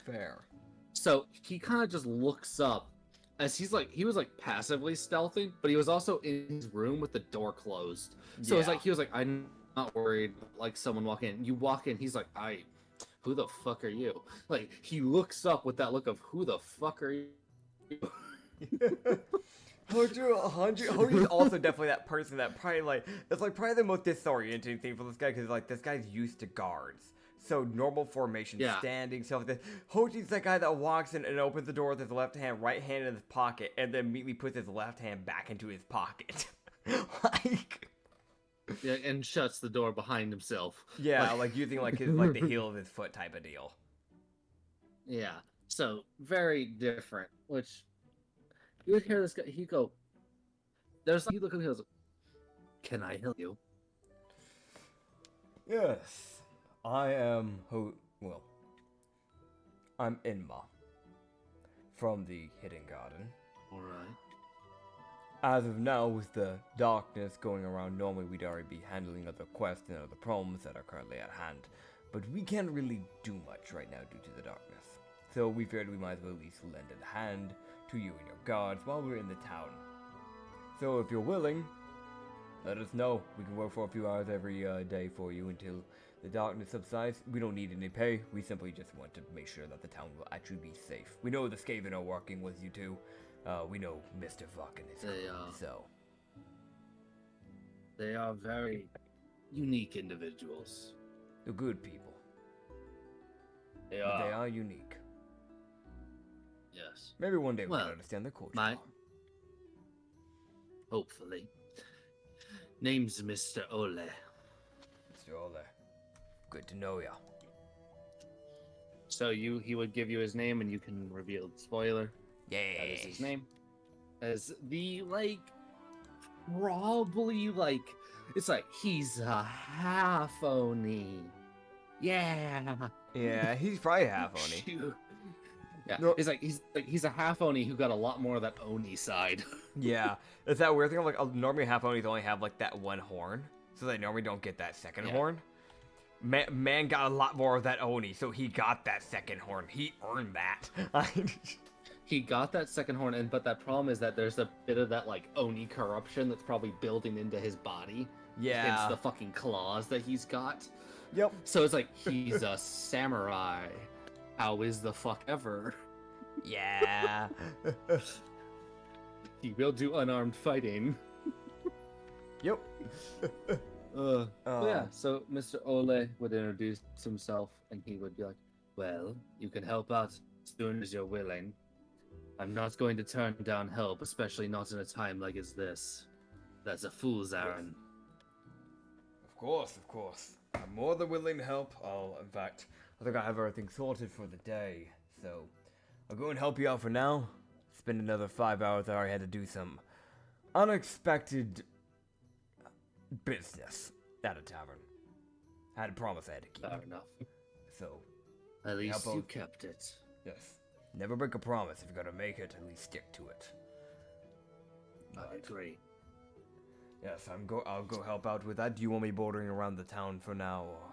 Fair. So he kind of just looks up as he was like passively stealthing, but he was also in his room with the door closed. So it's like he was like, I'm not worried like someone walk in. You walk in, he's like, who the fuck are you? Like he looks up with that look of who the fuck are you? Hojiro's also definitely that person that probably like it's like probably the most disorienting thing for this guy because like this guy's used to guards. So normal formation, standing, stuff like that. Hoji's that guy that walks in and opens the door with his left hand, right hand in his pocket, and then immediately puts his left hand back into his pocket. Like yeah, and shuts the door behind himself. yeah, like using like his like the heel of his foot type of deal. Yeah. So very different. Which you would hear this guy. He go. He look at me. He goes, "Can I help you?" Yes, I am. I'm Inma from the Hidden Garden. All right. As of now, with the darkness going around, normally we'd already be handling other quests and other problems that are currently at hand. But we can't really do much right now due to the darkness. So we figured we might as well at least lend a hand to you and your guards while we're in the town. So if you're willing, let us know. We can work for a few hours every day for you until the darkness subsides. We don't need any pay. We simply just want to make sure that the town will actually be safe. We know the Skaven are working with you too. We know Mr. Fucking is good, so. They are very unique individuals. They're good people. They But are. they are unique. Yes. Maybe one day we'll Well, understand their culture. Hopefully. Name's Mr. Ole. Mr. Ole. Good to know ya. So he would give you his name, and you can reveal the spoiler. Yeah. That is his name. As the probably it's like he's a half Oni. Yeah. Yeah, he's probably half Oni. Shoot. Yeah, No. it's like he's a half Oni who got a lot more of that Oni side. Yeah. It's that weird thing of like normally half Onis only have like that one horn. So they normally don't get that second horn. Man got a lot more of that Oni, so he got that second horn. He earned that. He got that second horn, but that problem is that there's a bit of that Oni corruption that's probably building into his body. Yeah. It's the fucking claws that he's got. Yep. So it's like he's a samurai. How is the fuck ever? Yeah. He will do unarmed fighting. Yep. Yeah, so Mr. Ole would introduce himself, and he would be like, "Well, you can help out as soon as you're willing. I'm not going to turn down help, especially not in a time like this. That's a fool's errand." Of course. I'm more than willing to help. In fact, I think I have everything sorted for the day. So, I'll go and help you out for now. Spend another 5 hours. I already had to do some unexpected business at a tavern. I had a promise I had to keep. Fair enough. So, At least help you out. kept it. Yes. Never break a promise. If you're gonna make it, at least stick to it. I agree. Yes, I'll go help out with that. Do you want me bordering around the town for now? Or?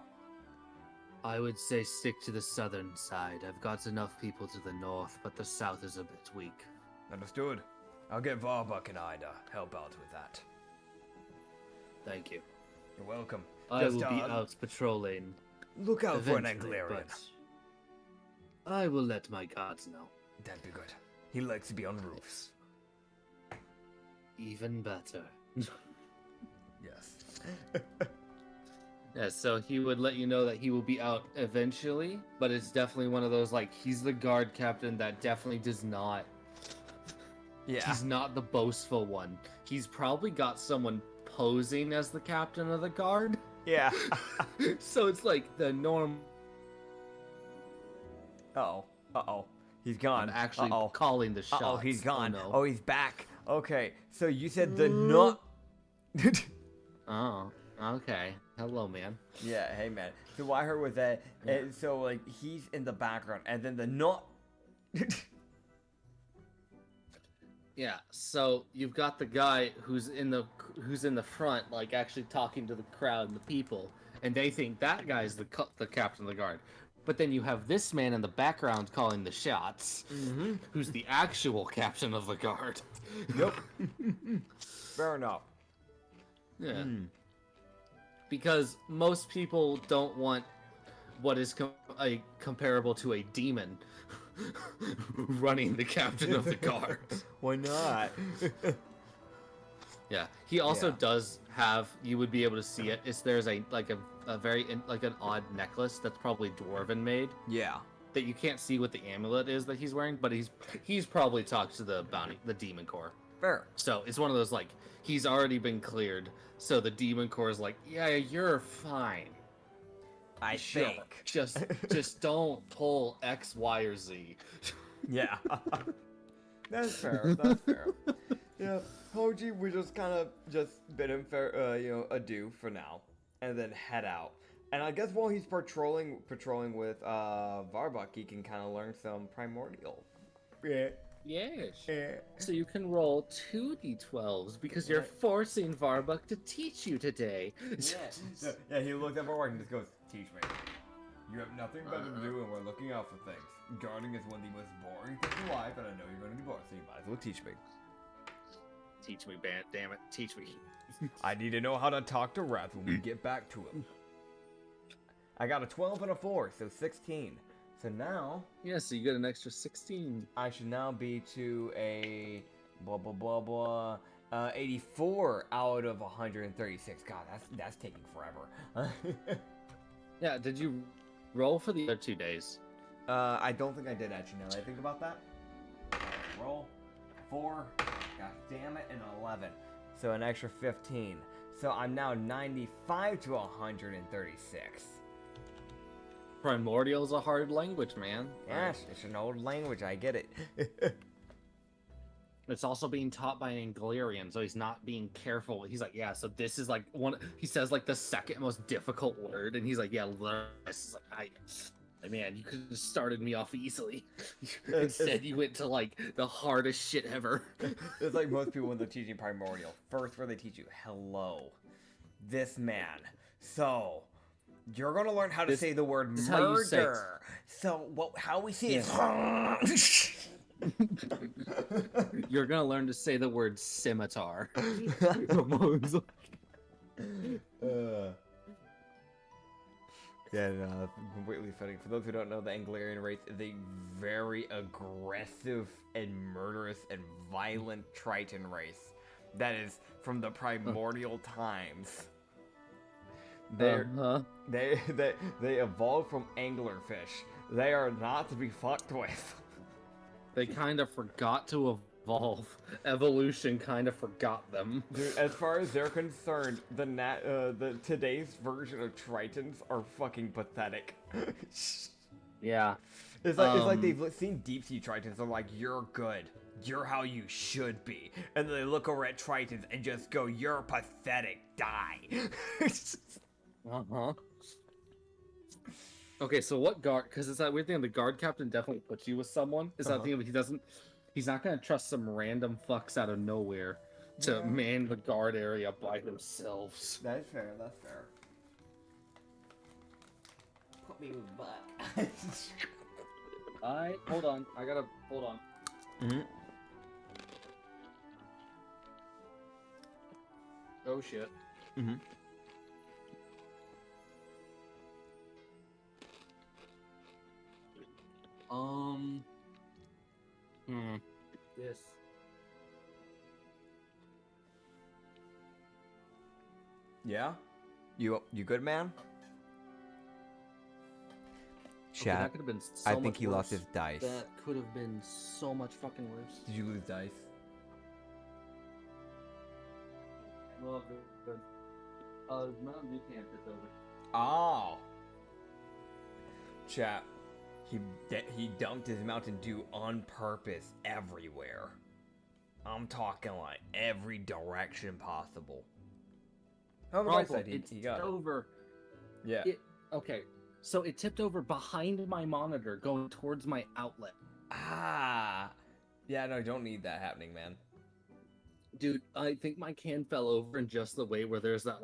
I would say stick to the southern side. I've got enough people to the north, but the south is a bit weak. Understood. I'll get Varbuck and I to help out with that. Thank you. You're welcome. I will be out patrolling. Look out for an eventually, Anglarian. but I will let my guards know. That'd be good. He likes to be on roofs. Even better. Yes. Yeah, so he would let you know that he will be out eventually, but it's definitely one of those, he's the guard captain that definitely does not... Yeah. He's not the boastful one. He's probably got someone posing as the captain of the guard. Yeah. So it's like the norm... Uh-oh. He's gone. I'm actually calling the shots. Uh-oh, he's gone. Oh, no. Oh, he's back. Okay, so you said the not... Oh, okay. Hello, man. Yeah, hey, man. So what I heard was that, so, he's in the background, and then the not... Yeah, so you've got the guy who's in the front, actually talking to the crowd and the people, and they think that guy's the captain of the guard. But then you have this man in the background calling the shots, who's the actual captain of the guard. Yep. Fair enough. Yeah. Because most people don't want what is comparable to a demon running the captain of the guards. Why not? Yeah, he also Yeah. does have. You would be able to see it. There's a very like an odd necklace that's probably dwarven made Yeah. that you can't see what the amulet is that he's wearing, but he's probably talked to the demon core. Fair. So it's one of those like he's already been cleared. So the demon core is like, yeah, you're fine. I Sure. think. Just don't pull X, Y, or Z. Yeah. That's fair. That's fair. Yeah. Hoji, we just kind of just bid him fair, adieu for now, and then head out. And I guess while he's patrolling with Varbuk, he can kind of learn some primordial. Yeah. Yes. Yeah. So you can roll 2d12s because you're forcing Varbuk to teach you today. Yeah, he looked at Varbuk and just goes, "Teach me. You have nothing better to do, and we're looking out for things. Guarding is one of the most boring things alive, and I know you're going to be bored, so you might as well teach me." Teach me, Bant. Damn it. Teach me. I need to know how to talk to Wrath when we get back to him. I got a 12 and a 4, so 16. So now, Yeah, so you get an extra 16. I should now be to a 84 out of 136. God, that's taking forever. Yeah, did you roll for the other 2 days? I don't think I did actually. Now that I think about that, roll 4. God damn it, and 11. So an extra 15. So I'm now 95 to 136. Primordial is a hard language, man. Yes, it's an old language. I get it. It's also being taught by an Anglerian, so he's not being careful. He's like, yeah, so this is like one. He says like the second most difficult word, and he's like, yeah, learn this. Is like, man, you could have started me off easily. Instead, you went to like the hardest shit ever. It's like most people when they're teaching primordial. First, where they teach you, hello, this man. So, you're gonna learn how to say the word murder. So, how we say it. You're gonna learn to say the word scimitar. Yeah, no, that's completely funny. For those who don't know, the Anglerian race is a very aggressive and murderous and violent Triton race that is from the primordial times. They evolved from anglerfish. They are not to be fucked with. They kind of forgot to evolve. Evolution kind of forgot them. Dude, as far as they're concerned, the today's version of Tritons are fucking pathetic. Yeah. It's like they've seen deep sea Tritons. They're like, "You're good. You're how you should be," and then they look over at Tritons and just go, "You're pathetic. Die." Okay, so what guard? Because it's that weird thing. The guard captain definitely puts you with someone. Is that thing of he's not gonna trust some random fucks out of nowhere to man the guard area by themselves. That's fair. That's fair. Put me with butt. Hold on. I gotta hold on. Mm-hmm. Oh shit. Mm-hmm. This. Yeah? You good, man? Okay, that could have been so I think much he worse. lost his dice. That could have been so much fucking worse. Did you lose dice? Well, good. Mountain Dew can't fit over. Oh. Chat. He dumped his Mountain Dew on purpose everywhere. I'm talking like every direction possible. On the right side, he got it. Over. Yeah. Okay, so it tipped over behind my monitor, going towards my outlet. Ah. Yeah, no, don't need that happening, man. Dude, I think my can fell over in just the way where there's that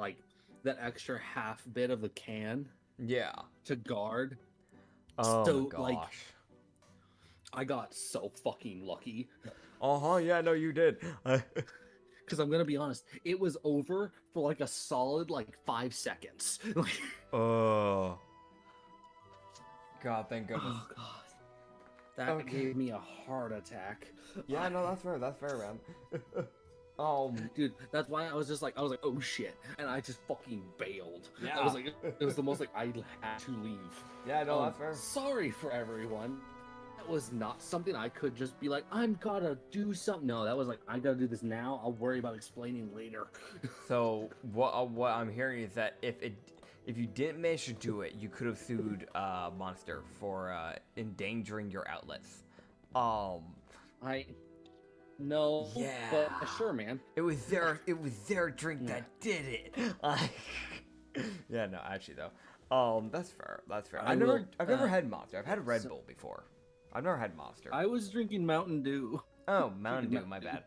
that extra half bit of the can. Yeah. To guard. Oh So, my gosh. like, I got so fucking lucky. Yeah, no, you did. Because I'm gonna be honest, it was over for like a solid 5 seconds. Oh. God, thank goodness. Oh god. That Okay. gave me a heart attack. Yeah, no, that's fair, man. Dude, that's why I was like, oh shit, and I just fucking bailed. Yeah. I was like, it was the most like I had to leave. Yeah, no, that's fair. Sorry for everyone. That was not something I could just be like, I'm gotta do something. No, that was like, I gotta do this now. I'll worry about explaining later. So what I'm hearing is that if you didn't manage to do it, you could have sued Monster for endangering your outlets. No. Yeah. But sure, man. It was their drink that did it. Yeah, no, actually though. That's fair. I've never had Monster. I've had Red Bull before. I've never had Monster. I was drinking Mountain Dew. Oh, Mountain Dew, my bad.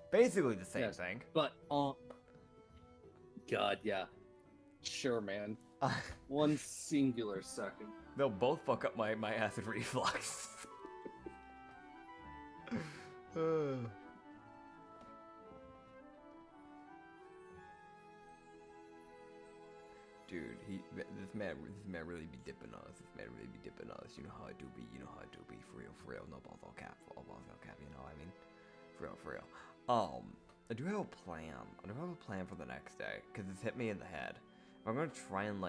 Basically the same thing. But God, yeah. Sure, man. One singular second. They'll both fuck up my acid reflux. Dude, this man really be dipping on us. You know how I do be. For real. No balls all cap. You know what I mean? For real. I do have a plan for the next day, because it's hit me in the head. I'm gonna try and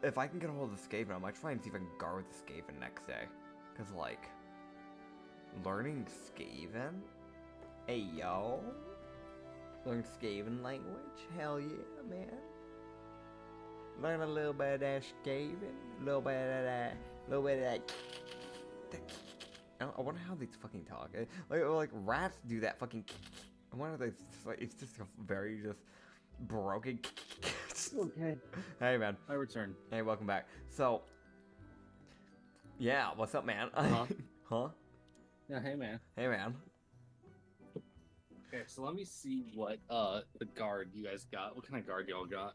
if I can get a hold of the Skaven, I might try and see if I can guard the Skaven next day. Cause learning Skaven? Hey yo. Learn Skaven language? Hell yeah, man. Learn a little bit of that Skaven, a little bit of that. I wonder how they fucking talk. Like rats do that fucking. I wonder if it's just a very just broken. Okay. Hey man. I return. Hey, welcome back. So, yeah, what's up, man? Huh? Yeah, hey man. Hey man. Okay, so let me see what the guard you guys got. What kind of guard y'all got?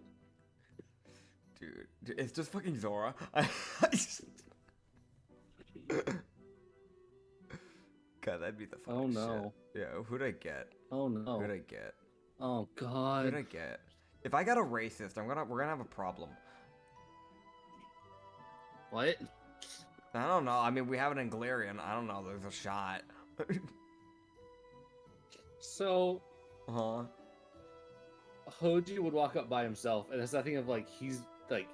Dude, it's just fucking Zora. God, that'd be the fucking Oh no. shit. Yeah, who'd I get? Oh no. Who'd I get? Oh god. Who'd I get? If I got a racist, we're gonna have a problem. What? I don't know. I mean, we have an Anglarian. I don't know. There's a shot. So, Hoji would walk up by himself, and it's that thing of like he's like,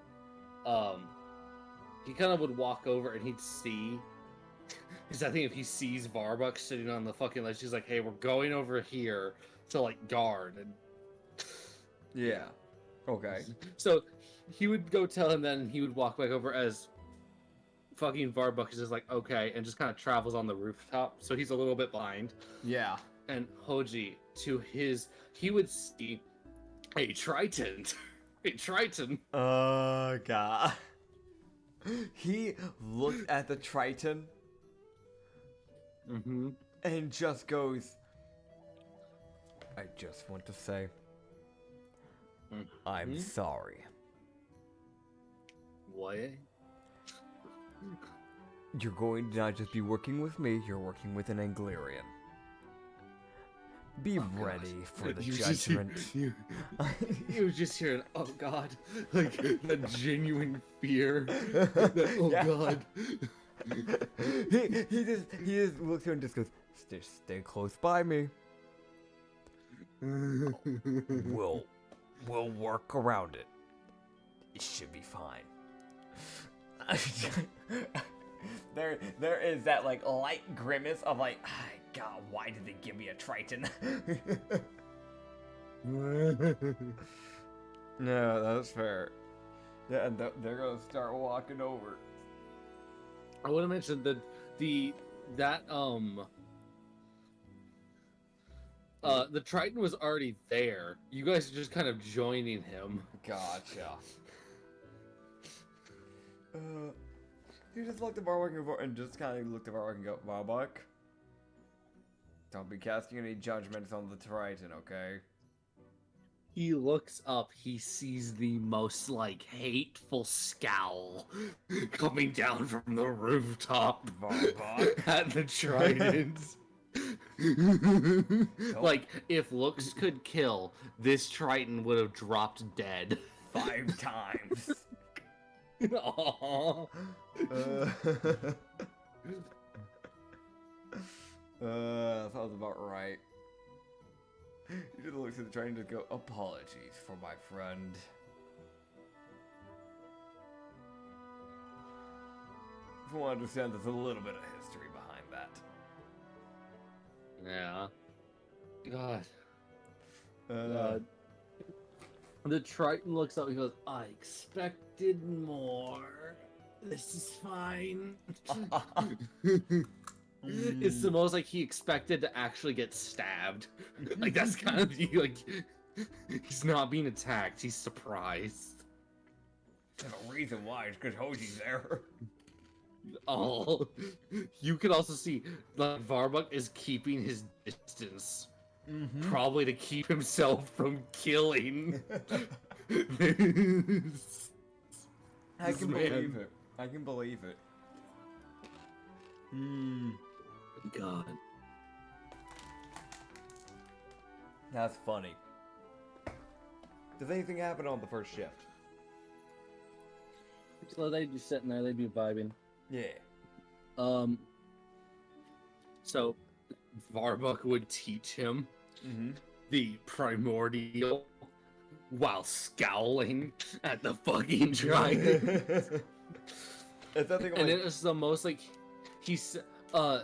he kind of would walk over and he'd see. Because I think if he sees Varbuck sitting on the fucking ledge, he's like, "Hey, we're going over here to like guard." And yeah. Okay. so he would go tell him that, and he would walk back over as fucking Varbuck is just like, "Okay," and just kind of travels on the rooftop. So he's a little bit behind. Yeah. And Hoji, he would see a Triton. A Triton. Oh, God. He looked at the Triton and just goes, I just want to say, I'm sorry. What? You're going to not just be working with me, you're working with an Anglarian. Be ready for the judgment. You was just hearing, oh god, like that genuine fear. God. he just looks at her and just goes, stay close by me. We'll work around it. It should be fine. There is that like light grimace of like, God, why did they give me a Triton? No, that's fair. Yeah, and they're gonna start walking over. I want to mention that the Triton was already there. You guys are just kind of joining him. Gotcha. You just looked at Varbuck and just kind of looked at Varbuck and go, Varbuck, don't be casting any judgments on the Triton, okay? He looks up, he sees the most, like, hateful scowl coming down from the rooftop at the Tritons. Like, if looks could kill, this Triton would have dropped dead. 5 times. Aww. That sounds about right. You just look at the train and just go, apologies for my friend. If you want to understand, there's a little bit of history behind that. Yeah. God. God. The Triton looks up and goes, I expected more. This is fine. It's the most like he expected to actually get stabbed. Like that's kind of like he's not being attacked, he's surprised. There's a reason why, it's because Hoji's there. Oh, you can also see like Varbuck is keeping his distance. Probably to keep himself from killing. I can believe it. I can believe it. God. That's funny. Does anything happen on the first shift? So they'd be sitting there, they'd be vibing. Yeah. So Varbuck would teach him the primordial while scowling at the fucking dragon. It's that thing And it was the most like he's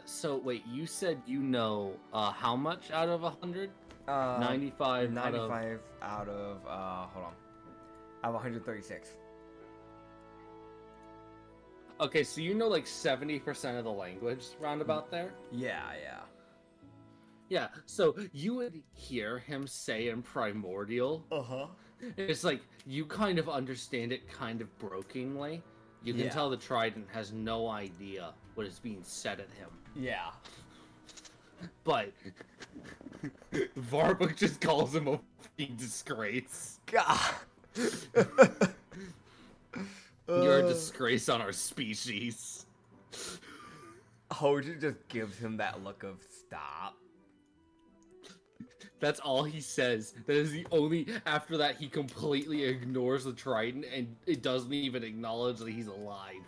so wait, you said you know how much out of 100? 95 out of hold on. Out of 136. Okay, so you know like 70% of the language roundabout there? Yeah. Yeah, so you would hear him say in primordial. It's like you kind of understand it kind of brokenly. You can tell the Trident has no idea what is being said at him. Yeah. But Varbuck just calls him a fucking disgrace. God. You're a disgrace on our species. Hoji just gives him that look of stop. That's all he says. That is the only. After that, he completely ignores the Trident and it doesn't even acknowledge that he's alive.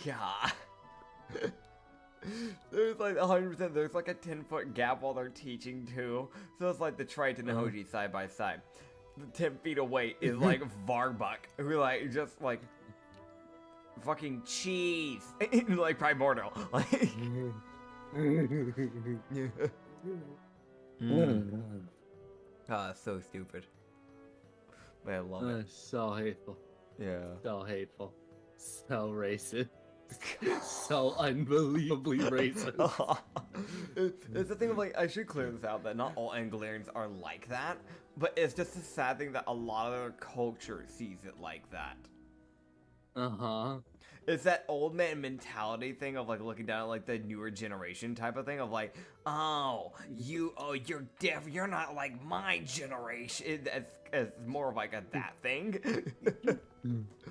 God. There's like 100%. There's like a 10-foot gap while they're teaching too. So it's like the Triton and Hoji side by side. The 10 feet away is like Varbuck, who like just like fucking cheese, like primordial. Like. So stupid. But I love it. So hateful. Yeah. So hateful. So racist. So unbelievably racist. It's the thing of like, I should clear this out that not all Anglarians are like that, but it's just a sad thing that a lot of their culture sees it like that. It's that old man mentality thing of like looking down at like the newer generation type of thing of like, you're different. You're not like my generation. It's more of like that thing.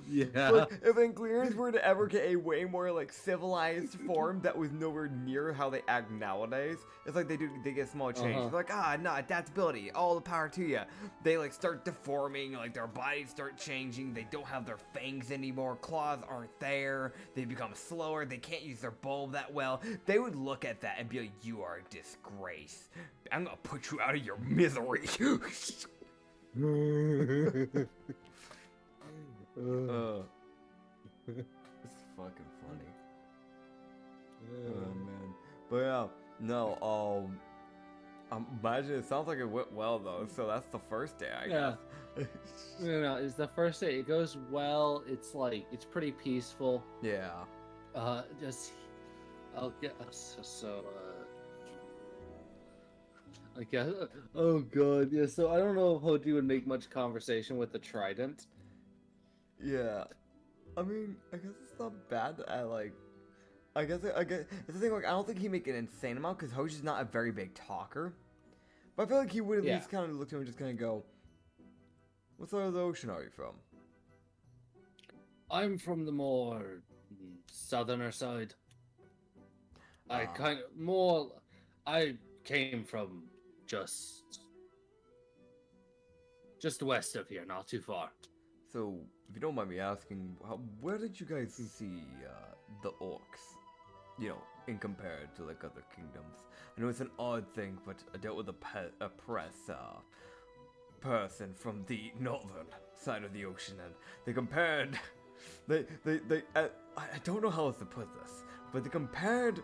Yeah. Like, if Anglarians were to ever get a way more like civilized form that was nowhere near how they act nowadays, it's like they get small changes. They're like, no, adaptability, all the power to you. They like start deforming, like their bodies start changing. They don't have their fangs anymore. Claws aren't there. They become slower. They can't use their bulb that well. They would look at that and be like, you are a disgrace. I'm gonna put you out of your misery. It's fucking funny. Oh man. But yeah, no, imagine it sounds like it went well though, so that's the first day, I guess. No, it's the first day. It goes well. It's like it's pretty peaceful. Yeah. I'll get I guess. Oh god, yeah. So I don't know if Hoji would make much conversation with the Trident. Yeah. I mean, I guess it's not bad that I guess it's the thing, like, I don't think he'd make an insane amount, because Hoji's not a very big talker. But I feel like he would at least kind of look to him and just kind of go, what side of the ocean are you from? I'm from the more southerner side. I came from just west of here, not too far. So, if you don't mind me asking, where did you guys see the orcs? You know, in compared to like other kingdoms. I know it's an odd thing, but I dealt with a press person from the northern side of the ocean, and they compared. I don't know how else to put this, but they compared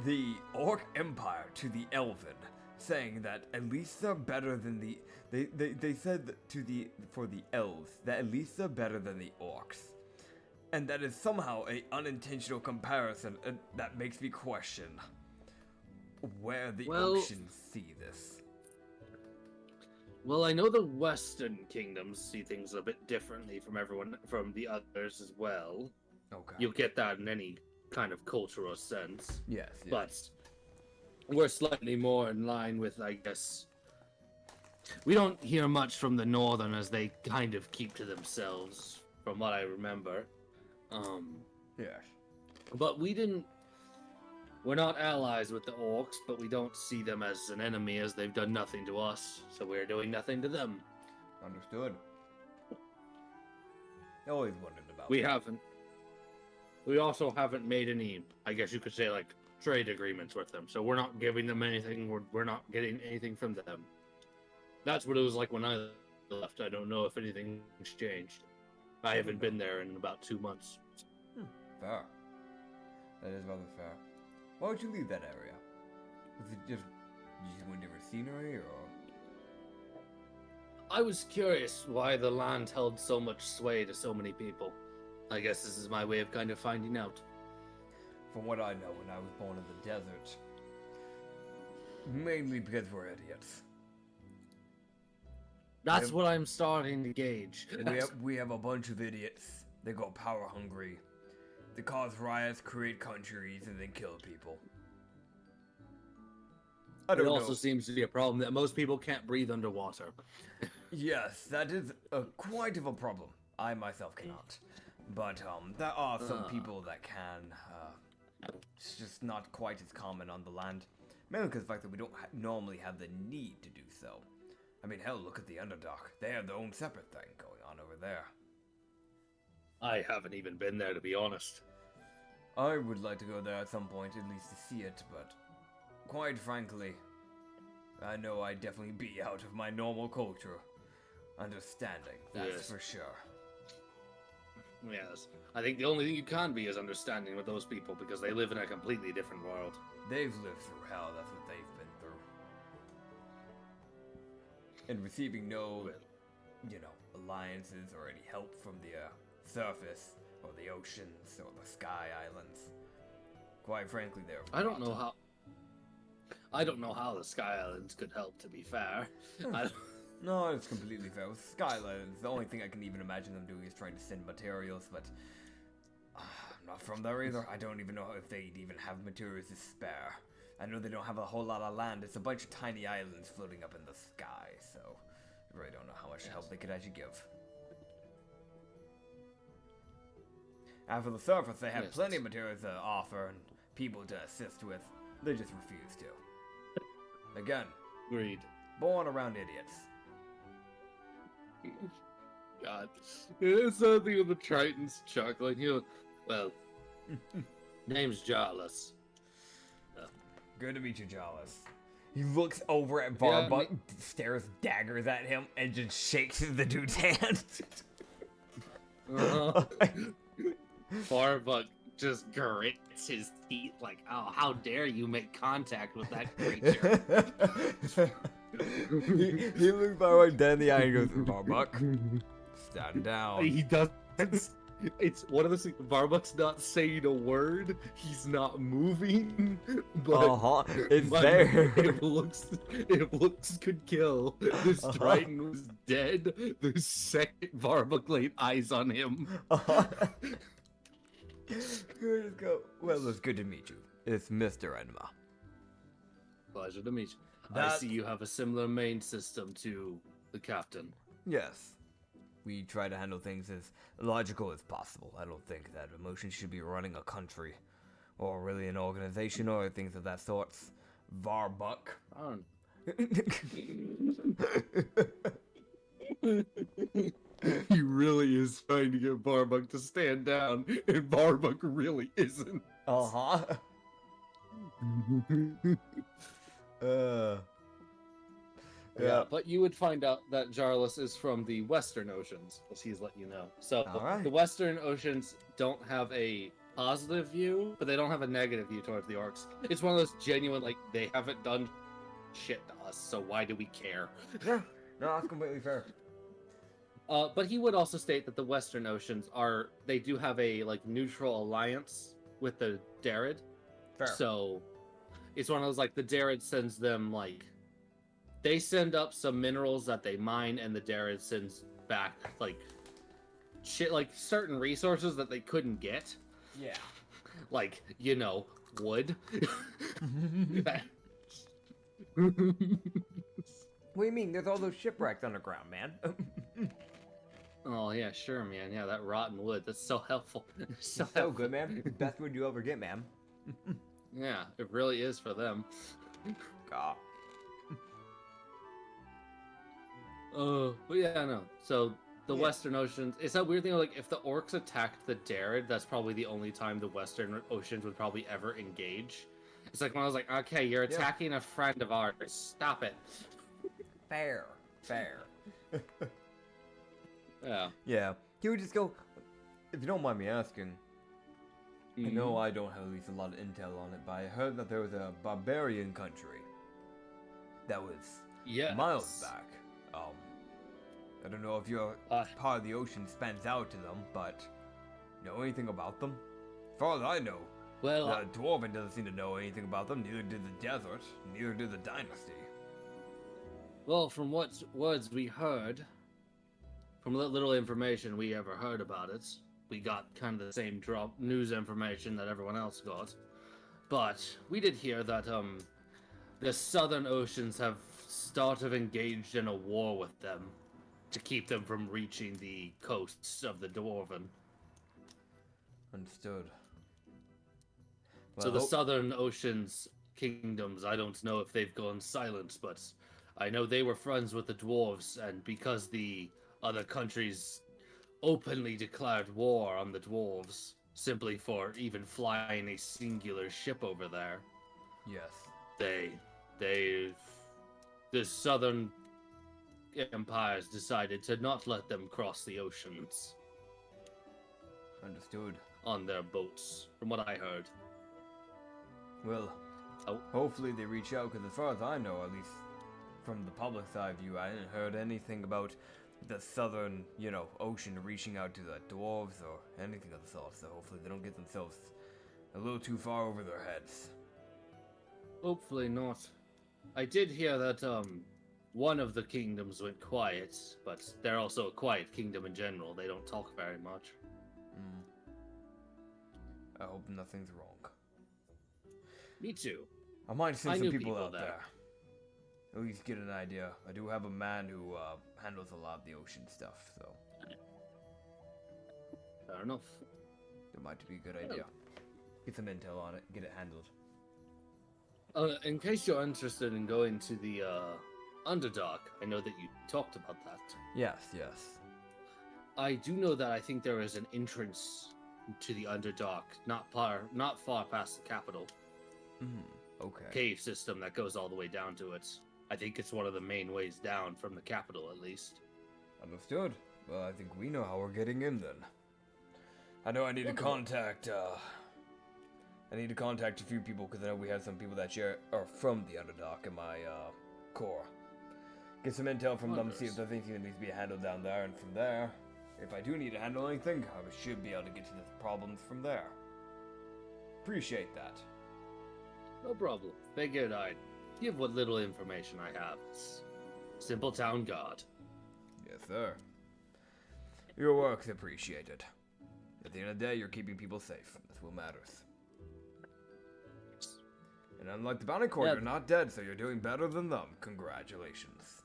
the Orc Empire to the Elven, saying that at least they're better than the. They said for the elves that at least they're better than the orcs, and that is somehow a unintentional comparison that makes me question where the oceans see this. Well, I know the Western kingdoms see things a bit differently from the others as well. Okay. You'll get that in any kind of cultural sense. Yes. But we're slightly more in line with, I guess. We don't hear much from the Northern, as they kind of keep to themselves, from what I remember. Yes. But we're not allies with the orcs, but we don't see them as an enemy, as they've done nothing to us, so we're doing nothing to them. Understood. I always wondered about We also haven't made any, I guess you could say, like, trade agreements with them, so we're not giving them anything, we're not getting anything from them. That's what it was like when I left. I don't know if anything's changed. I haven't been there in about 2 months. Fair. That is rather fair. Why would you leave that area? Was it just you just want different scenery, or? I was curious why the land held so much sway to so many people. I guess this is my way of kind of finding out. From what I know, when I was born in the desert, mainly because we're idiots. That's what I'm starting to gauge. We have a bunch of idiots. They go power hungry. They cause riots, create countries, and then kill people. I don't know. It also seems to be a problem that most people can't breathe underwater. Yes, that is quite of a problem. I myself cannot. But there are some people that can. It's just not quite as common on the land. Mainly because of the fact that we don't normally have the need to do so. I mean, hell, look at the Underdark. They have their own separate thing going on over there. I haven't even been there, to be honest. I would like to go there at some point, at least to see it, but quite frankly, I know I'd definitely be out of my normal culture understanding, that's for sure. Yes. I think the only thing you can be is understanding with those people, because they live in a completely different world. They've lived through hell, that's what they've been through. And receiving no, alliances or any help from the surface, or the oceans, or the sky islands. Quite frankly, they're I don't know how the Sky Islands could help, to be fair. No, it's completely fair. With Sky Islands, the only thing I can even imagine them doing is trying to send materials, but I'm not from there either. I don't even know if they'd even have materials to spare. I know they don't have a whole lot of land. It's a bunch of tiny islands floating up in the sky, so I really don't know how much help they could actually give. And for the surface, they have plenty of materials to offer and people to assist with. They just refuse to. Again, Agreed. Born around idiots. God. It's something with the Tritons chuckling. Well, name's Jarlus. Good to meet you, Jarlus. He looks over at Varbuck, stares daggers at him, and just shakes the dude's hand. Varbuck just grits his teeth like, oh, how dare you make contact with that creature. he looks Varbuck dead in the eye and goes, Varbuck, stand down. He doesn't. It's one of those things. Varbuck's not saying a word. He's not moving. But it's there. If looks could kill. This Triton was dead. The second Varbuck laid eyes on him. Just go. Well, it's good to meet you. It's Mr. Enma. Pleasure to meet you. I see you have a similar main system to the captain. Yes. We try to handle things as logical as possible. I don't think that emotions should be running a country, or really an organization, or things of that sort. Varbuck. He really is trying to get Barbuk to stand down, and Barbuk really isn't. Uh-huh. Yeah, but you would find out that Jarlus is from the Western Oceans, as he's let you know. So Alright. the Western Oceans don't have a positive view, but they don't have a negative view towards the orcs. It's one of those genuine, like, they haven't done shit to us, so why do we care? Yeah, no, that's completely fair. But he would also state that the Western Oceans they do have a, like, neutral alliance with the Darid. Fair. So it's one of those, like, the Darid sends them, like, they send up some minerals that they mine, and the Darid sends back, like, shit, like, certain resources that they couldn't get. Yeah. Like, you know, wood. What do you mean? There's all those shipwrecks underground, man. Oh, yeah, sure, man. Yeah, that rotten wood. That's so helpful. So good, man. Best wood you ever get, man. Yeah, it really is for them. God. But yeah, no. So the Western Oceans, it's that weird thing. Like, if the orcs attacked the Darid, that's probably the only time the Western Oceans would probably ever engage. It's like when I was like, okay, you're attacking a friend of ours. Stop it. Fair. Yeah. Yeah. He would just go, if you don't mind me asking, I know I don't have at least a lot of intel on it, but I heard that there was a barbarian country that was miles back. I don't know if your part of the ocean spans out to them, but know anything about them? As far as I know, well, the Dwarven doesn't seem to know anything about them, neither did the desert, neither did the dynasty. Well, from what words we heard, from little information we ever heard about it, we got kind of the same news information that everyone else got. But we did hear that the Southern Oceans have started engaged in a war with them to keep them from reaching the coasts of the Dwarven. Understood. Well, so the Southern Oceans kingdoms, I don't know if they've gone silent, but I know they were friends with the dwarves, and because the other countries openly declared war on the dwarves simply for even flying a singular ship over there. Yes. The Southern empires decided to not let them cross the oceans. Understood. On their boats, from what I heard. Well, hopefully they reach out, because as far as I know, at least from the public side view, I didn't heard anything about the Southern, ocean reaching out to the dwarves or anything of the sort, so hopefully they don't get themselves a little too far over their heads. Hopefully not. I did hear that, one of the kingdoms went quiet, but they're also a quiet kingdom in general. They don't talk very much. I hope nothing's wrong. Me too. I might send some people out there. At least get an idea. I do have a man who handles a lot of the ocean stuff, so. Fair enough. It might be a good idea. Get some intel on it, get it handled. In case you're interested in going to the Underdark, I know that you talked about that. Yes. I do know that I think there is an entrance to the Underdark, not far past the capital. Okay. Cave system that goes all the way down to it. I think it's one of the main ways down from the capital, at least. Understood. Well, I think we know how we're getting in then. I know I need to contact. I need to contact a few people because I know we have some people that are from the Underdark in my core. Get some intel from them, see if there's anything that needs to be handled down there, and from there, if I do need to handle anything, I should be able to get to the problems from there. Appreciate that. No problem. Figured I'd give what little information I have. Simple town guard. Yes, sir. Your work's appreciated. At the end of the day, you're keeping people safe. That's what matters. And unlike the bounty court, you're not dead, so you're doing better than them. Congratulations.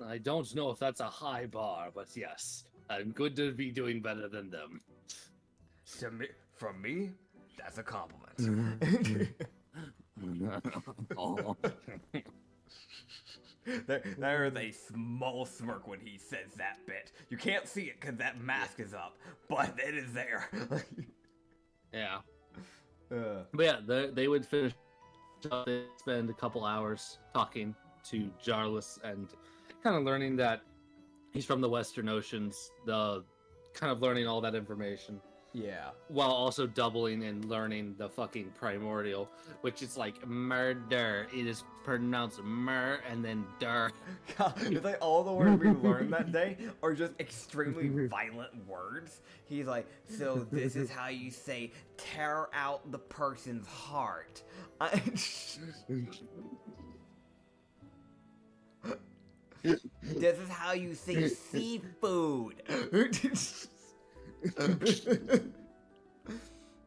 I don't know if that's a high bar, but yes, I'm good to be doing better than them. From me, that's a compliment. There is a small smirk when he says that bit. You can't see it because that mask is up, but it is there. Yeah. But yeah, they would finish up, they'd spend a couple hours talking to Jarlis and kind of learning that he's from the Western Oceans, kind of learning all that information. Yeah. While also doubling and learning the fucking primordial, which is like murder. It is pronounced mur and then der. God, it's like all the words we learned that day are just extremely violent words. He's like, so this is how you say tear out the person's heart. This is how you say seafood.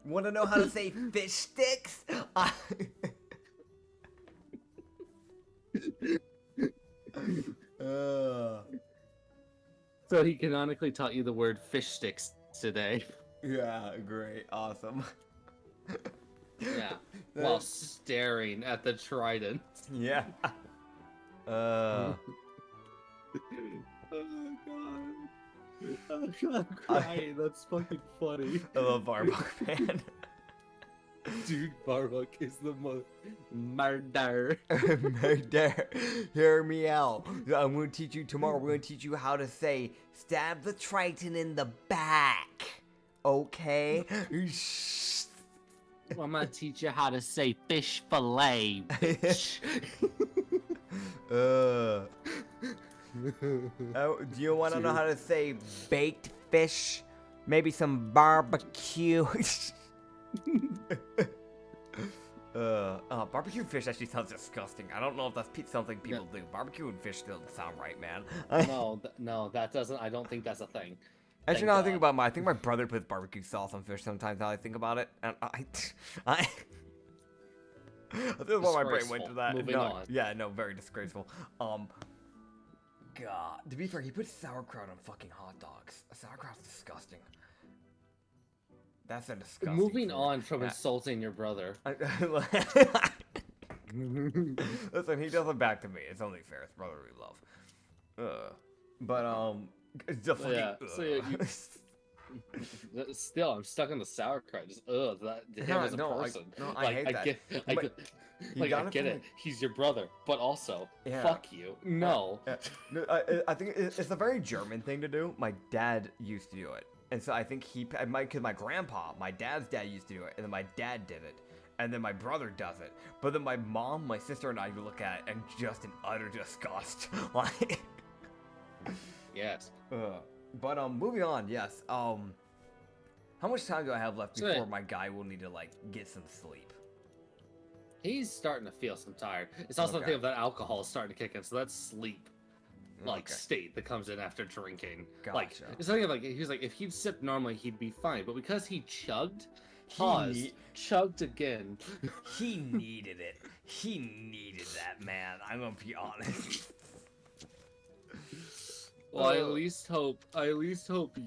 Want to know how to say fish sticks? So he canonically taught you the word fish sticks today. Yeah, great, awesome. Yeah, while staring at the trident. Yeah. Oh god. I'm crying. That's fucking funny. I love Barbuck, man. Dude, Barbuck is the most murder. Murder. Hear me out. I'm gonna teach you tomorrow. We're gonna teach you how to say stab the Triton in the back. Okay? I'm gonna teach you how to say fish fillet. Oh, do you want to know how to say baked fish? Maybe some barbecue. Barbecue fish actually sounds disgusting. I don't know if that's something people do. Barbecue and fish doesn't sound right, man. No, that doesn't. I don't think that's a thing. Actually, now I think about I think my brother puts barbecue sauce on fish sometimes. Now I think about it, and I think that's why my brain went to that. Moving on. Yeah, no, very disgraceful. God. To be fair, he puts sauerkraut on fucking hot dogs. Sauerkraut's disgusting. That's a disgusting. Moving on from insulting your brother. Listen, he does it back to me. It's only fair. It's brotherly love. It's just fucking. Still, I'm stuck on the sauerkraut. Just that him as a person. I hate that. I get it. He's your brother, but also, fuck you. No. I think it's a very German thing to do. My dad used to do it, and so I think because my grandpa, my dad's dad used to do it, and then my dad did it, and then my brother does it. But then my mom, my sister, and I look at it and just in utter disgust. Like, yes. But moving on. Yes. How much time do I have left before my guy will need to get some sleep? He's starting to feel some tired. It's also the thing of that alcohol is starting to kick in, so that's sleep, state that comes in after drinking. Gotcha. It's something like he was like, if he'd sipped normally, he'd be fine, but because he chugged, chugged again. He needed it. He needed that, man. I'm gonna be honest. Well, I at least hope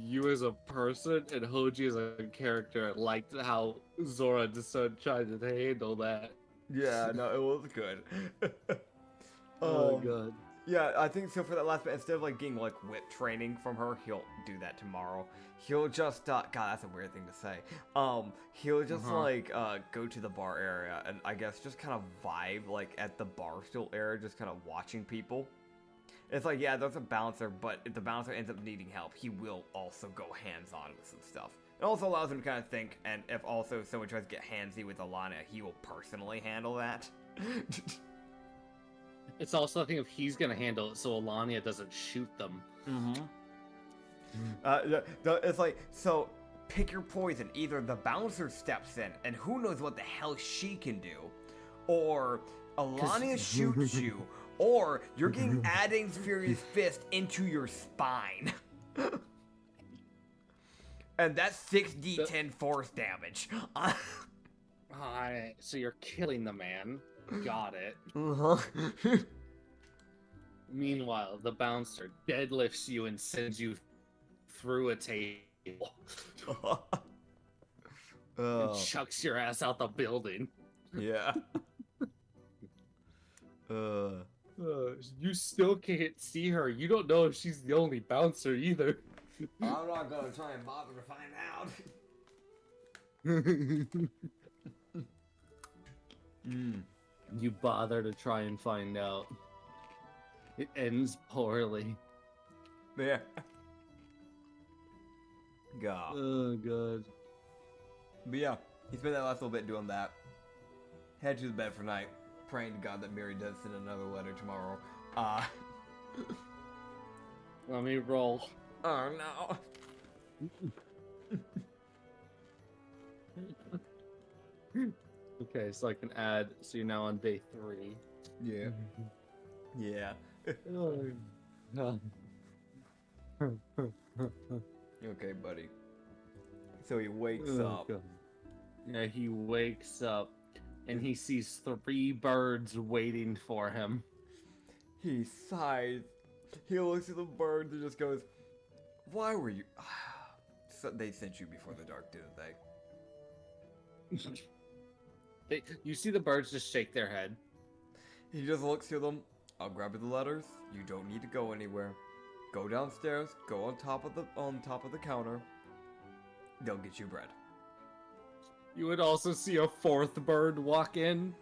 you as a person and Hoji as a character liked how Zora just tried to handle that. Yeah, no, it was good. Oh god. Yeah, I think so. For that last bit, instead of getting whip training from her, he'll do that tomorrow. He'll just God, that's a weird thing to say. He'll just go to the bar area and I guess just kind of vibe at the bar stool area, just kind of watching people. It's there's a bouncer, but if the bouncer ends up needing help, he will also go hands-on with some stuff. It also allows him to kind of think, and if also someone tries to get handsy with Alana, he will personally handle that. It's also a thing of he's gonna handle it so Alania doesn't shoot them. It's so pick your poison. Either the bouncer steps in, and who knows what the hell she can do, or Alania shoots you, or you're getting Ading's Furious Fist into your spine. And that's 6d10 force damage. So you're killing the man. Got it. Meanwhile, the bouncer deadlifts you and sends you through a table. And chucks your ass out the building. Yeah. You still can't see her. You don't know if she's the only bouncer either. I'm not gonna try and bother to find out. You bother to try and find out. It ends poorly. Yeah. God. Oh, God. But yeah, he spent that last little bit doing that. Head to the bed for night, praying to God that Mary does send another letter tomorrow. Let me roll. Oh no. Okay, so I can add. So you're now on day 3. Yeah. Yeah. Oh, God. Okay, buddy. So he wakes Oh, up. God. Yeah, he wakes up and he sees 3 birds waiting for him. He sighs. He looks at the birds and just goes, "Why were you?" So they sent you before the dark, didn't they? You see the birds just shake their head. He just looks through them. I'll grab you the letters. You don't need to go anywhere. Go downstairs. Go on top of the counter. They'll get you bread. You would also see a 4th bird walk in.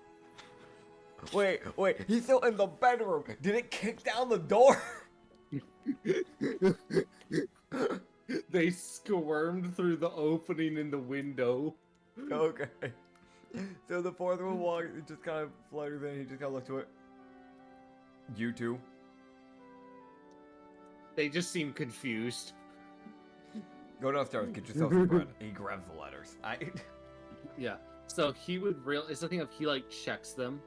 Wait. He's still in the bedroom. Did it kick down the door? They squirmed through the opening in the window. Okay. So the 4th one walks. It just kind of flutters in. He just kind of looks to it. You two. They just seem confused. Go downstairs. Get yourself some bread. He grabs the letters. Yeah. So he would it's the thing of he like checks them.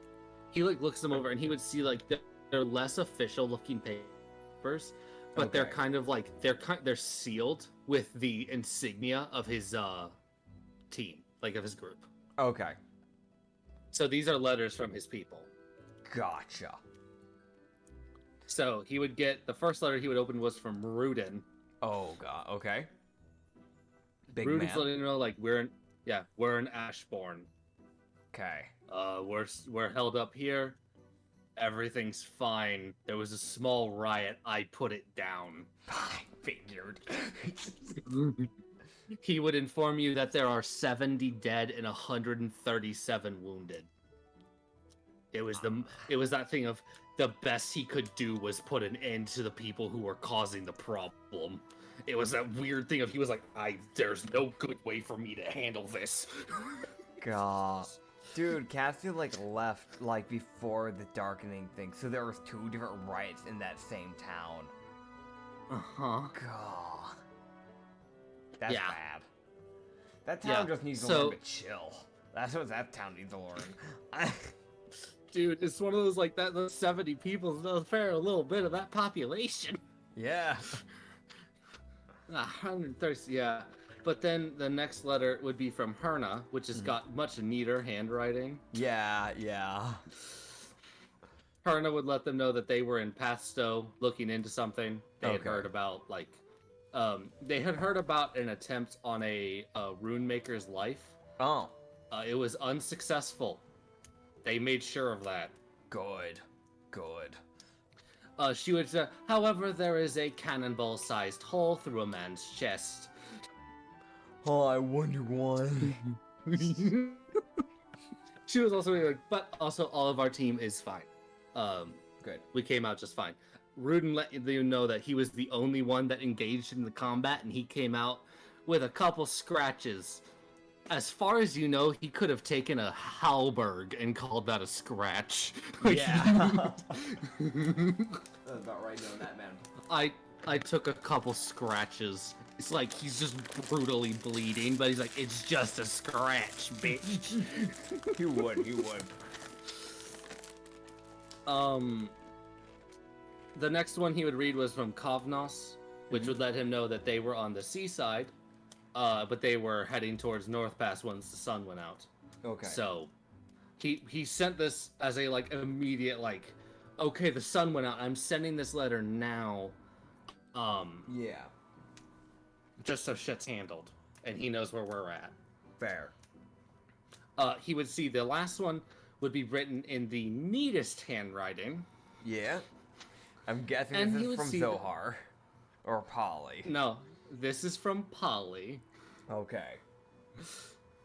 He like looks them over and he would see like they're less official looking papers, but they're Okay. kind of like they're sealed with the insignia of his team, like of his group. Okay. So these are letters from his people. Gotcha. So he would get the first letter he would open was from Rudin. Oh god. Okay. Big Rudin's man. letting him know like we're in Ashbourne. Okay. We're held up here. Everything's fine. There was a small riot. I put it down. I figured. He would inform you that there are 70 dead and 137 wounded. It was that thing of the best he could do was put an end to the people who were causing the problem. It was that weird thing of he was like, there's no good way for me to handle this. God. Dude, Cassidy left before the darkening thing, so there was 2 different riots in that same town. Uh-huh. God. That's Yeah. bad. That town Yeah, just needs to so- learn to chill. That's what that town needs to learn. Dude, it's one of those those 70 people is a little bit of that population. Yeah. 130, yeah. But then the next letter would be from Herna, which has got much neater handwriting. Yeah. Herna would let them know that they were in Pathstow looking into something. They had Okay. heard about an attempt on a rune maker's life. Oh. It was unsuccessful. They made sure of that. Good. She would say, however, there is a cannonball-sized hole through a man's chest. Oh, I wonder why. She was also like, but also all of our team is fine. Good. We came out just fine. Rudin let you know that he was the only one that engaged in the combat, and he came out with a couple scratches. As far as you know, he could have taken a halberg and called that a scratch. Yeah. That's about right knowing that, man. I took a couple scratches. It's like he's just brutally bleeding, but he's like, it's just a scratch, bitch. He would. The next one he would read was from Kovnos, which would let him know that they were on the seaside, but they were heading towards North Pass once the sun went out. Okay. So he sent this as a immediate okay, the sun went out. I'm sending this letter now. Yeah. Just so shit's handled, and he knows where we're at. Fair. He would see the last one would be written in the neatest handwriting. Yeah. I'm guessing And this he is would from see Zohar. Or Polly. No, this is from Polly. Okay.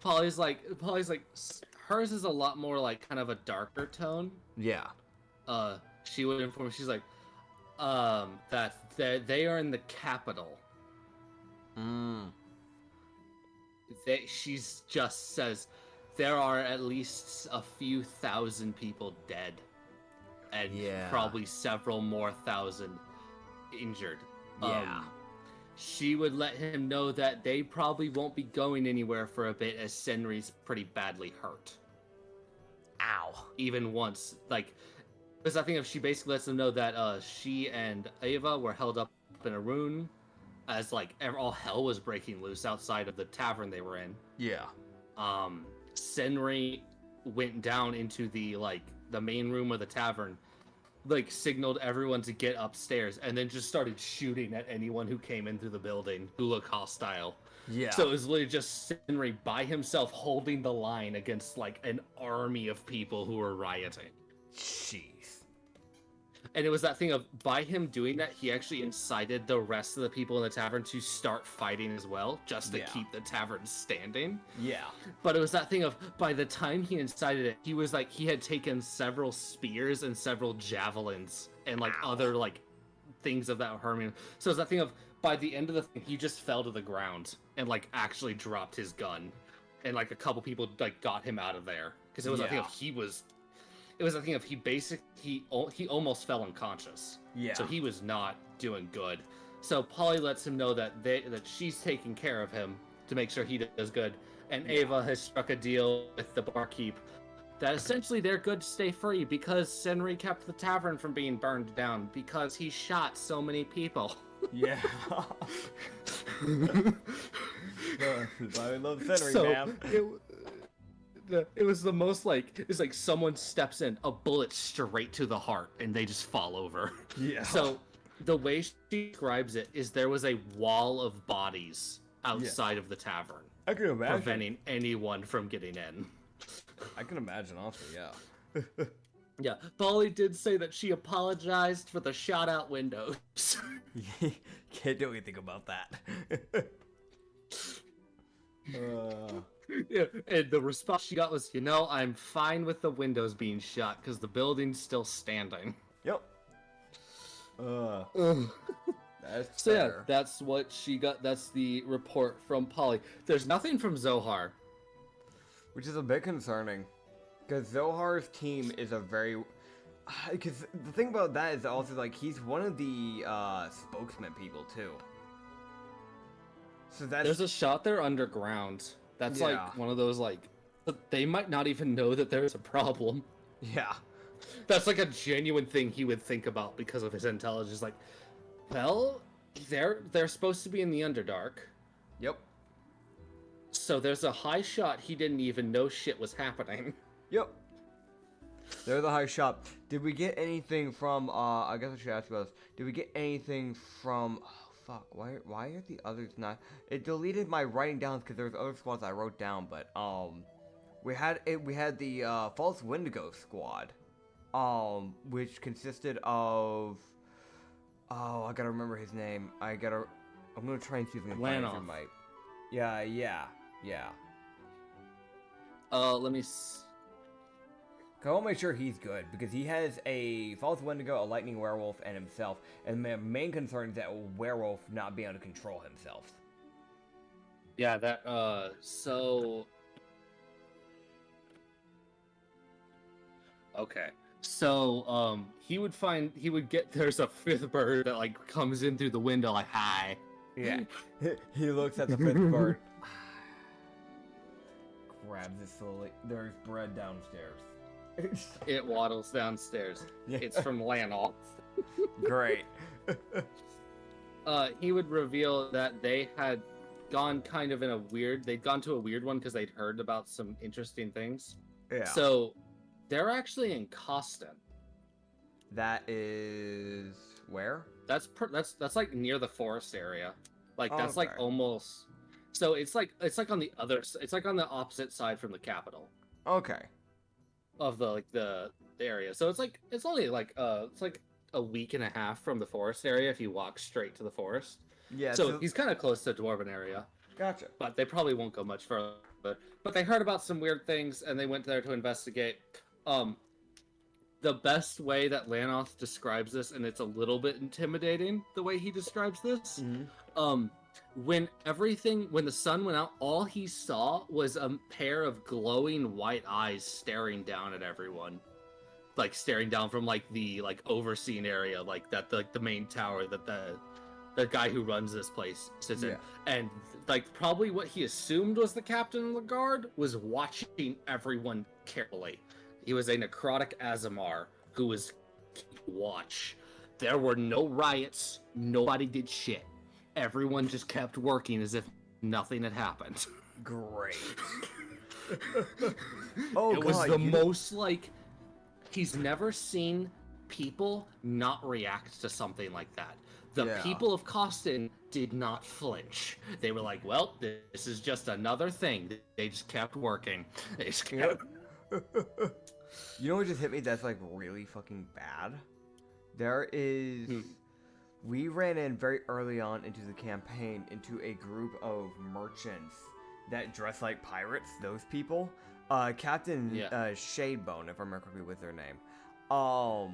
Polly's like, hers is a lot more like kind of a darker tone. Yeah. She would inform, she's like, that they are in the capital. She's just says there are at least a few thousand people dead, and probably several more thousand injured. Yeah. She would let him know that they probably won't be going anywhere for a bit, as Senri's pretty badly hurt. Ow. Even once, like, because I think if she basically lets him know that she and Ava were held up in a room, as like all hell was breaking loose outside of the tavern they were in. Yeah. Senri went down into the main room of the tavern, like signaled everyone to get upstairs, and then just started shooting at anyone who came in through the building who looked hostile. Yeah. So it was literally just Senri by himself holding the line against like an army of people who were rioting. Jeez. And it was that thing of, by him doing that, he actually incited the rest of the people in the tavern to start fighting as well, just to keep the tavern standing. Yeah. But it was that thing of, by the time he incited it, he was like, he had taken several spears and several javelins and like other like things of that Hermione. So it's that thing of, by the end of the thing, he just fell to the ground and like actually dropped his gun. And like a couple people like got him out of there. Because it was that thing of, it was a thing of he almost fell unconscious. Yeah. So he was not doing good. So Polly lets him know that she's taking care of him to make sure he does good. And Ava has struck a deal with the barkeep that essentially they're good to stay free because Senri kept the tavern from being burned down because he shot so many people. Yeah. I love Senri, man. It was the most like, it's like someone steps in, a bullet straight to the heart, and they just fall over. Yeah. So the way she describes it is there was a wall of bodies outside of the tavern. I can imagine. Preventing anyone from getting in. I can imagine also, yeah. Yeah, Polly did say that she apologized for the shot out windows. Can't do anything about that. Yeah, and the response she got was, I'm fine with the windows being shot because the building's still standing. Yep. That's so fair. yeah, that's what she got. That's the report from Polly. There's nothing from Zohar. Which is a bit concerning. Because Zohar's team is a very... Because the thing about that is also, like, he's one of the spokesman people, too. So that's... There's a shot there underground. That's like one of those, like... They might not even know that there's a problem. Yeah. That's like a genuine thing he would think about because of his intelligence. Like, well, they're supposed to be in the Underdark. Yep. So there's a high shot he didn't even know shit was happening. Yep. There's a high shot. Did we get anything from, I guess I should ask you about this. Did we get anything from, oh, fuck, why are the others not, it deleted my writing down because there's other squads I wrote down, but, we had the, False Wendigo squad, which consisted of, oh, I gotta remember his name, I'm gonna try and see if I can find it from my, yeah. Let me I want to make sure he's good, because he has a False Wendigo, a Lightning Werewolf, and himself, and my main concern is that werewolf not being able to control himself. Yeah, that, so... Okay. So, he would get, there's a fifth bird that, like, comes in through the window, like, hi. Yeah. He looks at the fifth bird. Grabs it slowly. There's bread downstairs. It waddles downstairs. Yeah. It's from Lanol. Great. He would reveal that they had gone kind of in a weird... They'd gone to a weird one because they'd heard about some interesting things. Yeah. So, they're actually in Coston. That is... where? That's like near the forest area. Like, that's Okay. like almost... So, it's like on the other... It's like on the opposite side from the capital. Okay. Of the area. So it's only like it's like a week and a half from the forest area if you walk straight to the forest. Yeah. So he's kind of close to the dwarven area. Gotcha. But they probably won't go much further. But they heard about some weird things and they went there to investigate. The best way that Lanoth describes this, and it's a little bit intimidating the way he describes this. Mm-hmm. When the sun went out, all he saw was a pair of glowing white eyes staring down at everyone, like staring down from like the overseeing area, like that, like the main tower that the guy who runs this place sits in, and like probably what he assumed was the captain of the guard was watching everyone carefully. He was a necrotic Azamar who was keeping watch. There were no riots. Nobody did shit. Everyone just kept working as if nothing had happened. Great. It was the most like he's never seen people not react to something like that. The people of Costin did not flinch. They were like, well, this is just another thing. They just kept working. They just kept... You know what just hit me that's like really fucking bad? There is... We ran in very early on into the campaign into a group of merchants that dress like pirates, those people. Captain Shadebone, if I remember correctly with their name. God,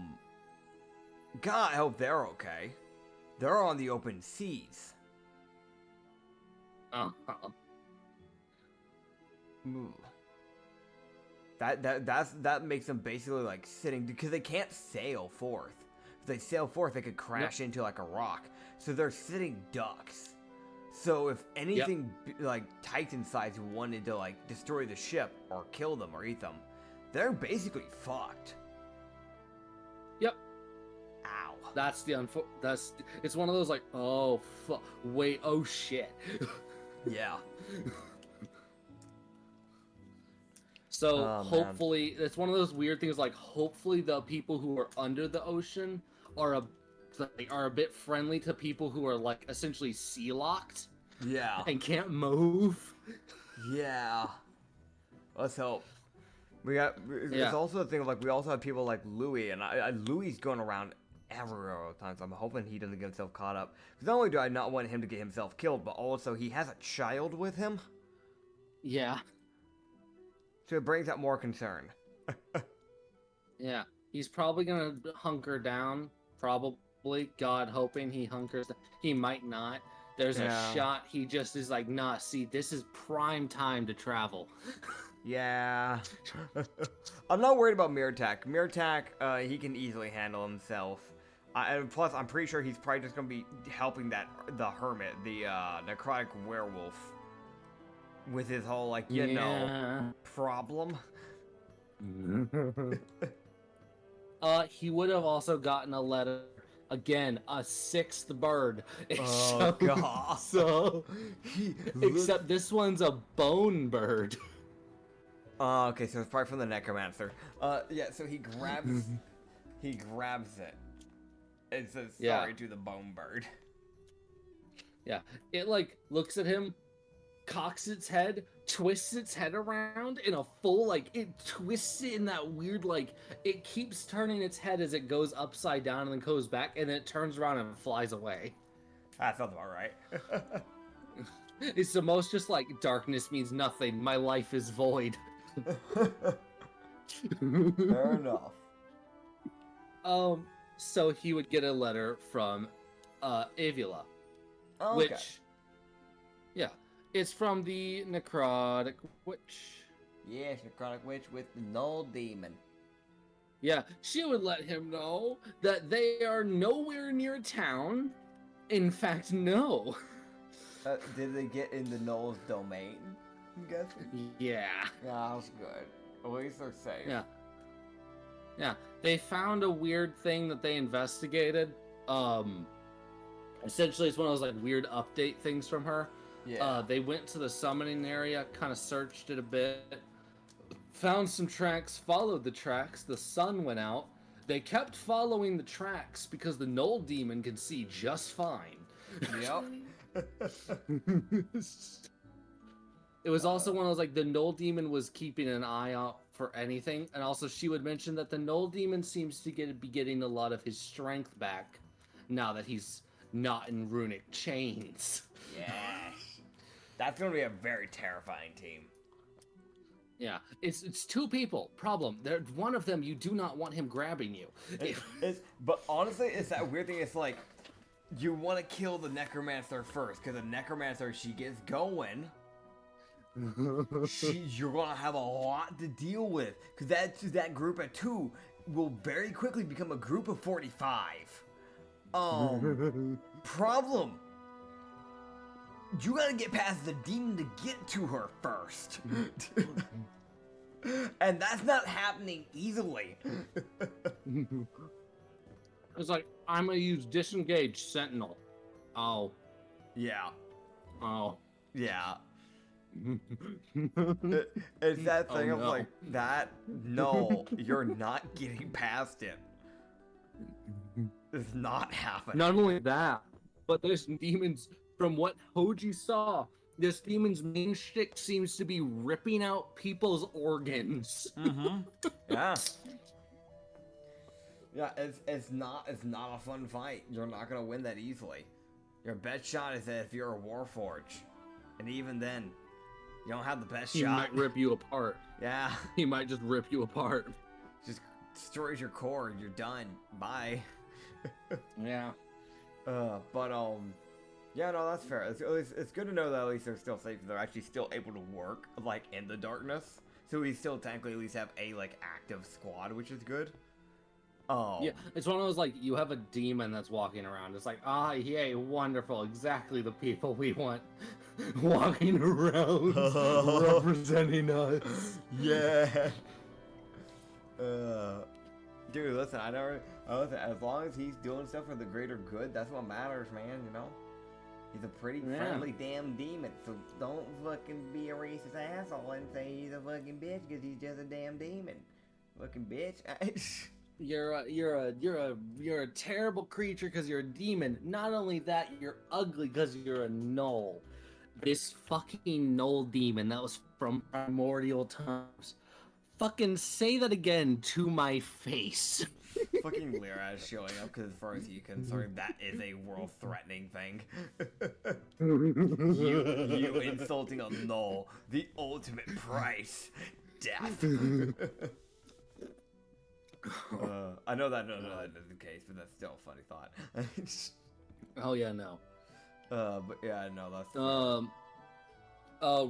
I hope they're okay. They're on the open seas. That makes them basically like sitting, because they can't sail forth. If they sail forth, they could crash into like a rock. So they're sitting ducks. So if anything like Titan size wanted to like destroy the ship or kill them or eat them, they're basically fucked. Yep. Ow. That's it's one of those like, oh fuck, wait, oh shit. Yeah. So hopefully, it's one of those weird things. Like, hopefully, the people who are under the ocean are a bit friendly to people who are like essentially sea locked. Yeah. And can't move. Yeah. Let's hope. There's also a thing of like we also have people like Louis, and Louis's going around everywhere all the time. So I'm hoping he doesn't get himself caught up. Because not only do I not want him to get himself killed, but also he has a child with him. Yeah. So it brings up more concern. Yeah, he's probably gonna hunker down. Probably, God hoping he hunkers down. He might not. There's a shot. He just is like, nah. See, this is prime time to travel. Yeah. I'm not worried about Mirtak. Mirtak, he can easily handle himself. And plus, I'm pretty sure he's probably just gonna be helping the hermit, the necrotic werewolf. With his whole, like, you know, problem. He would have also gotten a letter. Again, a sixth bird. Oh, God. So, except this one's a bone bird. Okay, so it's probably from the necromancer. Yeah, so he grabs it. And says sorry to the bone bird. Yeah, it, like, looks at him, cocks its head, twists its head around in a full, like, it twists it in that weird, like, it keeps turning its head as it goes upside down and then goes back, and then it turns around and flies away. That sounds about right. It's the most just like, darkness means nothing, my life is void. Fair enough. So he would get a letter from, Avila. Okay. Which, it's from the Necrotic Witch. Yes, Necrotic Witch with the Null Demon. Yeah, she would let him know that they are nowhere near town. In fact, no. Did they get in the Null's domain? I'm guessing? Yeah. Yeah, that's good. At least they're safe. Yeah. Yeah, they found a weird thing that they investigated. Essentially, it's one of those, like, weird update things from her. Yeah. They went to the summoning area, kind of searched it a bit, found some tracks, followed the tracks, the sun went out. They kept following the tracks because the Null Demon can see just fine. Yep. It was also one of those, like, the Null Demon was keeping an eye out for anything. And also, she would mention that the Null Demon seems to be getting a lot of his strength back now that he's not in runic chains. Yes. That's gonna be a very terrifying team. Yeah, it's two people. Problem, one of them you do not want him grabbing you. But honestly, it's that weird thing. It's like you want to kill the necromancer first, because the necromancer, she gets going. You're gonna have a lot to deal with, because that group of 2 will very quickly become a group of 45. Problem. You gotta get past the demon to get to her first. And that's not happening easily. It's like, I'm gonna use Disengage Sentinel. Oh. Yeah. Oh. Yeah. It's that thing of like, that, no, you're not getting past it. It's not happening. Not only that, but this demon's, from what Hoji saw, this demon's main shtick seems to be ripping out people's organs. Mm-hmm. Yeah. Yeah, it's not a fun fight. You're not gonna win that easily. Your best shot is that if you're a Warforged, and even then, you don't have the best shot. He might rip you apart. Yeah. He might just rip you apart. Just destroys your core and you're done. Bye. Yeah. Yeah, no, that's fair. It's good to know that at least they're still safe. They're actually still able to work, like, in the darkness. So we still technically at least have a, like, active squad, which is good. Oh. Yeah, it's one of those, like, you have a demon that's walking around. It's like, ah, yay, wonderful. Exactly the people we want walking around representing us. Yeah. Dude, listen, listen, as long as he's doing stuff for the greater good, that's what matters, man, you know? He's a pretty friendly damn demon, so don't fucking be a racist asshole and say he's a fucking bitch because he's just a damn demon. Fucking bitch. You're a terrible creature because you're a demon. Not only that, you're ugly because you're a gnoll. This fucking gnoll demon that was from primordial times. Fucking say that again to my face. Fucking Lyra is showing up because as far as you're concerned, that is a world-threatening thing. you insulting a gnoll, the ultimate price, death. I know that that is the case, but that's still a funny thought. Oh yeah, no. But yeah, no, that's.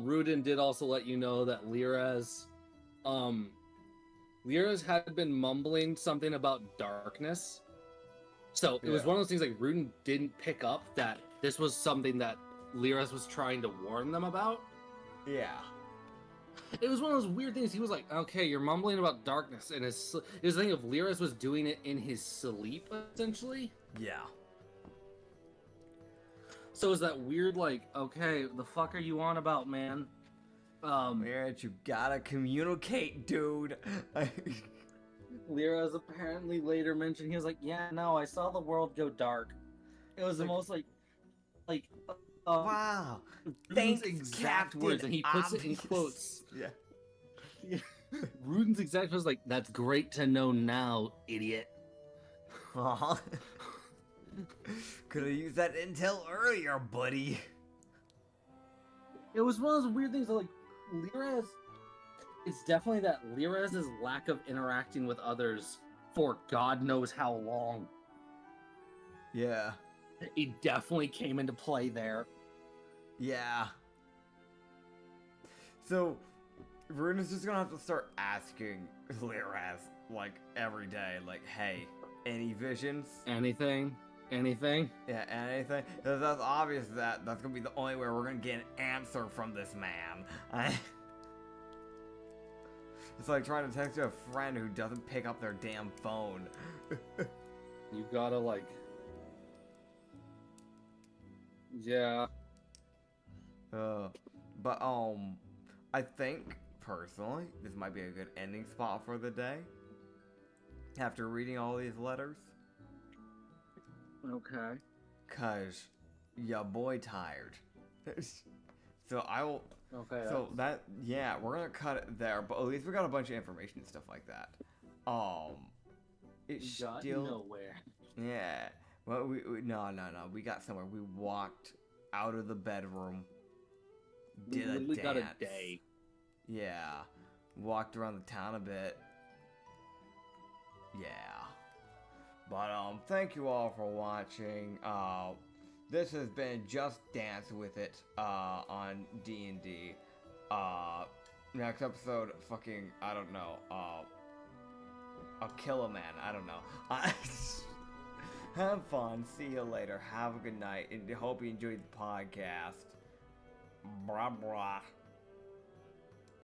Rudin did also let you know that Lyra's had been mumbling something about darkness. So it was one of those things like Rudin didn't pick up that this was something that Lyra's was trying to warn them about. Yeah. It was one of those weird things. He was like, okay, you're mumbling about darkness. And it was the thing of Lyra's was doing it in his sleep, essentially. Yeah. So is that weird, like, okay, the fuck are you on about, man? Lyra, you gotta communicate, dude. Lyra's apparently later mentioned, he was like, yeah, no, I saw the world go dark. It was the most, wow. Ruden's exact words, and he puts it in quotes. Yeah. Ruden's exact words like, that's great to know now, idiot. Aw. Could have used that intel earlier, buddy. It was one of those weird things that, like, Lyra's... It's definitely that Lyra's lack of interacting with others for God knows how long. Yeah. It definitely came into play there. Yeah. So, Rune is just gonna have to start asking Lyraz, like, every day, like, hey, any visions? Anything? Anything? Yeah, anything? Because that's obvious that that's gonna be the only way we're gonna get an answer from this man. It's like trying to text a friend who doesn't pick up their damn phone. You gotta, like... Yeah. But I think, personally, this might be a good ending spot for the day. After reading all these letters. Okay. Cause, ya boy tired. So I will... Okay. So we're gonna cut it there, but at least we got a bunch of information and stuff like that. It's got still nowhere. yeah. Well, no. We got somewhere. We walked out of the bedroom. We Did a literally dance. got a day. Yeah. Walked around the town a bit. Yeah. But thank you all for watching. This has been Just Dance With It on D&D. Next episode, fucking, I don't know. I'll kill a man. I don't know. Have fun. See you later. Have a good night. And hope you enjoyed the podcast. Blah, blah.